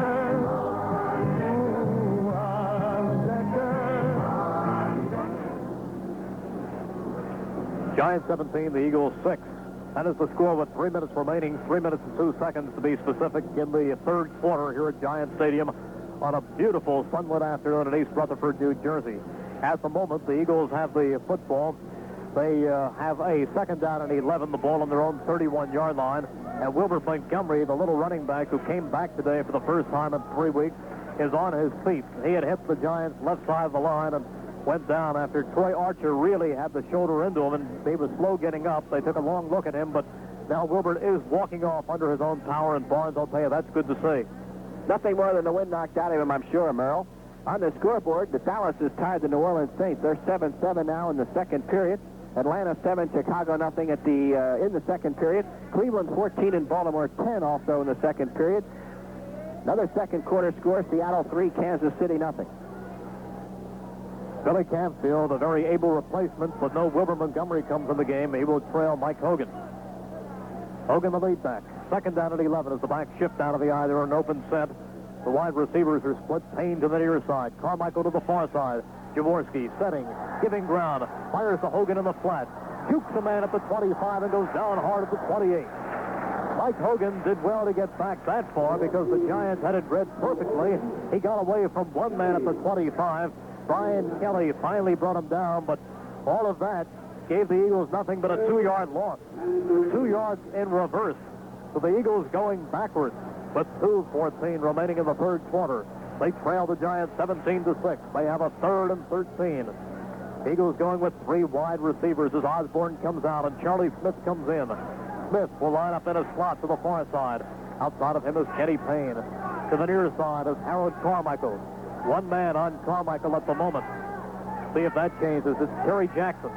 Giants 17, the Eagles 6. That is the score with 3 minutes remaining, 3 minutes and 2 seconds to be specific in the third quarter here at Giant Stadium on a beautiful sunlit afternoon in East Rutherford, New Jersey. At the moment, the Eagles have the football. They have a second down and 11, the ball on their own 31-yard line. And Wilbur Montgomery, the little running back who came back today for the first time in 3 weeks, is on his feet. He had hit the Giants' left side of the line and went down after Troy Archer really had the shoulder into him, and he was slow getting up. They took a long look at him, but now Wilbur is walking off under his own power, and Barnes, I'll tell you, that's good to see. Nothing more than the wind knocked out of him, I'm sure, Merrill. On the scoreboard, the Dallas has tied the New Orleans Saints. They're 7-7 now in the second period. Atlanta 7, Chicago nothing at the in the second period. Cleveland 14 and Baltimore 10 also in the second period. Another second quarter score, Seattle 3, Kansas City nothing. Billy Campfield, a very able replacement, but no Wilbur Montgomery comes in the game. He will trail Mike Hogan. Hogan, the lead back. Second down at 11 as the back shift out of the eye. They're an open set. The wide receivers are split. Payne to the near side. Carmichael to the far side. Jaworski setting, giving ground. Fires to Hogan in the flat. Jukes a man at the 25 and goes down hard at the 28. Mike Hogan did well to get back that far because the Giants had it read perfectly. He got away from one man at the 25. Brian Kelly finally brought him down, but all of that gave the Eagles nothing but a 2-yard loss. 2 yards in reverse. So the Eagles going backwards with 2:14 remaining in the third quarter. They trail the Giants 17-6. They have a 3rd and 13. Eagles going with 3 wide receivers as Osborne comes out and Charlie Smith comes in. Smith will line up in a slot to the far side. Outside of him is Kenny Payne. To the near side is Harold Carmichael. One man on Carmichael at the moment. See if that changes. It's Terry Jackson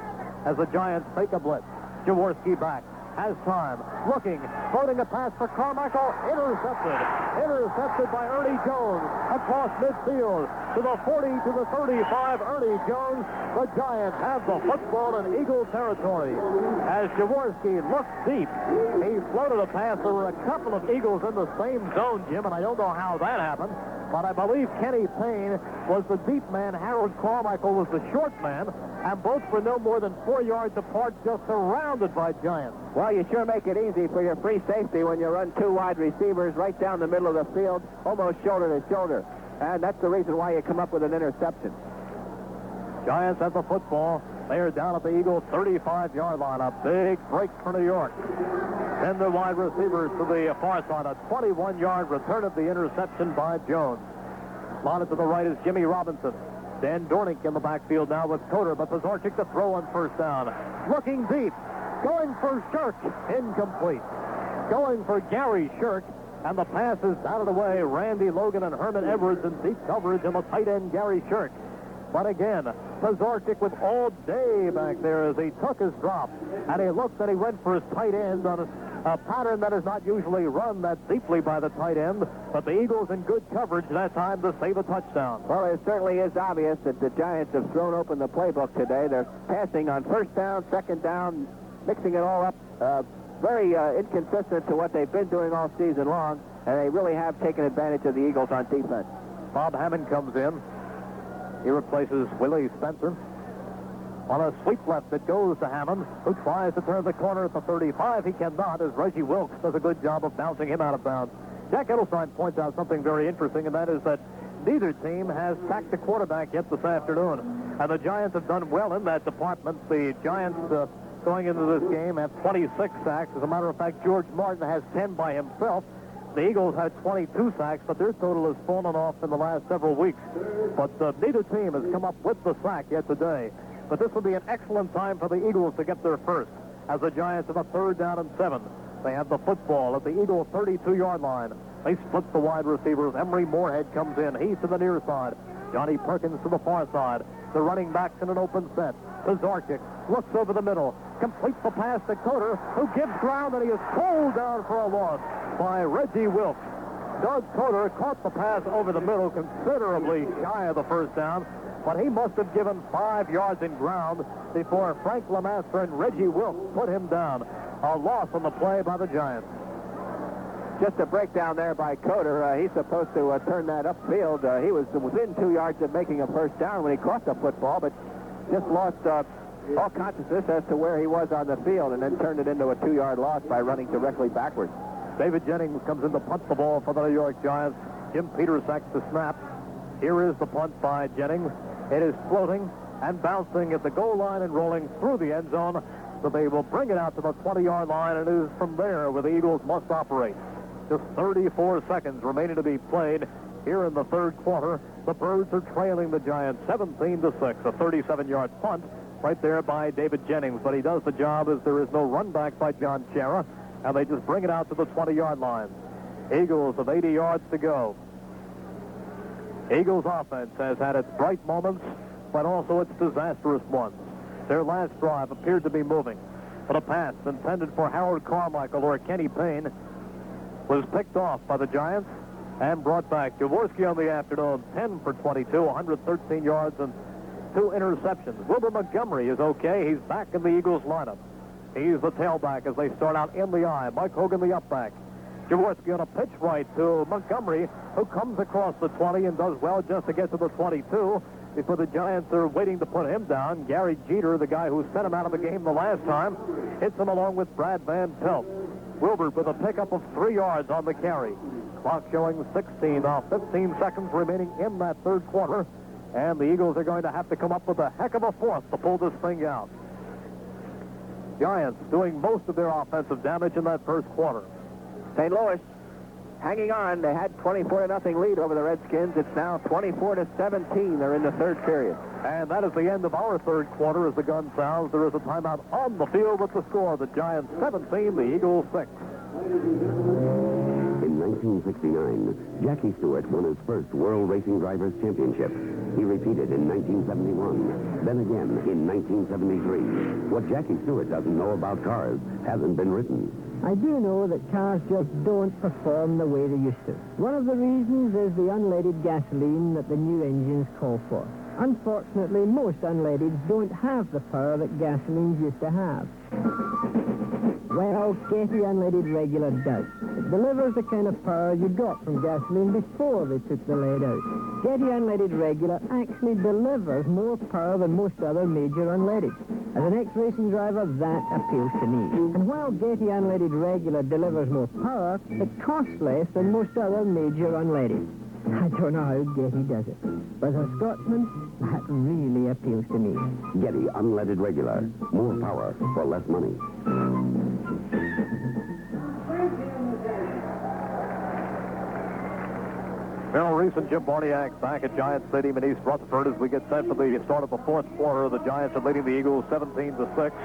as the Giants fake a blitz. Jaworski back. Has time. Looking. Floating a pass for Carmichael. Intercepted. Intercepted by Ernie Jones across midfield. To the 40, to the 35. Ernie Jones. The Giants have the football in Eagle territory. As Jaworski looked deep, he floated a pass. There were a couple of Eagles in the same zone, Jim, and I don't know how that happened. But I believe Kenny Payne was the deep man. Harold Carmichael was the short man. And both were no more than 4 yards apart, just surrounded by Giants. Well, you sure make it easy for your free safety when you run 2 wide receivers right down the middle of the field, almost shoulder to shoulder. And that's the reason why you come up with an interception. Giants have the football. They are down at the Eagle 35-yard line. A big break for New York. Then the wide receivers to the far side. A 21-yard return of the interception by Jones. Slotted to the right is Jimmy Robinson. Dan Dornick in the backfield now with Coder, but Pazorchik to throw on first down. Looking deep. Going for Shirk. Incomplete. Going for Gary Shirk. And the pass is out of the way. Randy Logan and Herman Edwards in deep coverage on the tight end, Gary Shirk. But again, Pazorchik with all day back there as he took his drop. And he looked that he went for his tight end on a pattern that is not usually run that deeply by the tight end. But the Eagles in good coverage that time to save a touchdown. Well, it certainly is obvious that the Giants have thrown open the playbook today. They're passing on first down, second down, mixing it all up. Very inconsistent to what they've been doing all season long. And they really have taken advantage of the Eagles on defense. Bob Hammond comes in. He replaces Willie Spencer. On a sweep left that goes to Hammond, who tries to turn the corner at the 35. He cannot, as Reggie Wilkes does a good job of bouncing him out of bounds. Jack Edelstein points out something very interesting, and that is that neither team has sacked the quarterback yet this afternoon. And the Giants have done well in that department. The Giants, going into this game, have 26 sacks. As a matter of fact, George Martin has 10 by himself. The Eagles had 22 sacks, but their total has fallen off in the last several weeks. But neither team has come up with the sack yet today. But this would be an excellent time for the Eagles to get their first, as the Giants have a 3rd down and 7. They have the football at the Eagle 32-yard line. They split the wide receivers. Emery Moorhead comes in. He's to the near side. Johnny Perkins to the far side. The running backs in an open set. Pazorchik looks over the middle. completes the pass to Coder, who gives ground, and he is pulled down for a loss by Reggie Wilkes. Doug Coder caught the pass over the middle, considerably shy of the first down, but he must have given 5 yards in ground before Frank Lemaster and Reggie Wilkes put him down. A loss on the play by the Giants. Just a breakdown there by Coder. He's supposed to turn that upfield. He was within 2 yards of making a first down when he caught the football, but just lost all consciousness as to where he was on the field, and then turned it into a 2-yard loss by running directly backwards. David Jennings comes in to punt the ball for the New York Giants. Jim Peters sacks the snap. Here is the punt by Jennings. It is floating and bouncing at the goal line and rolling through the end zone, so they will bring it out to the 20-yard line, and it is from there where the Eagles must operate. Just 34 seconds remaining to be played here in the third quarter. The Birds are trailing the Giants 17-6. A 37-yard punt right there by David Jennings, but he does the job as there is no run back by John Chera, and they just bring it out to the 20-yard line. Eagles with 80 yards to go. Eagles offense has had its bright moments, but also its disastrous ones. Their last drive appeared to be moving, but a pass intended for Harold Carmichael or Kenny Payne was picked off by the Giants and brought back. Jaworski on the afternoon, 10 for 22, 113 yards and 2 interceptions. Wilbur Montgomery is okay. He's back in the Eagles lineup. He's the tailback as they start out in the I. Mike Hogan, the upback. Jaworski on a pitch right to Montgomery, who comes across the 20 and does well just to get to the 22 before the Giants are waiting to put him down. Gary Jeter, the guy who sent him out of the game the last time, hits him along with Brad Van Pelt. Wilbur with a pickup of 3 yards on the carry. Clock showing 16 off, 15 seconds remaining in that third quarter, and the Eagles are going to have to come up with a heck of a fourth to pull this thing out. Giants doing most of their offensive damage in that first quarter. St. Louis hanging on. They had 24-0 lead over the Redskins. It's now 24-17. They're in the third period. And that is the end of our third quarter as the gun sounds. There is a timeout on the field with the score. The Giants 17, the Eagles 6. In 1969, Jackie Stewart won his first World Racing Drivers' Championship. He repeated in 1971, then again in 1973. What Jackie Stewart doesn't know about cars hasn't been written. I do know that cars just don't perform the way they used to. One of the reasons is the unleaded gasoline that the new engines call for. Unfortunately, most unleadeds don't have the power that gasolines used to have. Well, Getty Unleaded Regular does. It delivers the kind of power you got from gasoline before they took the lead out. Getty Unleaded Regular actually delivers more power than most other major unleadeds. As an ex-racing driver, that appeals to me. And while Getty Unleaded Regular delivers more power, it costs less than most other major unleadeds. I don't know how Getty does it, but as a Scotsman, that really appeals to me. Getty Unleaded Regular. More power for less money. Merrill, Reese, and Jim Barniak back at Giants Stadium in East Rutherford as we get set for the start of the fourth quarter. The Giants are leading the Eagles 17-6,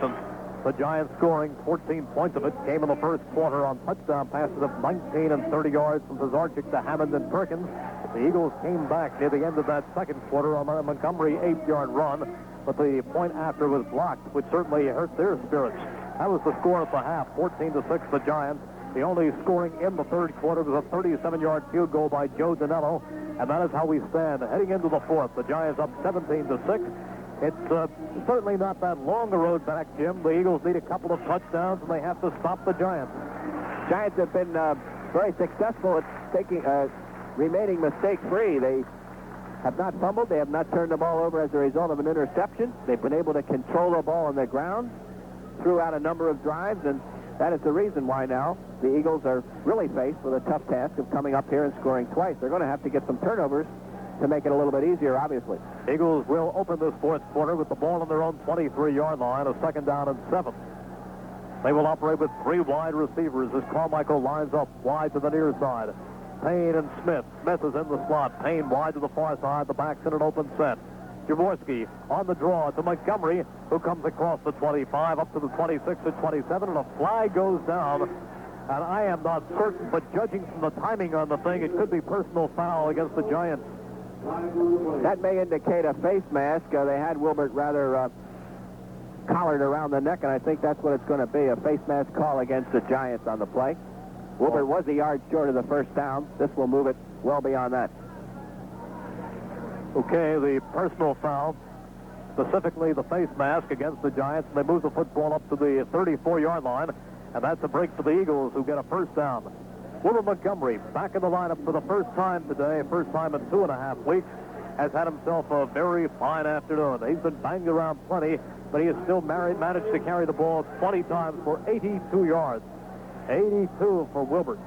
and the Giants scoring 14 points of it came in the first quarter on touchdown passes of 19 and 30 yards from Pizarczyk to Hammond and Perkins. The Eagles came back near the end of that second quarter on a Montgomery 8-yard run, but the point after was blocked, which certainly hurt their spirits. That was the score at the half, 14-6 the Giants. The only scoring in the third quarter was a 37-yard field goal by Joe Danello, and that is how we stand heading into the fourth. The Giants up 17-6. It's certainly not that long a road back, Jim. The Eagles need a couple of touchdowns, and they have to stop the Giants. Giants have been very successful at remaining mistake-free. They have not fumbled. They have not turned the ball over as a result of an interception. They've been able to control the ball on the ground throughout a number of drives, and that is the reason why now the Eagles are really faced with a tough task of coming up here and scoring twice. They're going to have to get some turnovers to make it a little bit easier, obviously. Eagles will open this fourth quarter with the ball on their own 23-yard line, a second down and 7. They will operate with 3 wide receivers as Carmichael lines up wide to the near side. Payne and Smith. Smith is in the slot. Payne wide to the far side. The back's in an open set. Jaworski on the draw to Montgomery, who comes across the 25 up to the 26 to 27, and a flag goes down. And I am not certain, but judging from the timing on the thing, it could be personal foul against the Giants. That may indicate a face mask. They had Wilbert rather collared around the neck, and I think that's what it's going to be, a face mask call against the Giants on the play. Wilbur was a yard short of the first down. This will move it well beyond that. Okay, the personal foul, specifically the face mask against the Giants, and they move the football up to the 34-yard line, and that's a break for the Eagles, who get a first down. Wilbur Montgomery back in the lineup for the first time today, first time in 2.5 weeks, has had himself a very fine afternoon. He's been banged around plenty, but he has still managed to carry the ball 20 times for 82 yards. 82 for Wilbur.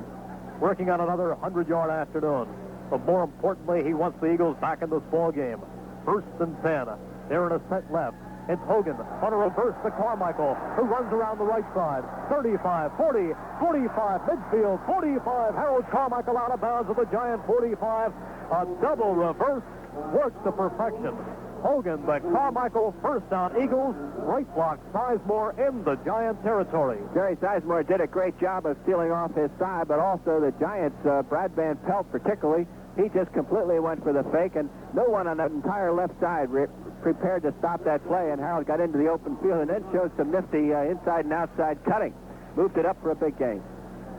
Working on another 100-yard afternoon. But more importantly, he wants the Eagles back in this ball game. 1st and 10. They're in a set left. It's Hogan on a reverse to Carmichael, who runs around the right side. 35, 40, 45, midfield, 45. Harold Carmichael out of bounds at the Giant 45. A double reverse works to perfection. Hogan, the Carmichael first down. Eagles, right block, Sizemore in the Giant territory. Jerry Sizemore did a great job of stealing off his side, but also the Giants, Brad Van Pelt particularly, he just completely went for the fake, and no one on the entire left side prepared to stop that play, and Harold got into the open field and then showed some nifty inside and outside cutting. Moved it up for a big gain.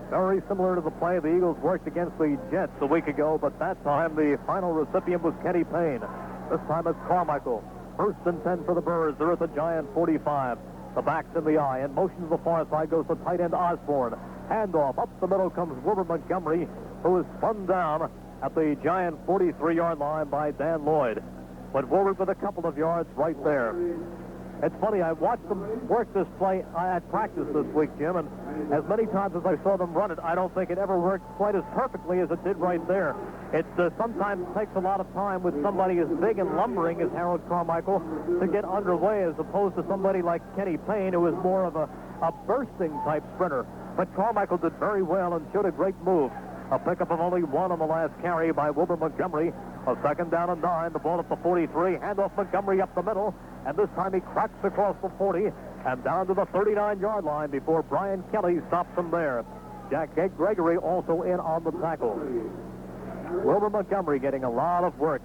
Very similar to the play the Eagles worked against the Jets a week ago, but that time the final recipient was Kenny Payne. This time it's Carmichael. 1st and 10 for the Birds. They're at the Giant 45. The back's in the eye. In motion to the far side goes the tight end Osborne. Handoff. Up the middle comes Wilbur Montgomery, who is spun down at the Giant 43-yard line by Dan Lloyd. But Wilbur with a couple of yards right there. It's funny, I watched them work this play at practice this week, Jim, and as many times as I saw them run it, I don't think it ever worked quite as perfectly as it did right there. It sometimes takes a lot of time with somebody as big and lumbering as Harold Carmichael to get underway, as opposed to somebody like Kenny Payne, who is more of a bursting type sprinter. But Carmichael did very well and showed a great move. A pickup of only 1 on the last carry by Wilbur Montgomery. A 2nd down and 9. The ball at the 43. Handoff Montgomery up the middle. And this time he cracks across the 40 and down to the 39-yard line before Brian Kelly stops him there. Jack Gregory also in on the tackle. Wilbur Montgomery getting a lot of work.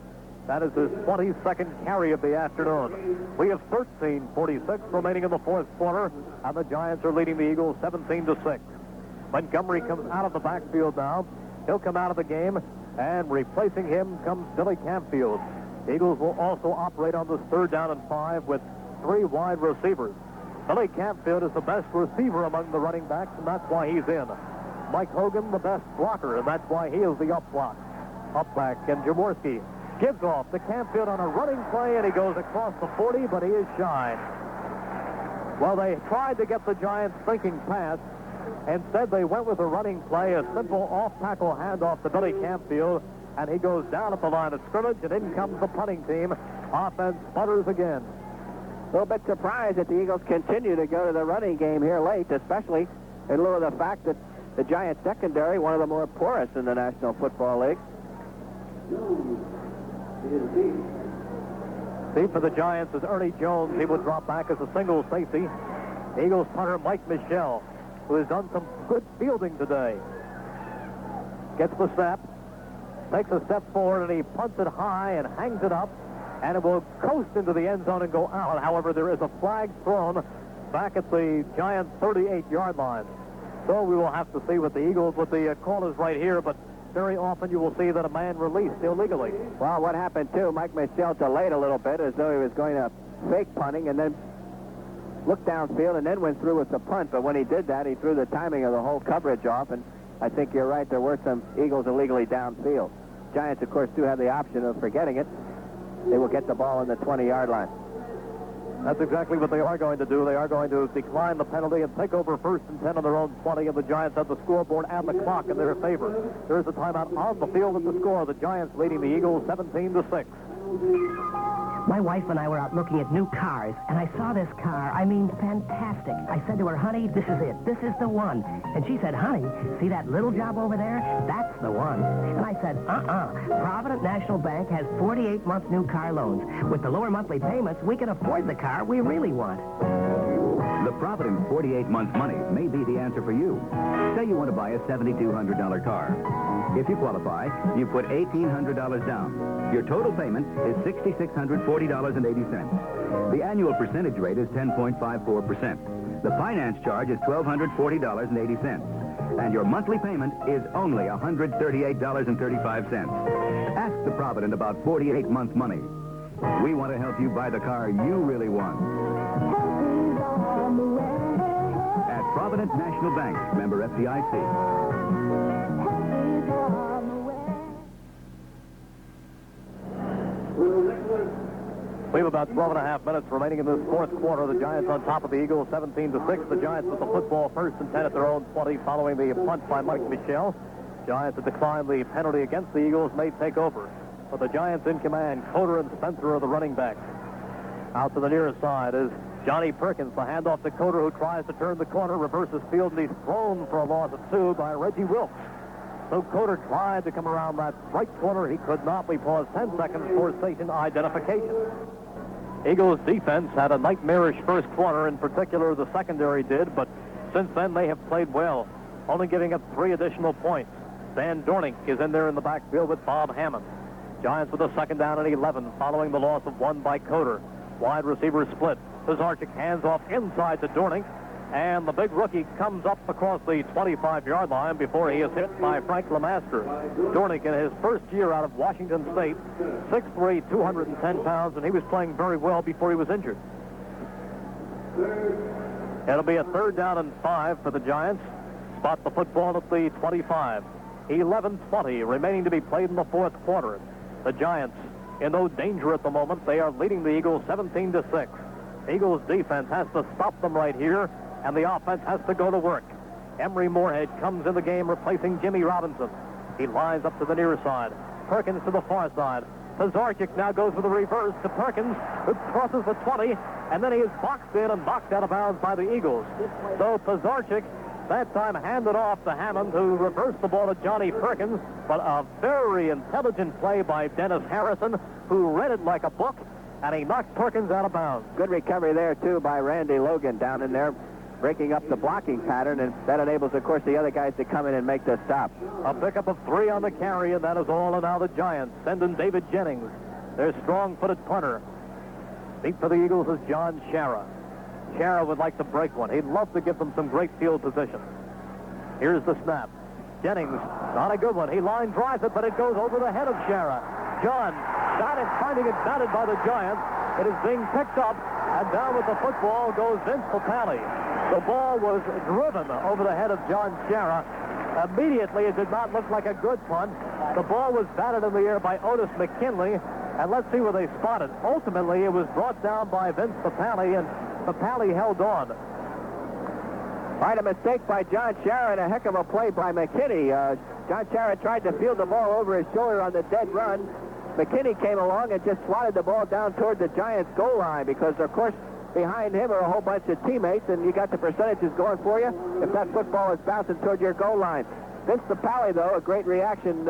That is his 22nd carry of the afternoon. We have 13:46 remaining in the fourth quarter, and the Giants are leading the Eagles 17-6. Montgomery comes out of the backfield now. He'll come out of the game, and replacing him comes Billy Campfield. The Eagles will also operate on this 3rd down and 5 with 3 wide receivers. Billy Campfield is the best receiver among the running backs, and that's why he's in. Mike Hogan, the best blocker, and that's why he is the up block. Up back, and Jaworski gives off to Campfield on a running play, and he goes across the 40, but he is shy. Well, they tried to get the Giants thinking pass. Instead, they went with a running play, a simple off-tackle handoff to Billy Campfield, and he goes down at the line of scrimmage, and in comes the punting team. Offense sputters again. A little bit surprised that the Eagles continue to go to the running game here late, especially in lieu of the fact that the Giants secondary, one of the more porous in the National Football League. See, for the Giants is Ernie Jones. He will drop back as a single safety. Eagles punter Mike Michelle, who has done some good fielding today. Gets the snap, takes a step forward, and he punts it high and hangs it up, and it will coast into the end zone and go out. However, there is a flag thrown back at the Giants' 38-yard line. So we will have to see what the Eagles, what the call is right here, but very often you will see that a man released illegally. Well, what happened, too, Mike Michelle delayed a little bit as though he was going to fake punting and then looked downfield and then went through with the punt. But when he did that, he threw the timing of the whole coverage off, and I think you're right, there were some Eagles illegally downfield. Giants, of course, do have the option of forgetting it. They will get the ball on the 20-yard line. That's exactly what they are going to do. They are going to decline the penalty and take over 1st and 10 on their own 20, and the Giants have the scoreboard and the clock in their favor. There is a timeout on the field at the score. The Giants leading the Eagles 17-6. My wife and I were out looking at new cars, and I saw this car. I mean, fantastic. I said to her, honey, this is it. This is the one. And she said, honey, see that little job over there? That's the one. And I said, Provident National Bank has 48-month new car loans. With the lower monthly payments, we can afford the car we really want. The Provident 48-month money may be the answer for you. Say you want to buy a $7,200 car. If you qualify, you put $1,800 down. Your total payment is $6,640.80. The annual percentage rate is 10.54%. The finance charge is $1,240.80. And your monthly payment is only $138.35. Ask the Provident about 48-month money. We want to help you buy the car you really want. At Provident National Bank, member FDIC. We have about 12 and a half minutes remaining in this fourth quarter. The Giants on top of the Eagles, 17-6. The Giants with the football first and 10 at their own 20 following the punt by Mike Michel. Giants have declined the penalty against the Eagles, may take over. But the Giants in command, Coder and Spencer are the running backs. Out to the near side is Johnny Perkins. The handoff to Coder, who tries to turn the corner, reverses field, and he's thrown for a loss of 2 by Reggie Wilkes. So Coder tried to come around that right corner. He could not. We paused 10 seconds for station identification. Eagles defense had a nightmarish first quarter. In particular, the secondary did, but since then they have played well, only giving up 3 additional points. Dan Dornick is in there in the backfield with Bob Hammond. Giants with a second down and 11 following the loss of 1 by Coder. Wide receiver split. Pizarchik hands off inside to Dornick, and the big rookie comes up across the 25-yard line before he is hit by Frank Lemaster. Dornick, in his first year out of Washington State, 6'3", 210 pounds, and he was playing very well before he was injured. It'll be a third down and 5 for the Giants. Spot the football at the 25. 11:20 remaining to be played in the fourth quarter. The Giants in no danger at the moment. They are leading the Eagles 17-6. Eagles defense has to stop them right here, and the offense has to go to work. Emery Moorhead comes in the game replacing Jimmy Robinson. He lines up to the near side. Perkins to the far side. Pizarchik now goes with a reverse to Perkins, who crosses the 20, and then he is boxed in and knocked out of bounds by the Eagles. So Pizarchik that time handed off to Hammond, who reversed the ball to Johnny Perkins, but a very intelligent play by Dennis Harrison, who read it like a book, and he knocked Perkins out of bounds. Good recovery there, too, by Randy Logan down in there, breaking up the blocking pattern, and that enables, of course, the other guys to come in and make the stop. A pickup of 3 on the carry, and that is all. And now the Giants send in David Jennings, their strong-footed punter. Deep for the Eagles is John Shara. Shara would like to break one. He'd love to give them some great field position. Here's the snap. Jennings, not a good one. He line drives it, but it goes over the head of Shara. John got it, finding it batted by the Giants. It is being picked up, and down with the football goes Vince Papali. The ball was driven over the head of John Shara. Immediately, it did not look like a good punt. The ball was batted in the air by Otis McKinley, and let's see where they spot it. Ultimately, it was brought down by Vince Papali, and Papali held on. Right, a mistake by John Shara and a heck of a play by McKinney. John Shara tried to field the ball over his shoulder on the dead run. McKinney came along and just swatted the ball down toward the Giants' goal line because, of course, behind him are a whole bunch of teammates, and you got the percentages going for you if that football is bouncing toward your goal line. Vince Papali, though, a great reaction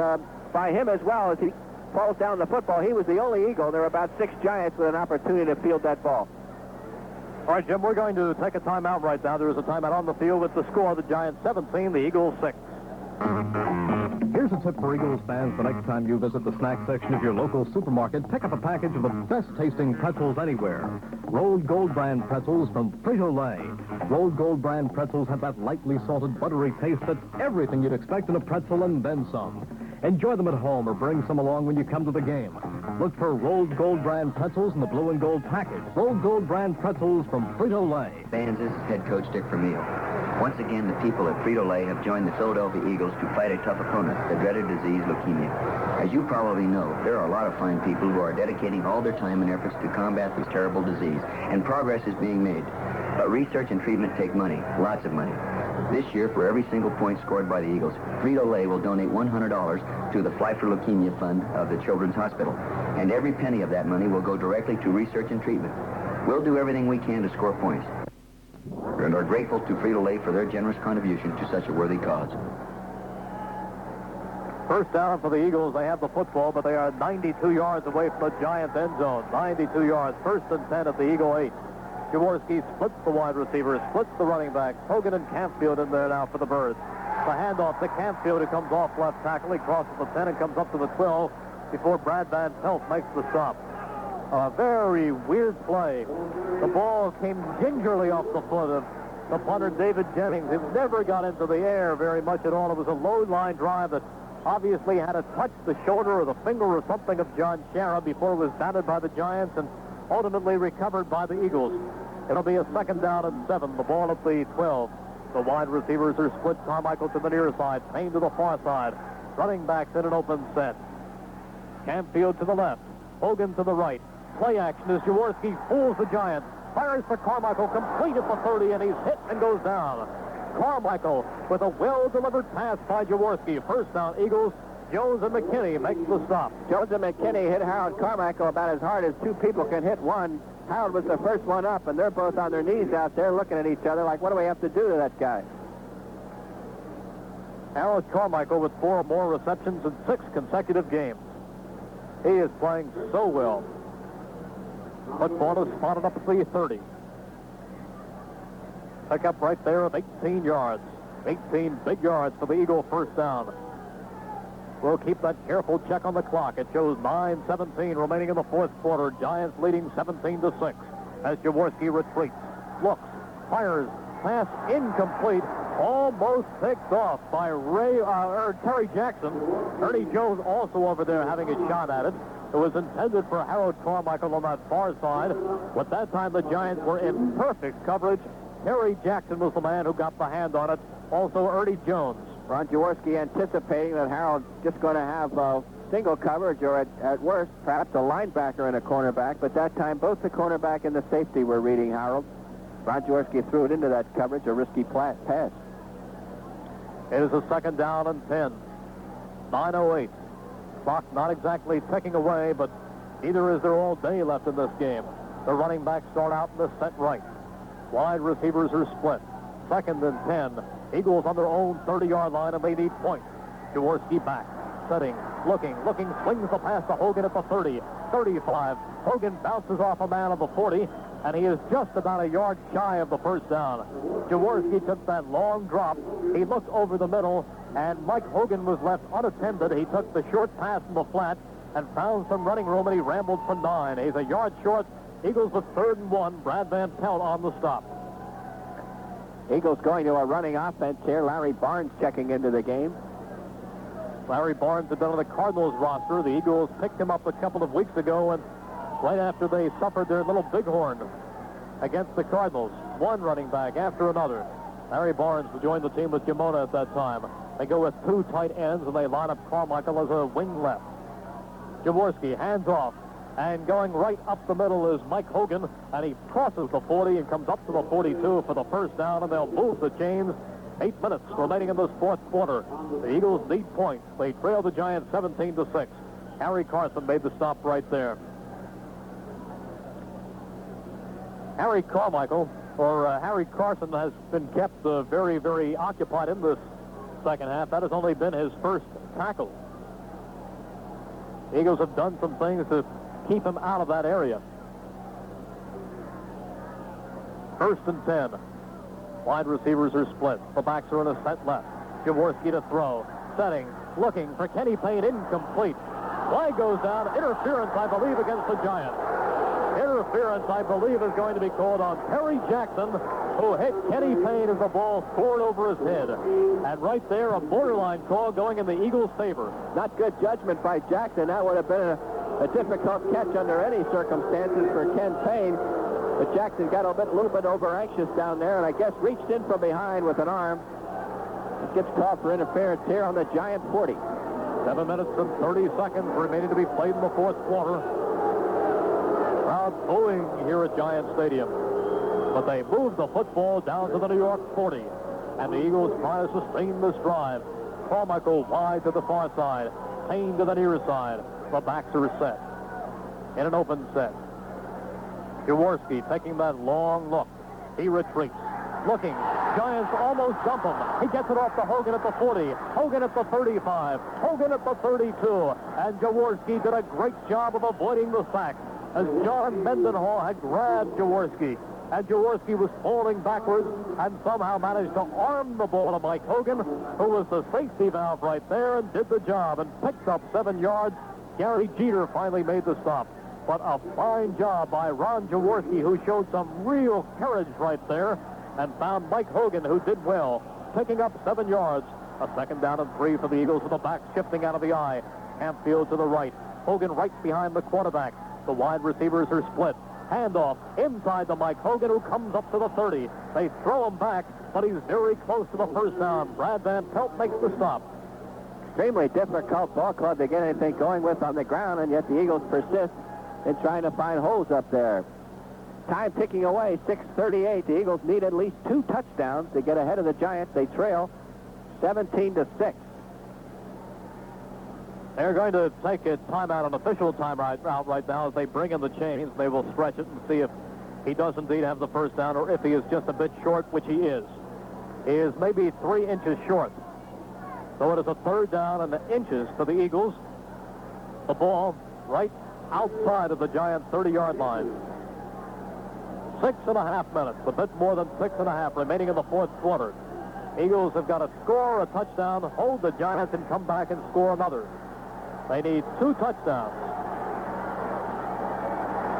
by him as well as he falls down the football. He was the only Eagle. There were about 6 Giants with an opportunity to field that ball. All right, Jim, we're going to take a timeout right now. There is a timeout on the field with the score. The Giants 17, the Eagles 6. Here's a tip for Eagles fans. The next time you visit the snack section of your local supermarket, pick up a package of the best-tasting pretzels anywhere. Rolled Gold Brand pretzels from Frito-Lay. Rolled Gold Brand pretzels have that lightly salted, buttery taste that's everything you'd expect in a pretzel and then some. Enjoy them at home or bring some along when you come to the game. Look for Rolled Gold Brand pretzels in the blue and gold package. Rolled Gold Brand pretzels from Frito-Lay. Fans, this is head coach Dick Vermeil. Once again, the people at Frito-Lay have joined the Philadelphia Eagles to fight a tough opponent, the dreaded disease leukemia. As you probably know, there are a lot of fine people who are dedicating all their time and efforts to combat this terrible disease, and progress is being made. But research and treatment take money, lots of money. This year, for every single point scored by the Eagles, Frito-Lay will donate $100 to the Fly for Leukemia Fund of the Children's Hospital. And every penny of that money will go directly to research and treatment. We'll do everything we can to score points, and are grateful to Frito-Lay for their generous contribution to such a worthy cause. First down for the Eagles. They have the football, but they are 92 yards away from the Giants' end zone. 92 yards. First and 10 at the Eagle 8. Jaworski splits the wide receiver, splits the running back. Hogan and Campfield in there now for the Birds. The handoff to Campfield, who comes off left tackle. He crosses the 10 and comes up to the 12 before Brad Van Pelt makes the stop. A very weird play. The ball came gingerly off the foot of the punter, David Jennings. It never got into the air very much at all. It was a low-line drive that obviously had to touch the shoulder or the finger or something of John Shara before it was batted by the Giants and ultimately recovered by the Eagles. It'll be a second down and 7. The ball at the 12. The wide receivers are split. Carmichael to the near side. Payne to the far side. Running backs in an open set. Campfield to the left. Hogan to the right. Play action as Jaworski fools the Giants. Fires for Carmichael, complete at the 30, and he's hit and goes down. Carmichael with a well-delivered pass by Jaworski. First down, Eagles. Jones and McKinney makes the stop. Jones and McKinney hit Harold Carmichael about as hard as two people can hit one. Harold was the first one up, and they're both on their knees out there looking at each other like, what do we have to do to that guy? Harold Carmichael with 4 more receptions in 6 consecutive games. He is playing so well. Football is spotted up at the 30. Pick up right there of 18 yards. 18 big yards for the Eagle first down. We'll keep that careful check on the clock. It shows 9:17 remaining in the fourth quarter. Giants leading 17-6 as Jaworski retreats. Looks, fires, pass incomplete. Almost picked off by Terry Jackson. Ernie Jones also over there having a shot at it. It was intended for Harold Carmichael on that far side, but that time the Giants were in perfect coverage. Terry Jackson was the man who got the hand on it. Also Ernie Jones. Ron Jaworski anticipating that Harold's just going to have single coverage or at worst perhaps a linebacker and a cornerback, but that time both the cornerback and the safety were reading Harold. Ron Jaworski threw it into that coverage, a risky pass. It is a second down and 10. 9:08. Clock not exactly ticking away, but neither is there all day left in this game. The running backs start out in the set right. Wide receivers are split. Second and 10. Eagles on their own 30-yard line, and they need points. Jaworski back. Setting. Looking. Swings the pass to Hogan at the 30. 35. Hogan bounces off a man of the 40, and he is just about a yard shy of the first down. Jaworski took that long drop. He looked over the middle, and Mike Hogan was left unattended. He took the short pass in the flat and found some running room, and he rambled for 9. He's a yard short. Eagles with 3rd and 1. Brad Van Pelt on the stop. Eagles going to a running offense here. Larry Barnes checking into the game. Larry Barnes had been on the Cardinals roster. The Eagles picked him up a couple of weeks ago, and right after they suffered their little bighorn against the Cardinals. One running back after another. Larry Barnes joined the team with Kimona at that time. They go with 2 tight ends, and they line up Carmichael as a wing left. Jaworski hands off, and going right up the middle is Mike Hogan, and he crosses the 40 and comes up to the 42 for the first down, and they'll move the chains. 8 minutes remaining in this fourth quarter. The Eagles need points. They trail the Giants 17-6. Harry Carson made the stop right there. Harry Carmichael, or Harry Carson, has been kept very, very occupied in this second half. That has only been his first tackle. The Eagles have done some things to keep him out of that area. 1st and 10. Wide receivers are split. The backs are in a set left. Jaworski to throw. Setting. Looking for Kenny Payne. Incomplete. Flag goes down. Interference, I believe, against the Giants. Interference, I believe, is going to be called on Terry Jackson, who hit Kenny Payne as the ball scored over his head. And right there, a borderline call going in the Eagles' favor. Not good judgment by Jackson. That would have been a difficult catch under any circumstances for Ken Payne. But Jackson got a little bit over-anxious down there, and I guess reached in from behind with an arm. It gets called for interference here on the Giant 40. 7 minutes and 30 seconds remaining to be played in the fourth quarter. Crowd booing here at Giant Stadium. But they move the football down to the New York 40. And the Eagles try to sustain this drive. Carmichael wide to the far side. Payne to the near side. The backs are set. In an open set. Jaworski taking that long look. He retreats. Looking. Giants almost dump him. He gets it off to Hogan at the 40. Hogan at the 35. Hogan at the 32. And Jaworski did a great job of avoiding the sack as John Mendenhall had grabbed Jaworski. And Jaworski was falling backwards and somehow managed to arm the ball to Mike Hogan, who was the safety valve right there and did the job and picked up 7 yards. Gary Jeter finally made the stop. but a fine job by Ron Jaworski, who showed some real courage right there and found Mike Hogan, who did well, picking up 7 yards. A second down and 3 for the Eagles with the back shifting out of the eye. Campfield to the right. Hogan right behind the quarterback. The wide receivers are split. Handoff inside to Mike Hogan, who comes up to the 30. They throw him back, but he's very close to the first down. Brad Van Pelt makes the stop. Extremely difficult ball club to get anything going with on the ground, and yet the Eagles persist in trying to find holes up there. Time ticking away, 6:38. The Eagles need at least 2 touchdowns to get ahead of the Giants. They trail 17-6. They're going to take a timeout, an official timeout right now as they bring in the chains. They will stretch it and see if he does indeed have the first down or if he is just a bit short, which he is. He is maybe 3 inches short. So it is a 3rd down and inches for the Eagles. The ball right outside of the Giants' 30-yard line. 6.5 minutes, a bit more than 6.5 remaining in the 4th quarter. Eagles have got to score a touchdown, hold the Giants, and come back and score another. They need 2 touchdowns.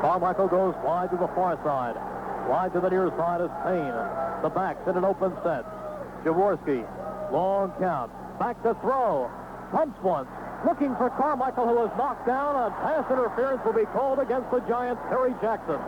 Carmichael goes wide to the far side. Wide to the near side is Payne. The backs in an open set. Jaworski, long count. Back to throw. Pumps once. Looking for Carmichael, who is knocked down, and pass interference will be called against the Giants' Terry Jackson.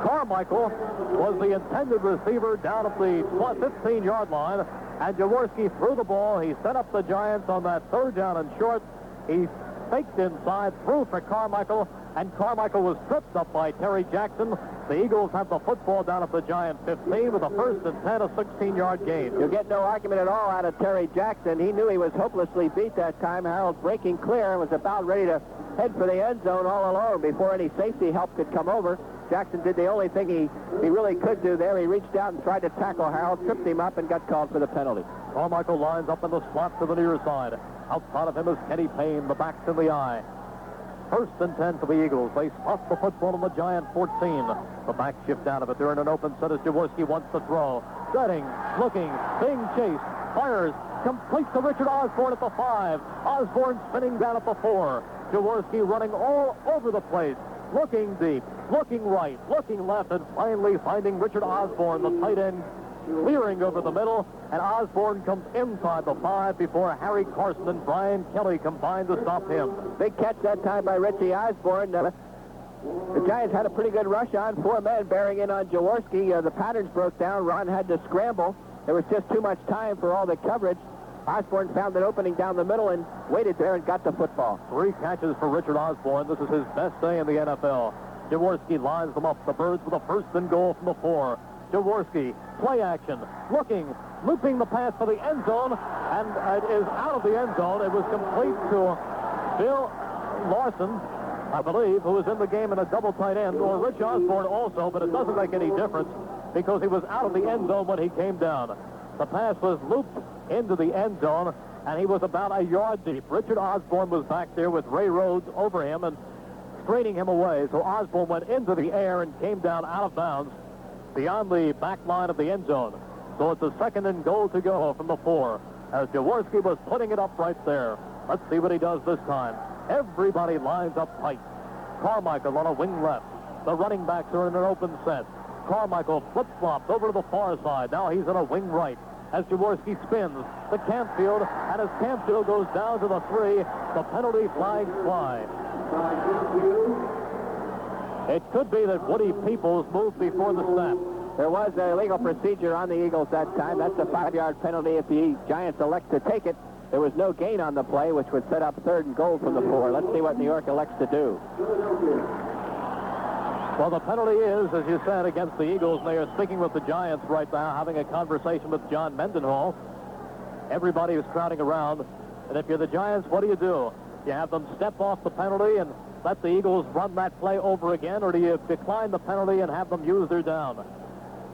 Carmichael was the intended receiver down at the 15-yard line, and Jaworski threw the ball. He set up the Giants on that 3rd down and short. He faked inside, threw for Carmichael, and Carmichael was tripped up by Terry Jackson. The Eagles have the football down at the Giant 15 with a 1st and 10, a 16-yard gain. You'll get no argument at all out of Terry Jackson. He knew he was hopelessly beat that time. Harold breaking clear and was about ready to head for the end zone all alone before any safety help could come over. Jackson did the only thing he really could do there. He reached out and tried to tackle Harold, tripped him up, and got called for the penalty. Carmichael lines up in the slot to the near side. Outside of him is Kenny Payne, the back's in the eye. 1st and 10 for the Eagles. They spot the football on the Giant 14. The back shift out of it. They're in an open set as Jaworski wants to throw. Setting, looking, being chased, fires, completes to Richard Osborne at the 5. Osborne spinning down at the 4. Jaworski running all over the place. Looking deep, looking right, looking left, and finally finding Richard Osborne, the tight end, clearing over the middle, and Osborne comes inside the 5 before Harry Carson and Brian Kelly combine to stop him. Big catch that time by Richie Osborne. The Giants had a pretty good rush on, 4 men bearing in on Jaworski. The patterns broke down. Ron had to scramble. There was just too much time for all the coverage. Osborne found an opening down the middle and waited there and got the football. 3 catches for Richard Osborne. This is his best day in the NFL. Jaworski lines them up. The Birds with a 1st and goal from the 4. Jaworski, play action, looking, looping the pass for the end zone, and it is out of the end zone. It was complete to Bill Larson, I believe, who was in the game in a double tight end, or Rich Osborne also, but it doesn't make any difference because he was out of the end zone when he came down. The pass was looped into the end zone, and he was about a yard deep. Richard Osborne was back there with Ray Rhodes over him and screening him away, so Osborne went into the air and came down out of bounds beyond the back line of the end zone. So it's a 2nd and goal to go from the 4 as Jaworski was putting it up right there. Let's see what he does this time. Everybody lines up tight. Carmichael on a wing left. The running backs are in an open set. Carmichael flip-flops over to the far side. Now he's in a wing right as Jaworski spins to Campfield, and as Campfield goes down to the 3, the penalty flags fly. It could be that Woody Peoples moved before the snap. There was a legal procedure on the Eagles that time. That's a 5-yard penalty if the Giants elect to take it. There was no gain on the play, which would set up 3rd and goal from the 4. Let's see what New York elects to do. Well, the penalty is, as you said, against the Eagles. And they are speaking with the Giants right now, having a conversation with John Mendenhall. Everybody is crowding around. And if you're the Giants, what do? You have them step off the penalty and let the Eagles run that play over again, or do you decline the penalty and have them use their down?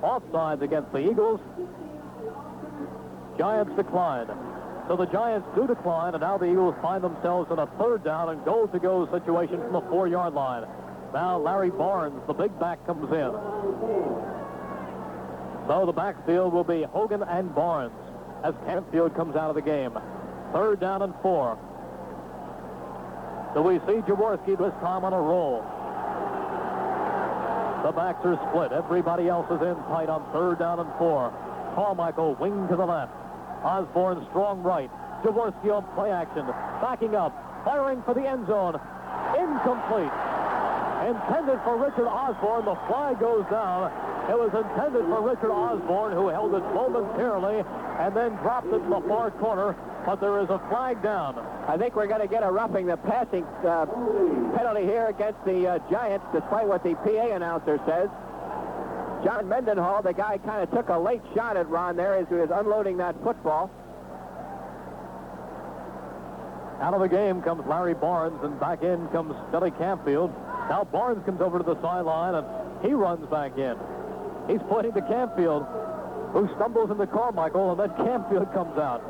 Offsides against the Eagles. Giants decline. So the Giants do decline, and now the Eagles find themselves in a 3rd down and goal to go situation from the 4-yard line. Now Larry Barnes, the big back, comes in. So the backfield will be Hogan and Barnes as Campfield comes out of the game. 3rd down and 4. So we see Jaworski this time on a roll. The backs are split. Everybody else is in tight on 3rd down and 4. Carmichael wing to the left. Osborne strong right. Jaworski on play action. Backing up. Firing for the end zone. Incomplete. Intended for Richard Osborne. The flag goes down. It was intended for Richard Osborne, who held it momentarily and then dropped it in the far corner. But there is a flag down. I think we're going to get a roughing the passing penalty here against the Giants, despite what the PA announcer says. John Mendenhall, the guy, kind of took a late shot at Ron there as he was unloading that football. Out of the game comes Larry Barnes, and back in comes Billy Campfield. Now Barnes comes over to the sideline, and he runs back in. He's pointing to Campfield, who stumbles into Carmichael, and then Campfield comes out.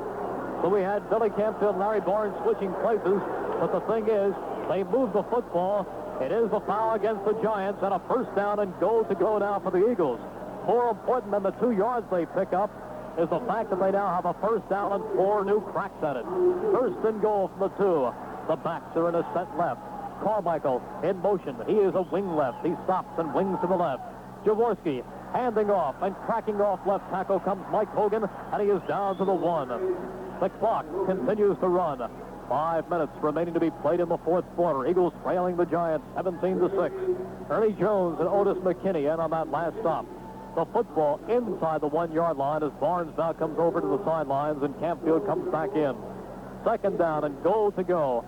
So we had Billy Campfield and Larry Barnes switching places, but the thing is, they moved the football. It is a foul against the Giants, and a 1st down and goal to go now for the Eagles. More important than the 2 yards they pick up is the fact that they now have a 1st down and 4 new cracks at it. 1st and goal from the 2. The backs are in a set left. Carmichael in motion. He is a wing left. He stops and wings to the left. Jaworski handing off and cracking off left tackle comes Mike Hogan, and he is down to the 1. The clock continues to run. 5 minutes remaining to be played in the 4th quarter. Eagles trailing the Giants 17-6. Ernie Jones and Otis McKinney in on that last stop. The football inside the 1-yard line as Barnes now comes over to the sidelines and Campfield comes back in. 2nd down and goal to go.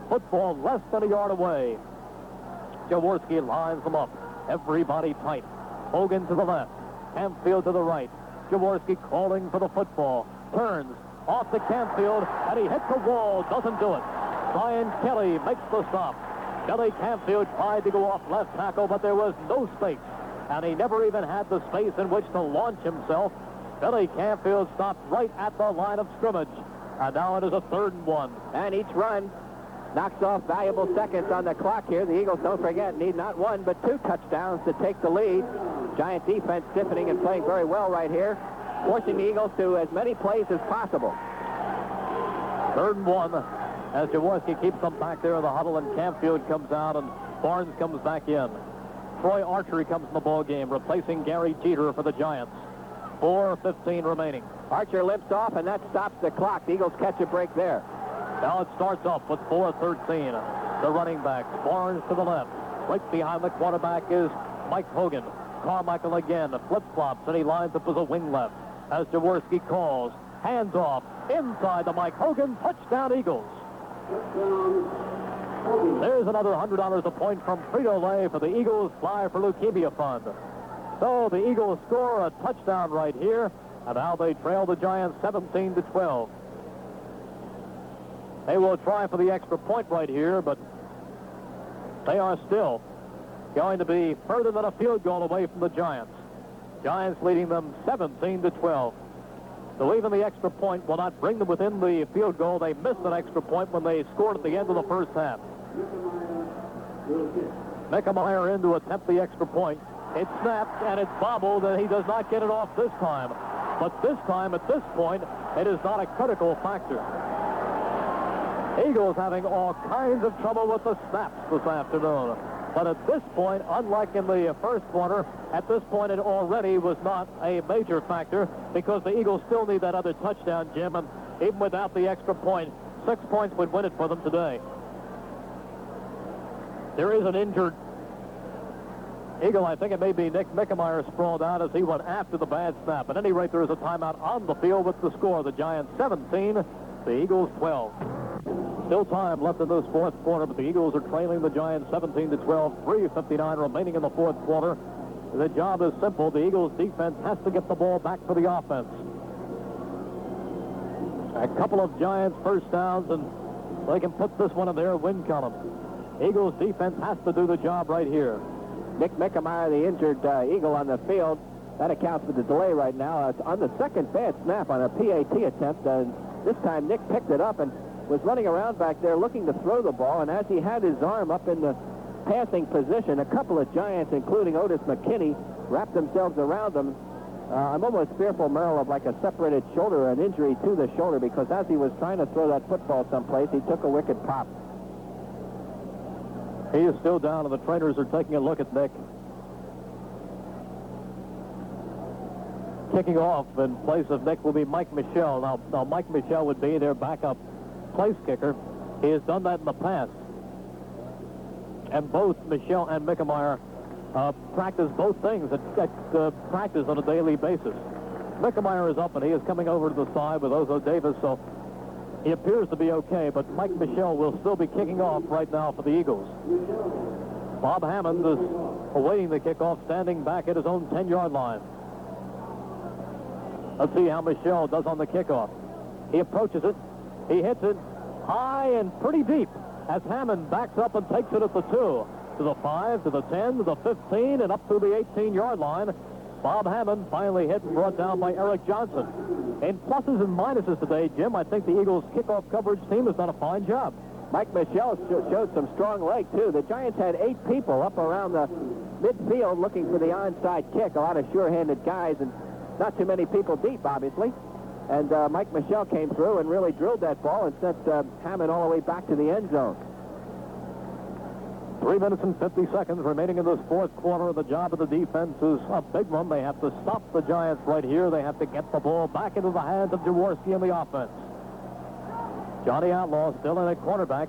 Football less than a yard away. Jaworski lines them up. Everybody tight. Hogan to the left. Campfield to the right. Jaworski calling for the football. Turns off to Campfield, and he hits the wall. Doesn't do it. Brian Kelly makes the stop. Billy Campfield tried to go off left tackle, but there was no space, and he never even had the space in which to launch himself. Billy Campfield stopped right at the line of scrimmage, and now it is a 3rd and 1. And each run knocks off valuable seconds on the clock here. The Eagles, don't forget, need not 1 but 2 touchdowns to take the lead. Giant defense stiffening and playing very well right here, forcing the Eagles to as many plays as possible. 3rd and 1 as Jaworski keeps them back there in the huddle, and Campfield comes out and Barnes comes back in. Troy Archery comes in the ball game, replacing Gary Jeter for the Giants. 4:15 remaining. Archer limps off, and that stops the clock. The Eagles catch a break there. Now it starts off with 4:13. The running backs, Barnes to the left. Right behind the quarterback is Mike Hogan. Carmichael again, flip-flops, and he lines up as a wing left. As Jaworski calls, hands off, inside to Mike Hogan, touchdown Eagles. There's another $100 a point from Frito-Lay for the Eagles Fly for Leukemia Fund. So the Eagles score a touchdown right here, and now they trail the Giants 17-12. They will try for the extra point right here, but they are still going to be further than a field goal away from the Giants. Giants leading them 17-12. So even the extra point will not bring them within the field goal. They missed an extra point when they scored at the end of the 1st half. Mickemeyer in to attempt the extra point. It snapped and it bobbled, and he does not get it off this time. But this time, at this point, it is not a critical factor. Eagles having all kinds of trouble with the snaps this afternoon. But at this point, unlike in the 1st quarter, at this point it already was not a major factor because the Eagles still need that other touchdown, Jim, and even without the extra point, 6 points would win it for them today. There is an injured Eagle. I think it may be Nick Mickemeyer sprawled out as he went after the bad snap. At any rate, there is a timeout on the field with the score. The Giants 17, the Eagles 12. Still time left in this 4th quarter, but the Eagles are trailing the Giants 17-12. 3:59 remaining in the 4th quarter. The job is simple. The Eagles defense has to get the ball back for the offense. A couple of Giants 1st downs, and they can put this one in their win column. Eagles defense has to do the job right here. Nick Mickemeyer, the injured Eagle on the field. That accounts for the delay right now. It's on the 2nd bad snap on a PAT attempt. This time Nick picked it up and was running around back there looking to throw the ball, and as he had his arm up in the passing position, a couple of Giants, including Otis McKinney, wrapped themselves around him. I'm almost fearful, Merrill, of like a separated shoulder, an injury to the shoulder, because as he was trying to throw that football someplace, he took a wicked pop. He is still down, and the trainers are taking a look at Nick. Kicking off in place of Nick will be Mike Michel. Now Mike Michel would be their backup place kicker. He has done that in the past. And both Michel and Mickemeyer practice both things at practice on a daily basis. Mickemeyer is up, and he is coming over to the side with Ozo Davis, so he appears to be okay, but Mike Michel will still be kicking off right now for the Eagles. Bob Hammond is awaiting the kickoff, standing back at his own 10-yard line. Let's see how Michel does on the kickoff. He approaches it. He hits it high and pretty deep as Hammond backs up and takes it at the 2, to the 5, to the 10, to the 15, and up to the 18-yard line. Bob Hammond finally hit and brought down by Eric Johnson. In pluses and minuses today, Jim, I think the Eagles' kickoff coverage team has done a fine job. Mike Michel showed some strong leg, too. The Giants had 8 people up around the midfield looking for the onside kick, a lot of sure-handed guys, and not too many people deep, obviously. And Mike Michel came through and really drilled that ball and sent Hammond all the way back to the end zone. 3 minutes and 50 seconds remaining in this fourth quarter. The job of the defense is a big one. They have to stop the Giants right here. They have to get the ball back into the hands of Jaworski and the offense. Johnny Outlaw still in at cornerback.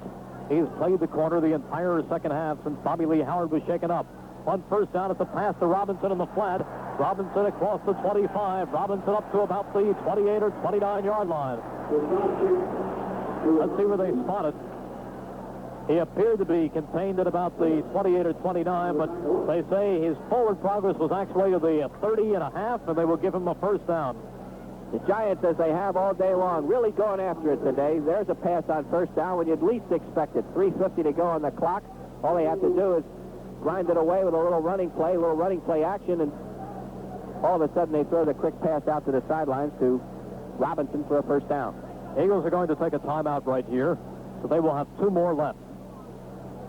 He's played the corner the entire second half since Bobby Lee Howard was shaken up. On first down, it's a pass to Robinson in the flat. Robinson across the 25. Robinson up to about the 28 or 29-yard line. Let's see where they spot it. He appeared to be contained at about the 28 or 29, but they say his forward progress was actually to the 30 and a half, and they will give him the first down. The Giants, as they have all day long, really going after it today. There's a pass on first down when you'd least expect it. 3:50 to go on the clock. All they have to do is grind it away with a little running play action, and all of a sudden they throw the quick pass out to the sidelines to Robinson for a first down. Eagles are going to take a timeout right here, so they will have 2 more left.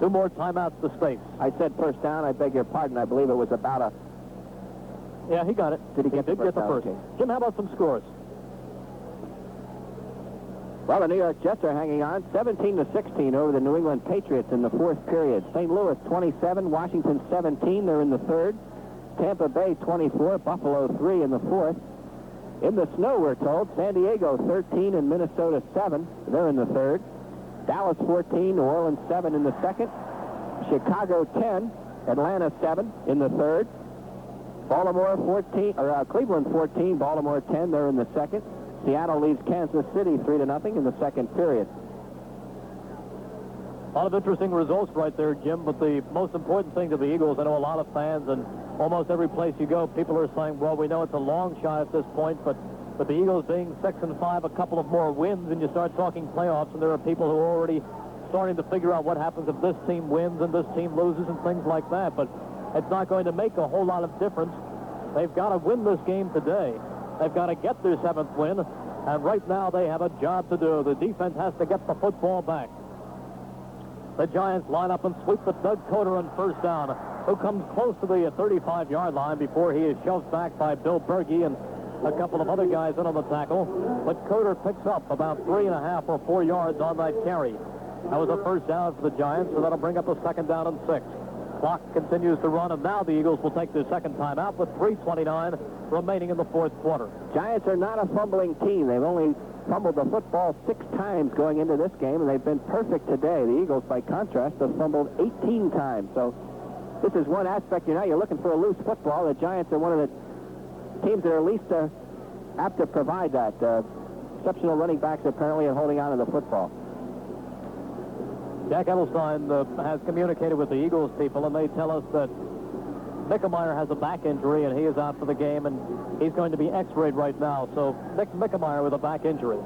2 more timeouts to space. I said first down. I beg your pardon. I believe it was about a... Yeah, he got it. Did he get the first? Okay. Jim, how about some scores? Well, the New York Jets are hanging on 17-16 over the New England Patriots in the fourth period. St. Louis 27, Washington 17. They're in the third. Tampa Bay 24, Buffalo 3 in the fourth. In the snow, we're told, San Diego 13 and Minnesota 7. They're in the third. Dallas 14, New Orleans 7 in the second. Chicago 10, Atlanta 7 in the third. Baltimore 14, or Cleveland 14, Baltimore 10. They're in the second. Seattle leads Kansas City 3-0 in the second period. A lot of interesting results right there, Jim, but the most important thing to the Eagles, I know a lot of fans, and almost every place you go, people are saying, well, we know it's a long shot at this point, but the Eagles being 6-5, a couple of more wins, and you start talking playoffs, and there are people who are already starting to figure out what happens if this team wins and this team loses and things like that, but it's not going to make a whole lot of difference. They've got to win this game today. They've got to get their 7th win, and right now they have a job to do. The defense has to get the football back. The Giants line up and sweep with Doug Coder on first down, who comes close to the 35-yard line before he is shoved back by Bill Berge and a couple of other guys in on the tackle. But Coder picks up about 3.5 or 4 yards on that carry. That was a first down for the Giants, so that'll bring up a 2nd down and 6. Clock continues to run, and now the Eagles will take their second time out with 3:29 remaining in the fourth quarter. Giants are not a fumbling team. They've only fumbled the football 6 times going into this game, and they've been perfect today. The Eagles, by contrast, have fumbled 18 times. So this is one aspect. You're looking for a loose football. The Giants are one of the teams that are least apt to provide that. Exceptional running backs apparently are holding on to the football. Jack Edelstein has communicated with the Eagles people, and they tell us that Mickemeyer has a back injury, and he is out for the game, and he's going to be x-rayed right now. So Nick Mickemeyer with a back injury.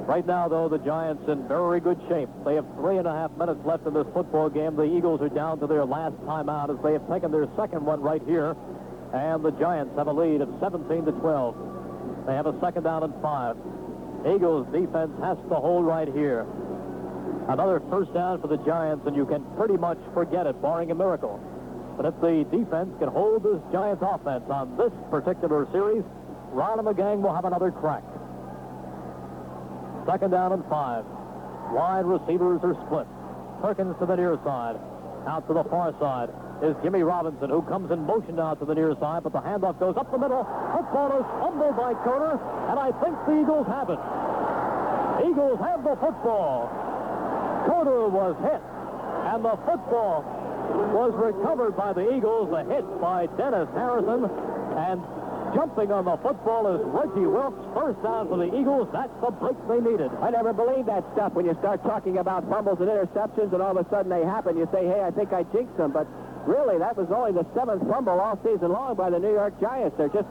Right now, though, the Giants in very good shape. They have 3.5 minutes left in this football game. The Eagles are down to their last timeout as they have taken their second one right here, and the Giants have a lead of 17-12. They have a 2nd down and 5. Eagles defense has to hold right here. Another first down for the Giants, and you can pretty much forget it, barring a miracle. But if the defense can hold this Giants offense on this particular series, Ron and the gang will have another crack. 2nd down and 5. Wide receivers are split. Perkins to the near side. Out to the far side. is Jimmy Robinson, who comes in motion now to the near side, but the handoff goes up the middle. Football is fumbled by Coder, and I think the Eagles have it. Eagles have the football. Coder was hit, and the football was recovered by the Eagles. The hit by Dennis Harrison, and jumping on the football is Reggie Wilkes. First down for the Eagles. That's the break they needed. I never believe that stuff when you start talking about fumbles and interceptions and all of a sudden they happen. You say, hey, I think I jinxed them. But really, that was only the 7th fumble all season long by the New York Giants. They're just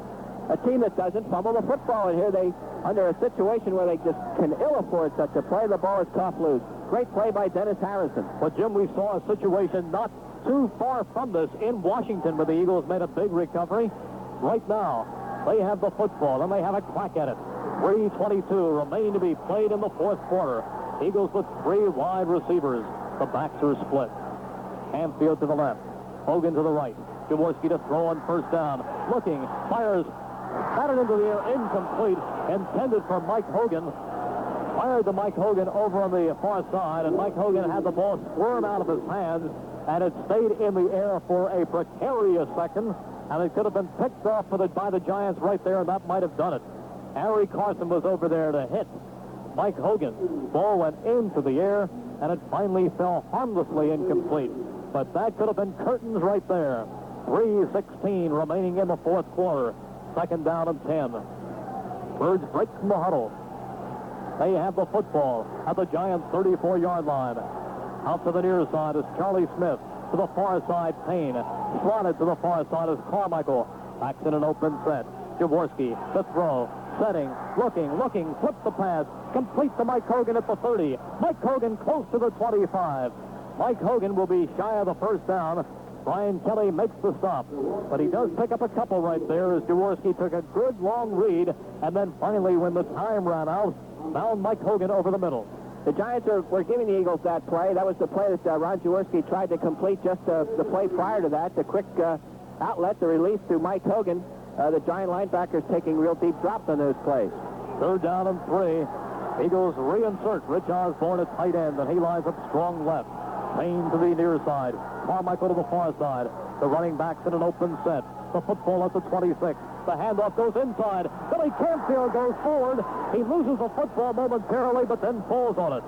a team that doesn't fumble the football. And here they, under a situation where they just can ill afford such a play, the ball is coughed loose. Great play by Dennis Harrison. But, Jim, we saw a situation not too far from this in Washington where the Eagles made a big recovery. Right now, they have the football, and they have a crack at it. 3:22 remaining to be played in the fourth quarter. Eagles with 3 wide receivers. The backs are split. Canfield to the left. Hogan to the right. Jaworski to throw on first down. Looking, fires, batted into the air, incomplete, intended for Mike Hogan. Fired to Mike Hogan over on the far side, and Mike Hogan had the ball squirm out of his hands, and it stayed in the air for a precarious second. And it could have been picked off by the Giants right there, and that might have done it. Harry Carson was over there to hit Mike Hogan. Ball went into the air, and it finally fell harmlessly incomplete. But that could have been curtains right there. 3:16 remaining in the fourth quarter. Second down and 10. Birds break from the huddle. They have the football at the Giants' 34-yard line. Out to the near side is Charlie Smith. To the far side, Payne. Slotted to the far side is Carmichael. Backs in an open set. Jaworski, the throw. Setting, looking, flip the pass. Complete to Mike Hogan at the 30. Mike Hogan close to the 25. Mike Hogan will be shy of the first down. Brian Kelly makes the stop. But he does pick up a couple right there as Jaworski took a good long read. And then finally, when the time ran out, found Mike Hogan over the middle. The Giants were giving the Eagles that play. That was the play that Ron Jaworski tried to complete just the play prior to that. The quick outlet, the release to Mike Hogan. The Giant linebackers taking real deep drops on those plays. Third down and 3. Eagles reinsert Rich Osborne at tight end, and he lines up strong left. Payne to the near side. Carmichael to the far side. The running backs in an open set. The football at the 26. The handoff goes inside. Billy Canfield goes forward. He loses the football momentarily, but then falls on it.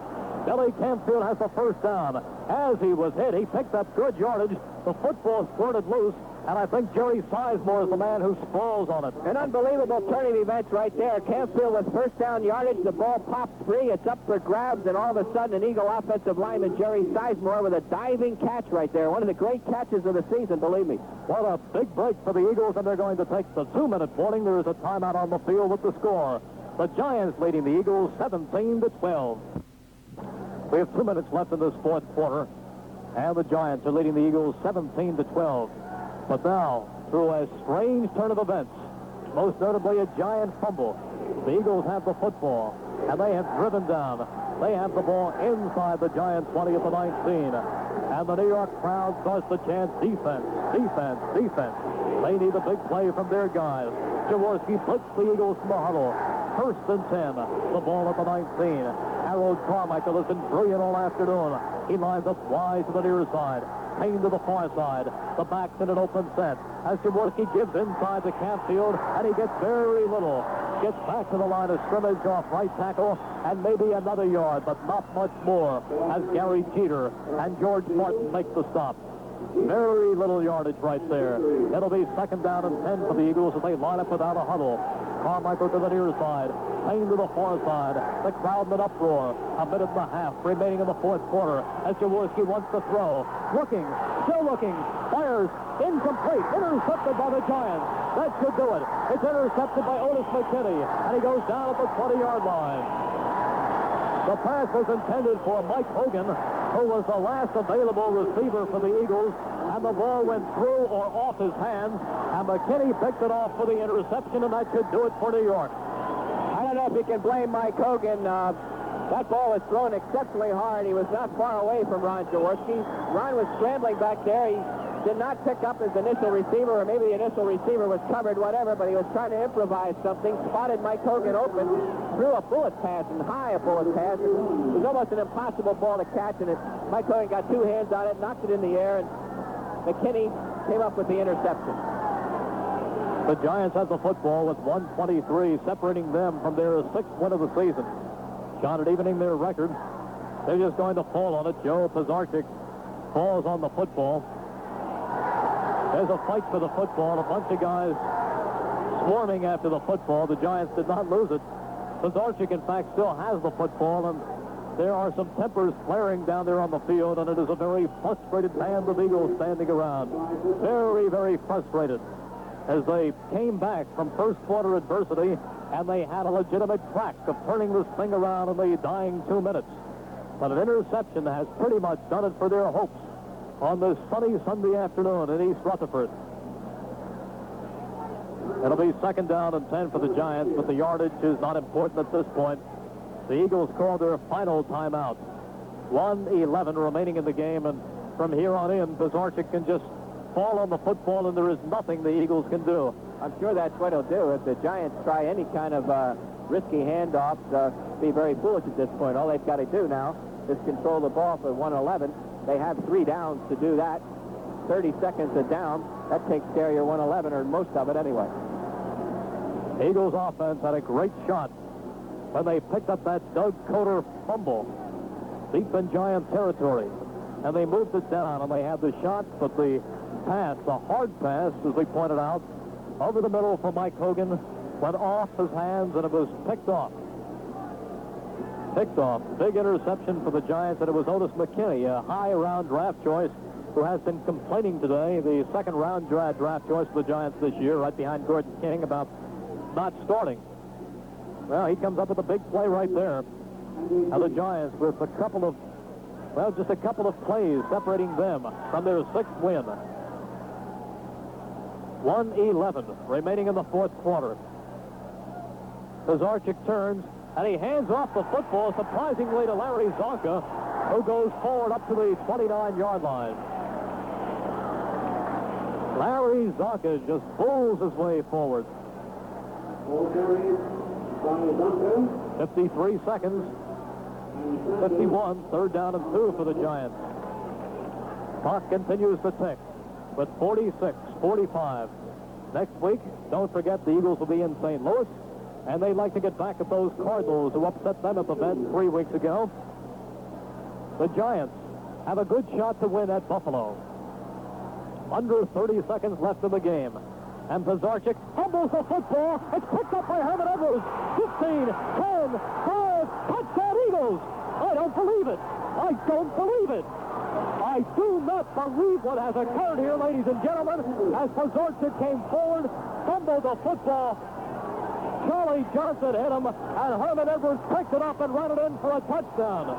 Billy Canfield has the first down. As he was hit, he picked up good yardage. The football squirted loose, and I think Jerry Sizemore is the man who sprawls on it. An unbelievable turning event right there. Canfield with first down yardage. The ball pops free. It's up for grabs, and all of a sudden, an Eagle offensive lineman, Jerry Sizemore, with a diving catch right there. One of the great catches of the season, believe me. What a big break for the Eagles, and they're going to take the 2-minute warning. There is a timeout on the field with the score. The Giants leading the Eagles 17-12. We have 2 minutes left in this fourth quarter, and the Giants are leading the Eagles 17-12. But now, through a strange turn of events, most notably a Giant fumble, the Eagles have the football, and they have driven down. They have the ball inside the Giants' 20 at the 19. And the New York crowd starts to chant defense, defense, defense. They need a big play from their guys. Jaworski flips the Eagles from the huddle. First and 10. The ball at the 19. Harold Carmichael has been brilliant all afternoon. He lines up wide to the near side. Payne to the far side. The backs in an open set. As Jaworski gives inside to Canfield, and he gets very little. Gets back to the line of scrimmage off right tackle, and maybe another yard, but not much more, as Gary Jeter and George Martin make the stop. Very little yardage right there. It'll be second down and 10 for the Eagles as they line up without a huddle. Carmichael to the near side. Payne to the far side. The crowd in an uproar. A minute and a half remaining in the fourth quarter as Jaworski wants to throw. Looking, still looking. Fires. Incomplete. Intercepted by the Giants. That should do it. It's intercepted by Otis McKinney, and he goes down at the 20-yard line. The pass was intended for Mike Hogan, who was the last available receiver for the Eagles, and the ball went through or off his hands, and McKinney picked it off for the interception, and that should do it for New York. I don't know if you can blame Mike Hogan. That ball was thrown exceptionally hard. He was not far away from Ron Jaworski. Ron was scrambling back there. He did not pick up his initial receiver, or maybe the initial receiver was covered, whatever, but he was trying to improvise something, spotted Mike Hogan open, threw a bullet pass, and high a bullet pass. It was almost an impossible ball to catch, and Mike Hogan got two hands on it, knocked it in the air, and McKinney came up with the interception. The Giants have the football with 1:23 separating them from their 6th win of the season. Shot at evening their record. They're just going to fall on it. Joe Pizarchik falls on the football. There's a fight for the football. A bunch of guys swarming after the football. The Giants did not lose it. Pizarchik, in fact, still has the football, and there are some tempers flaring down there on the field, and it is a very frustrated band of Eagles standing around. Very, very frustrated as they came back from first quarter adversity, and they had a legitimate crack of turning this thing around in the dying 2 minutes. But an interception has pretty much done it for their hopes on this sunny Sunday afternoon in East Rutherford. It'll be 2nd down and 10 for the Giants, but the yardage is not important at this point. The Eagles call their final timeout. 1:11 remaining in the game, and from here on in, Pizarchik can just fall on the football, and there is nothing the Eagles can do. I'm sure that's what he'll do. If the Giants try any kind of risky handoffs, be very foolish at this point. All they've got to do now is control the ball for 1:11. They have 3 downs to do that. 30 seconds a down. That takes care of your 1:11, or most of it anyway. Eagles offense had a great shot when they picked up that Doug Coder fumble deep in Giant territory. And they moved it down, and they had the shot, but the pass, the hard pass, as we pointed out, over the middle for Mike Hogan, went off his hands, and it was picked off. Picked off. Big interception for the Giants, and it was Otis McKinney, a high-round draft choice, who has been complaining today, the 2nd-round draft choice for the Giants this year, right behind Gordon King, about not starting. Well, he comes up with a big play right there. Now the Giants with just a couple of plays separating them from their 6th win. 1:11 remaining in the 4th quarter. Pizarchik turns, and he hands off the football, surprisingly, to Larry Zonka, who goes forward up to the 29-yard line. Larry Zonka just pulls his way forward. 53 seconds. 51, 3rd down and 2 for the Giants. Clock continues to tick with 46, 45. Next week, don't forget the Eagles will be in St. Louis, and they'd like to get back at those Cardinals who upset them at the Vet 3 weeks ago. The Giants have a good shot to win at Buffalo. Under 30 seconds left in the game. And Pizarchik fumbles the football. It's picked up by Herman Edwards. 15, 10, 5, touchdown Eagles. I don't believe it. I don't believe it. I do not believe what has occurred here, ladies and gentlemen, as Pizarchik came forward, fumbled the football. Charlie Johnson hit him, and Herman Edwards picked it up and ran it in for a touchdown.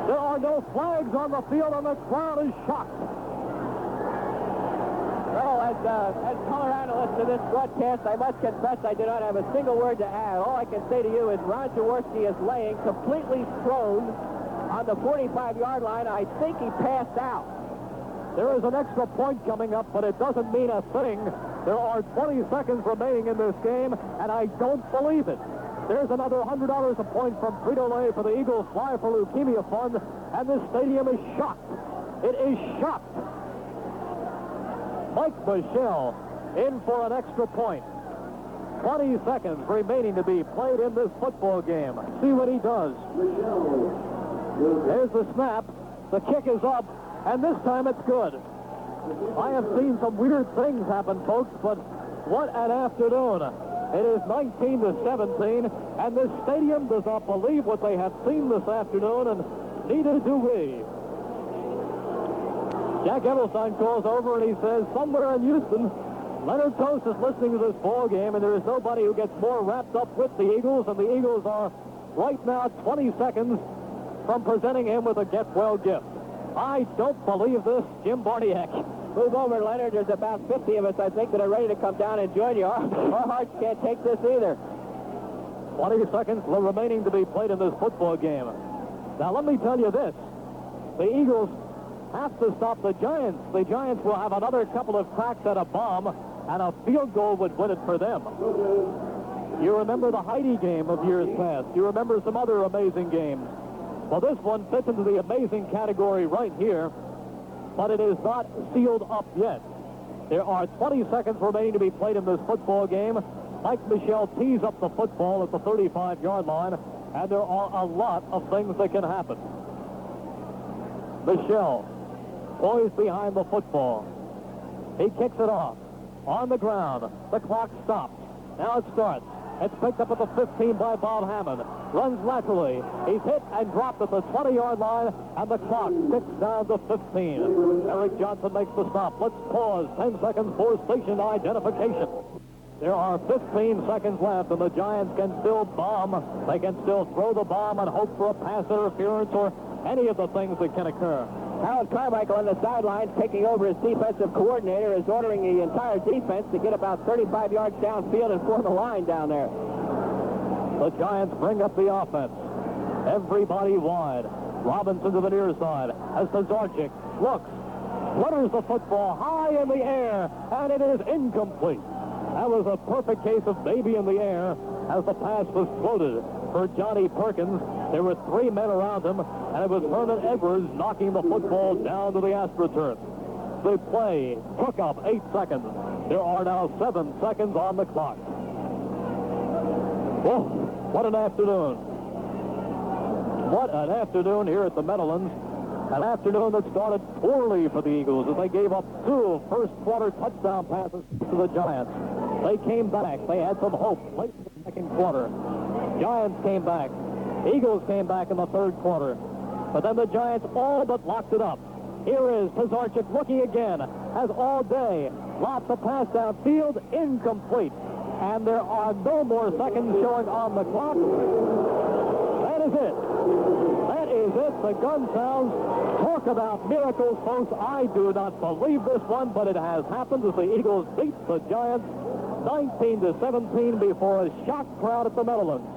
There are no flags on the field, and the crowd is shocked. Well, as color analyst of this broadcast, I must confess I do not have a single word to add. All I can say to you is Ron Jaworski is laying completely prone on the 45-yard line. I think he passed out. There is an extra point coming up, but it doesn't mean a thing. There are 20 seconds remaining in this game, and I don't believe it. There's another $100 a point from Frito-Lay for the Eagles Fly for Leukemia Fund, and this stadium is shocked. It is shocked. Mike Michelle in for an extra point. 20 seconds remaining to be played in this football game. See what he does. There's the snap. The kick is up, and this time it's good. I have seen some weird things happen, folks, but what an afternoon. It is 19-17, and this stadium does not believe what they have seen this afternoon, and neither do we. Jack Edelstein calls over and he says, somewhere in Houston, Leonard Toast is listening to this ball game, and there is nobody who gets more wrapped up with the Eagles, and the Eagles are right now 20 seconds from presenting him with a get-well gift. I don't believe this, Jim Barniak. Move over, Leonard. There's about 50 of us, I think, that are ready to come down and join you. Our hearts can't take this either. 20 seconds remaining to be played in this football game. Now, let me tell you this. The Eagles have to stop the Giants. The Giants will have another couple of cracks at a bomb, and a field goal would win it for them. You remember the Heidi game of years past. You remember some other amazing games. Well, this one fits into the amazing category right here. but it is not sealed up yet. There are 20 seconds remaining to be played in this football game. Mike Michel tees up the football at the 35-yard line, and there are a lot of things that can happen. Michel poised behind the football. He kicks it off. On the ground. The clock stops. Now it starts. It's picked up at the 15 by Bob Hammond. Runs laterally. He's hit and dropped at the 20-yard line, and the clock ticks down to 15. Eric Johnson makes the stop. Let's pause. 10 seconds for station identification. There are 15 seconds left, and the Giants can still bomb. They can still throw the bomb and hope for a pass interference or any of the things that can occur. Harold Carmichael on the sidelines, taking over as defensive coordinator, is ordering the entire defense to get about 35 yards downfield and form a line down there. The Giants bring up the offense. Everybody wide. Robinson to the near side as Pizarczyk looks, flutters the football high in the air, and it is incomplete. That was a perfect case of baby in the air as the pass was floated for Johnny Perkins. There were 3 men around him, and it was Vernon Edwards knocking the football down to the AstroTurf. The play took up 8 seconds. There are now 7 seconds on the clock. Oh, what an afternoon. What an afternoon here at the Meadowlands. An afternoon that started poorly for the Eagles as they gave up 2 first-quarter touchdown passes to the Giants. They came back. They had some hope late in the second quarter. Giants came back. Eagles came back in the third quarter. But then the Giants all but locked it up. Here is Pizarczyk looking again, as all day. Lots of pass downfield, incomplete. And there are no more seconds showing on the clock. That is it. That is it. The gun sounds. Talk about miracles, folks. I do not believe this one, but it has happened as the Eagles beat the Giants 19-17 before a shocked crowd at the Meadowlands.